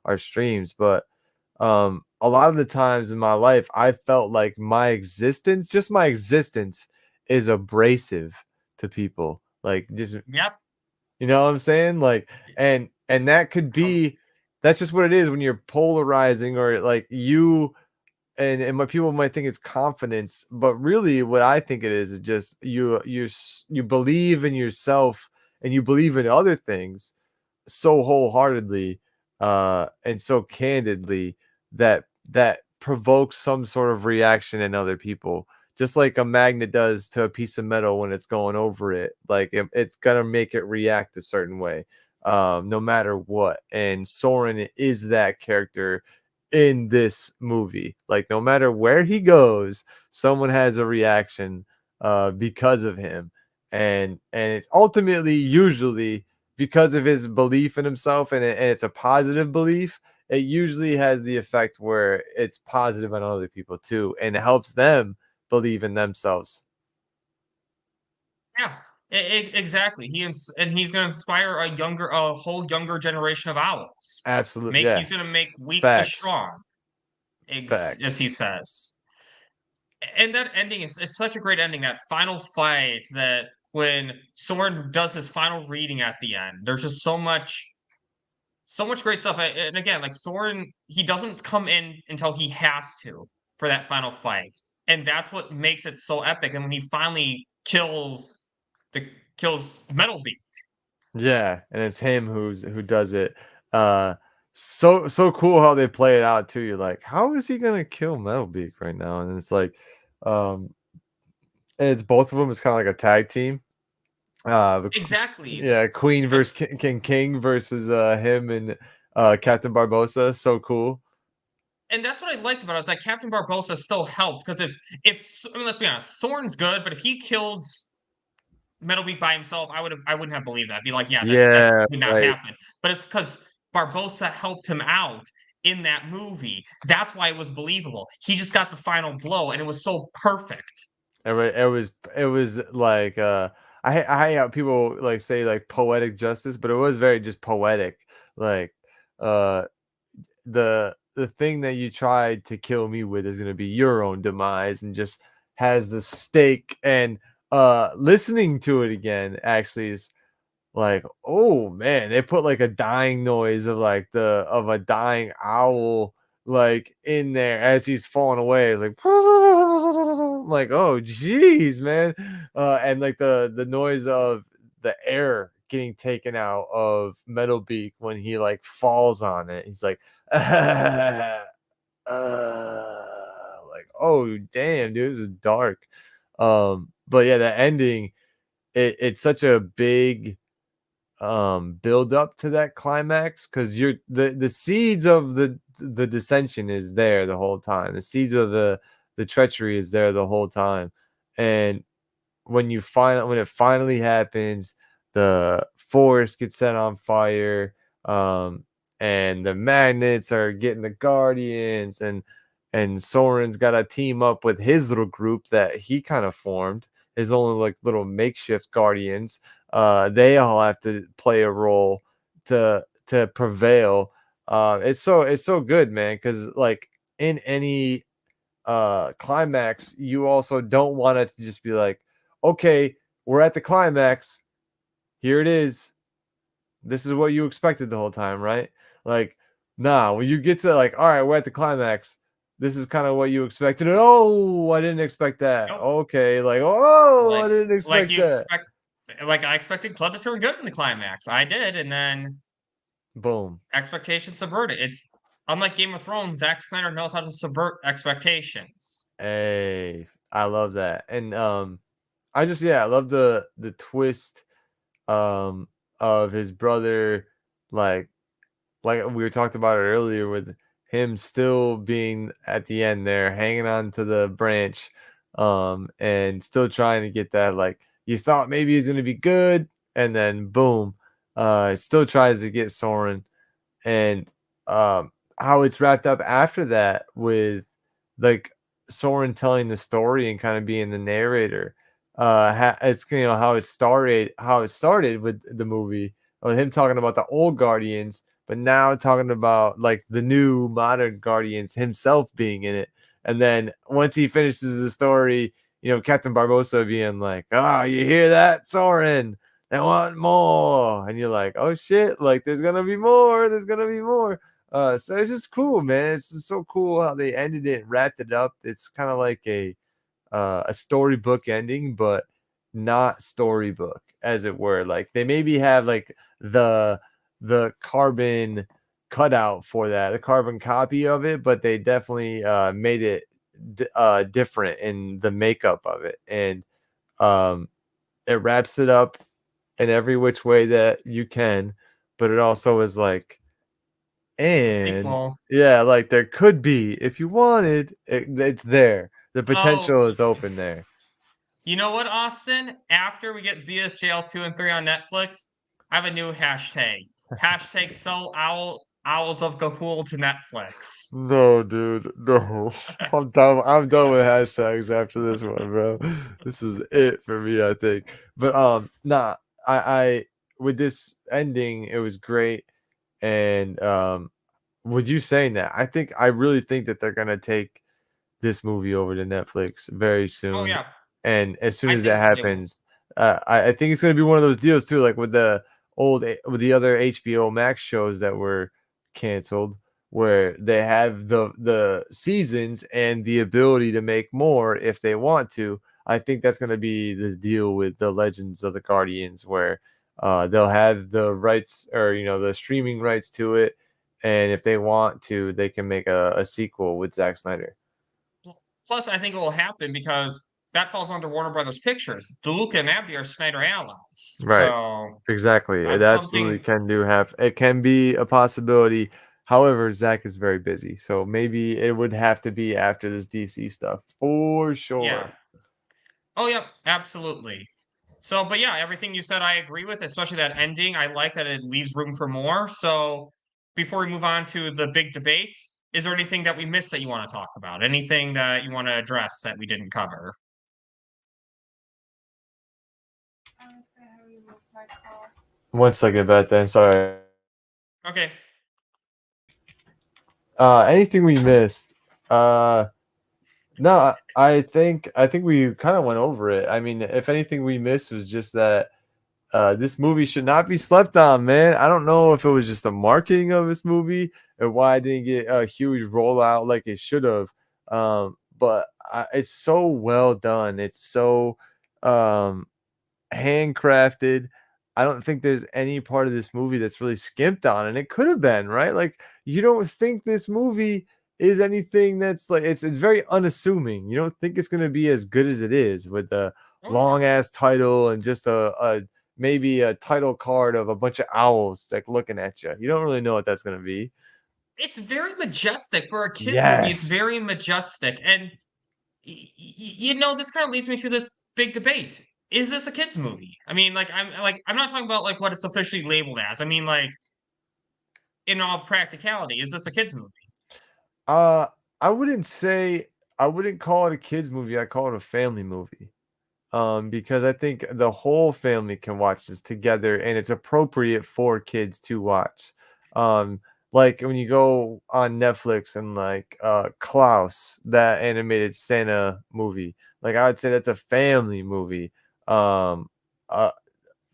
our streams. But a lot of the times in my life, I felt like just my existence, is abrasive to people. Like just Yep. you know what I'm saying? Like, and that could Um, be that's just what it is when you're polarizing, or like you and what people might think it's confidence, but really what I think it is just you believe in yourself, and you believe in other things so wholeheartedly, and so candidly, that provokes some sort of reaction in other people, just like a magnet does to a piece of metal when it's going over it. Like it's gonna make it react a certain way, no matter what. And Soren is that character in this movie. Like no matter where he goes, someone has a reaction because of him, and it's ultimately usually because of his belief in himself, and it's a positive belief, it usually has the effect where it's positive on other people too, and it helps them believe in themselves. Yeah, exactly. And he's going to inspire a whole younger generation of owls. Absolutely, yeah. He's going to make weak the Facts. strong, as Facts. he says. And that ending is it's such a great ending. That final fight, that when Soren does his final reading at the end, there's just so much great stuff. And again, like Soren, he doesn't come in until he has to for that final fight, and that's what makes it so epic. And when he finally the kills Metalbeak. Yeah, and it's him who does it. Uh, so cool how they play it out too. You're like, how is he gonna kill Metalbeak right now? And it's like, um, and it's both of them. It's kind of like a tag team. Exactly. Yeah, Queen versus This King versus him and Captain Barbosa. So cool. and that's what I liked about it. Is that Captain Barbosa still helped because if I mean, let's be honest, Soren's good, but if he killed Metalbeak by himself, I wouldn't have believed that. I'd be like, yeah, that Yeah, would not right. happen. But it's because Barbosa helped him out in that movie. That's why it was believable. He just got the final blow, and it was so perfect. It was like I people like say like poetic justice, but it was very just poetic. Like uh the thing that you tried to kill me with is going to be your own demise, and just has the stake. And listening to it again actually is like, oh man, they put like a dying noise of like of a dying owl like in there as he's falling away. It's like like, oh geez, man. And like the noise of the air getting taken out of Metalbeak when he like falls on it. He's like like, oh damn, dude, this is dark. But yeah, the ending, it's such a big build up to that climax, because you're the seeds of the dissension is there the whole time. The seeds of the treachery is there the whole time. And when it finally happens, the forest gets set on fire, and the magnets are getting the guardians, and Soren's got to team up with his little group that he kind of formed, his own like little makeshift guardians. They all have to play a role to prevail. It's so good, man, because like in any climax, you also don't want it to just be like, okay, we're at the climax, here it is, this is what you expected the whole time, right? Like, nah, when you get to like, all right, we're at the climax, this is kind of what you expected. And, oh, I didn't expect that. Nope. Okay, like, oh, I Like didn't like expect you that. expect like I expected Club to turn good in the climax. I did, and then Boom. expectations subverted. It's unlike Game of Thrones, Zack Snyder knows how to subvert expectations. Hey, I love that. And I love the twist um of his brother, like we were talked about it earlier, with him still being at the end there, hanging on to the branch, and still trying to get that, like, you thought maybe he's gonna be good, and then boom, still tries to get Soren. And how it's wrapped up after that with like Soren telling the story and kind of being the narrator. It's how it started with the movie, with him talking about the old Guardians, but now talking about like the new modern Guardians, himself being in it. And then once he finishes the story, Captain Barbosa being like, "Ah, you hear that, Soren? They want more." And you're like, "Oh shit, like there's gonna be more, there's gonna be more." So it's just cool, man. It's just so cool how they ended it, wrapped it up. It's kind of like a storybook ending, but not storybook, as it were. Like they maybe have like the carbon cutout for that, the carbon copy of it, but they definitely made it different in the makeup of it. And um it wraps it up in every which way that you can, but it also is like, and Sequel. yeah, like there could be, if you wanted, it's there. The Oh, potential is open there. you know what, Austin? After we get ZSJL 2 and 3 on Netflix, I have a new hashtag. Hashtag sell Owls of Hoole to Netflix. No, dude, no. I'm done. I'm done with hashtags after this one, bro. This is it for me, I think. But nah, I with this ending, it was great. And with you saying that, I really think that they're gonna take this movie over to Netflix very Oh soon. yeah, And as soon I as that think they will. happens, I think it's gonna be one of those deals too, like with with the other HBO Max shows that were canceled, where they have the seasons and the ability to make more if they want to. I think that's gonna be the deal with the Legends of the Guardians, where they'll have the rights, or the streaming rights to it, and if they want to, they can make a sequel with Zack Snyder. Plus, I think it will happen because that falls under Warner Brothers Pictures. DeLuca and Abdi are Snyder allies, Right. so Exactly. It that's absolutely something. can do have it can be a possibility. However, Zach is very busy, so maybe it would have to be after this DC stuff for Yeah. sure. Oh, yep, absolutely. So, but yeah, everything you said I agree with, especially that ending. I like that it leaves room for more. So, before we move on to the big debate, is there anything that we missed that you want to talk about? Anything that you want to address that we didn't cover? One second about that. Sorry. Okay. Anything we missed? No, I think we kind of went over it. I mean, if anything we missed was just that this movie should not be slept on, man. I don't know if it was just the marketing of this movie or why I didn't get a huge rollout like it should have. But it's so well done. It's so um, handcrafted. I don't think there's any part of this movie that's really skimped on, and it could have been, right? Like, you don't think this movie is anything that's like, it's very unassuming. You don't think it's going to be as good as it is, with the Oh yeah. long ass title and just a maybe a title card of a bunch of owls like looking at you. You don't really know what that's going to be. It's very majestic for a kids movie. It's Yes. very majestic, and this kind of leads me to this big debate. Is this a kids movie? I mean, I'm not talking about like what it's officially labeled as. I mean, like in all practicality, is this a kids movie? Uh, I wouldn't say, I wouldn't call it a kids movie. I call it a family movie. Because I think the whole family can watch this together, and it's appropriate for kids to watch. Um, like when you go on Netflix and like Klaus, that animated Santa movie, like I would say that's a family movie. Um, uh,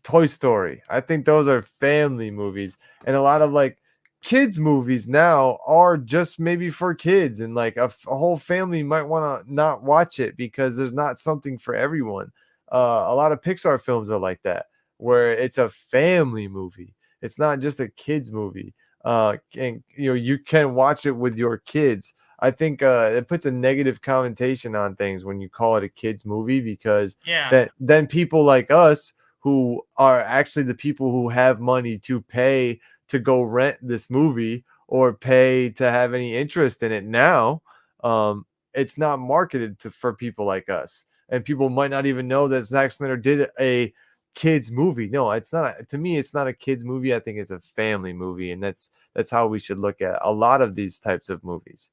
Toy Story. I think those are family movies, and a lot of like kids movies now are just maybe for kids, and like a whole family might want to not watch it because there's not something for everyone. A lot of Pixar films are like that, where it's a family movie. It's not just a kids movie. And you can watch it with your kids. I think it puts a negative connotation on things when you call it a kids movie, because Yeah, that then people like us, who are actually the people who have money to pay to go rent this movie or pay to have any interest in it now, um, it's not marketed to for people like us. And people might not even know that Zack Snyder did a kids movie. No, it's not. To me, it's not a kids movie. I think it's a family movie, and that's how we should look at a lot of these types of movies.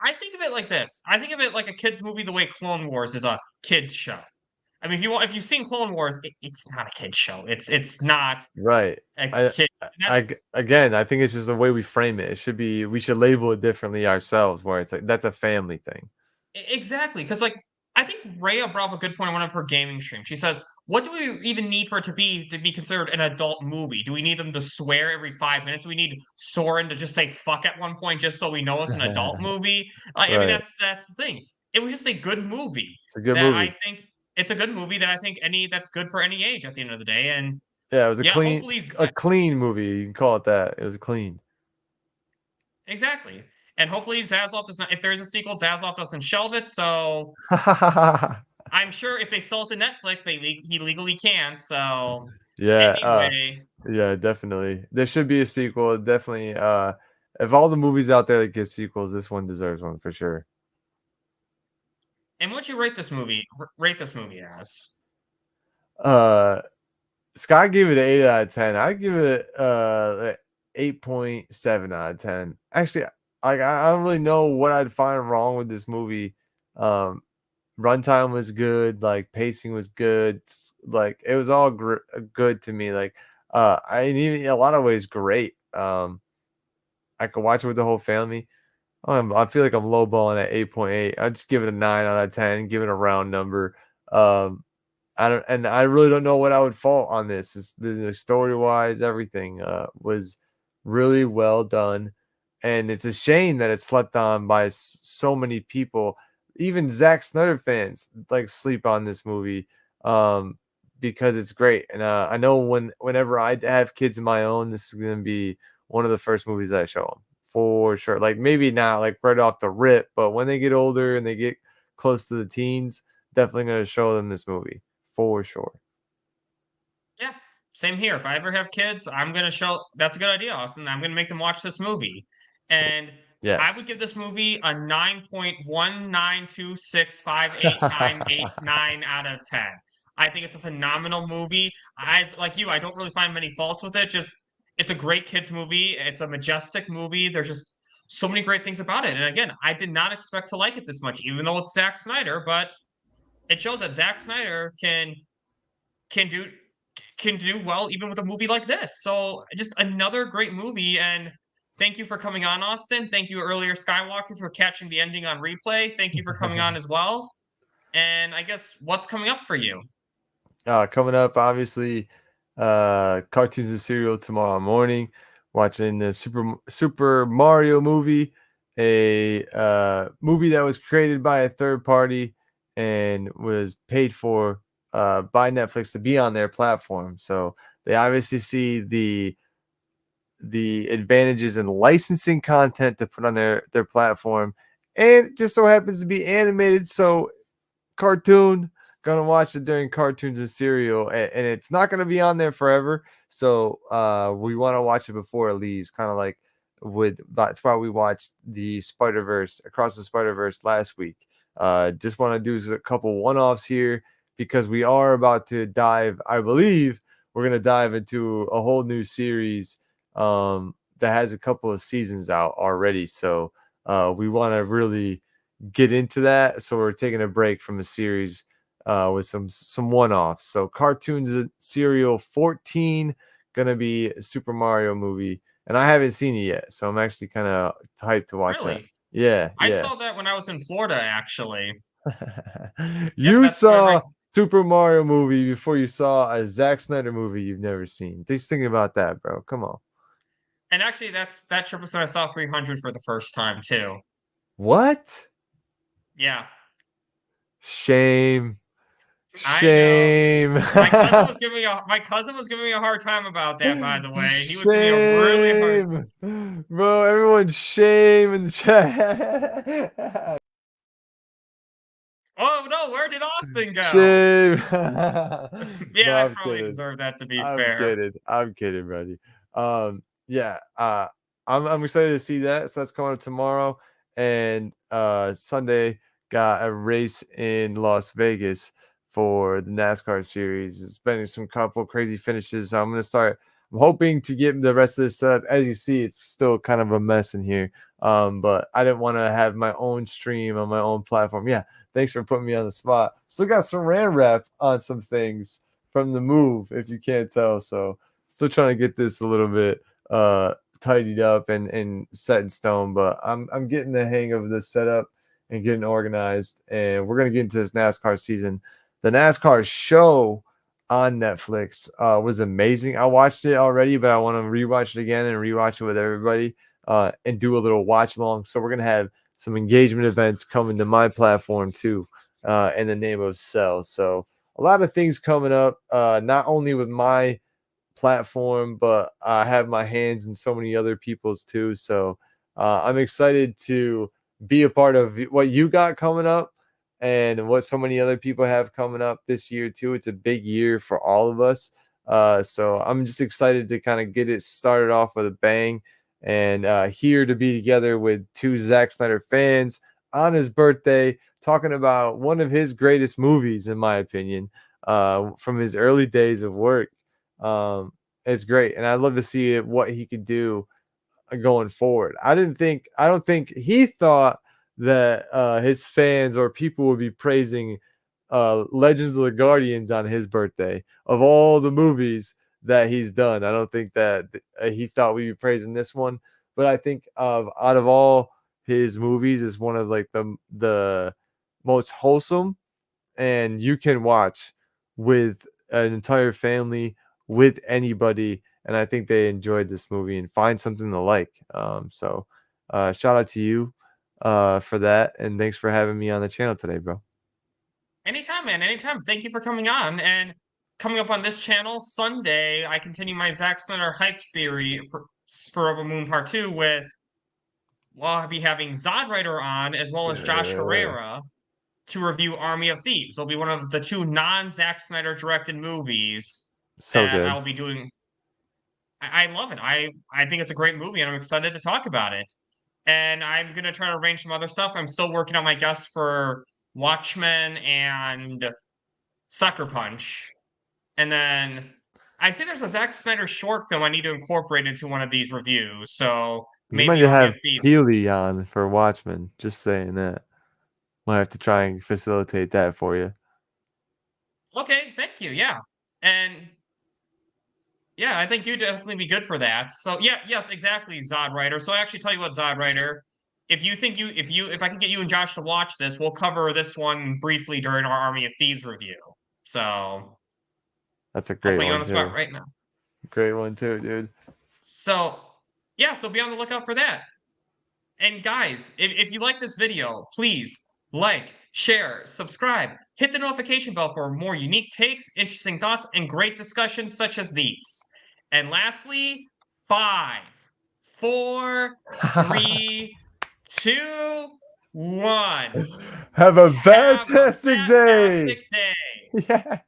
I think of it like this. I think of it like a kids movie the way Clone Wars is a kids show. I mean, if you've seen Clone Wars, it's not a kids show. It's not Right. a I, kid. That's again, I think it's just the way we frame it. It should be, we should label it differently ourselves, where it's like that's a family thing. exactly because like I think Rhea brought up a good point on one of her gaming streams. She says, "What do we even need for it to be considered an adult movie? Do we need them to swear every 5 minutes? Do we need Soren to just say fuck at one point just so we know it's an adult movie?" I mean, Right. that's the thing. It was just a good movie It's a good that I movie. think it's a good movie that I think any that's good for any age at the end of the day. And Yeah, it was yeah, hopefully a clean movie. You can call it that. It was clean. exactly. And hopefully Zaslav does not. If there is a sequel, Zaslav doesn't shelve it. So I'm sure if they sold it to Netflix, he legally can. So Yeah, anyway, yeah, definitely. There should be a sequel. Definitely. If all the movies out there that get sequels, this one deserves one for sure. and what you rate this movie? Rate this movie as? Uh, Scott gave it an 8 out of 10. I give it 8.7 out of 10. Actually, I don't really know what I'd find wrong with this movie. Runtime was good, like pacing was good, like it was all good to me. Like even in a lot of ways great. I could watch it with the whole family. I feel like I'm lowballing at 8.8. I'd just give it a 9 out of 10, give it a round number. I really don't know what I would fault on this. The story wise, everything was really well done, and it's a shame that it's slept on by so many people. Even Zack Snyder fans like sleep on this movie because it's great. And I know whenever I have kids of my own, this is gonna be one of the first movies that I show them for sure. Like maybe not like right off the rip, but when they get older and they get close to the teens, definitely gonna show them this movie for sure. Yeah, same here. If I ever have kids, I'm gonna show that's a good idea, Austin. I'm gonna make them watch this movie. And I would Yes. give this movie a 9.192658989 out of 10. I think it's a phenomenal movie. Like you, I don't really find many faults with it. Just it's a great kids movie. It's a majestic movie. There's just so many great things about it. And again, I did not expect to like it this much, even though it's Zack Snyder, but it shows that Zack Snyder can do can do well even with a movie like this. So just another great movie. And thank you for coming on, Austin. Thank you earlier, Skiiwalker, for catching the ending on replay. Thank you for coming on as well. And I guess what's coming up for you? Coming up, obviously, cartoons and cereal tomorrow morning. Watching the Super Mario movie, a movie that was created by a third party and was paid for by Netflix to be on their platform. So they obviously see the advantages in licensing content to put on their platform, and it just so happens to be animated. So cartoon, gonna watch it during cartoons and cereal, and it's not gonna be on there forever. So we want to watch it before it leaves, kind of like that's why we watched the Spider-Verse Across the Spider-Verse last week. Just want to do a couple one-offs here because we are about to dive, I believe we're gonna dive into a whole new series that has a couple of seasons out already. So we want to really get into that. So we're taking a break from the series with some one-offs. So cartoons and cereal 14 gonna be a Super Mario movie, and I haven't seen it yet, so I'm actually kind of hyped to watch that. Really? Yeah, I yeah. saw that when I was in Florida, actually. Yep, You that's where saw Super Mario movie before you saw a Zack Snyder movie you've never seen. Just thinking about that, bro. Come on. and actually that trip was when I saw 300 for the first time too. What? Yeah, Shame. I know. Shame. My cousin was giving me a hard time about that, by the way. He was giving me a really hard. Shame. Bro, everyone shame in the chat. Oh no, where did Austin go? Shame. No, Yeah, I I'm probably kidding. deserve that to be I'm fair. kidding. I'm kidding, buddy. Yeah. I'm excited to see that. So that's coming up tomorrow. And Sunday got a race in Las Vegas for the NASCAR series. It's been some couple crazy finishes. So I'm gonna start. I'm hoping to get the rest of this set up. As you see, it's still kind of a mess in here. But I didn't want to have my own stream on my own platform. Yeah, thanks for putting me on the spot. Still got saran wrap on some things from the move, if you can't tell. So still trying to get this a little bit tidied up and set in stone. But I'm getting the hang of the setup and getting organized. And we're gonna get into this NASCAR season. The NASCAR show on Netflix was amazing. I watched it already, but I want to rewatch it again and rewatch it with everybody and do a little watch along. So we're gonna have some engagement events coming to my platform too, in the name of Cell. So a lot of things coming up, not only with my platform, but I have my hands in so many other people's too. So I'm excited to be a part of what you got coming up and what so many other people have coming up this year too. It's a big year for all of us. So I'm just excited to kind of get it started off with a bang and here to be together with two Zack Snyder fans on his birthday, talking about one of his greatest movies, in my opinion, from his early days of work. It's great, and I'd love to see what he could do going forward. I don't think he thought that his fans or people would be praising Legends of the Guardians on his birthday. Of all the movies that he's done, I don't think that he thought we'd be praising this one. But I think out of all his movies, is one of like the most wholesome, and you can watch with an entire family, with anybody, and I think they enjoyed this movie and find something to like. So shout out to you for that, and thanks for having me on the channel today, bro. Anytime, man. Anytime. Thank you for coming on. And coming up on this channel Sunday, I continue my Zack Snyder hype series for Over Moon Part 2 with, well, I'll be having Zod Rider on as well as Josh Herrera to review Army of Thieves. It'll be one of the 2 non-Zack Snyder directed movies So that good. I'll be doing. I love it. I think it's a great movie, and I'm excited to talk about it. And I'm gonna try to arrange some other stuff. I'm still working on my guests for Watchmen and Sucker Punch. And then I see there's a Zack Snyder short film I need to incorporate into one of these reviews. So You might maybe Army have of Thieves. Healy on for Watchmen. Just saying that. Might have to try and facilitate that for you. Okay, thank you. Yeah. And yeah, I think you'd definitely be good for that. So yeah, yes, exactly, Zod Rider. So I actually tell you what, Zod Rider, if I can get you and Josh to watch this, we'll cover this one briefly during our Army of Thieves review. So That's a I'll great put you on one the spot too. right now. Great one too, dude. So yeah, so be on the lookout for that. And guys, if you like this video, please like, share, subscribe, hit the notification bell for more unique takes, interesting thoughts, and great discussions such as these. And lastly, 5, 4, 3, 2, 1. Have a Have a fantastic day. fantastic day. Yeah.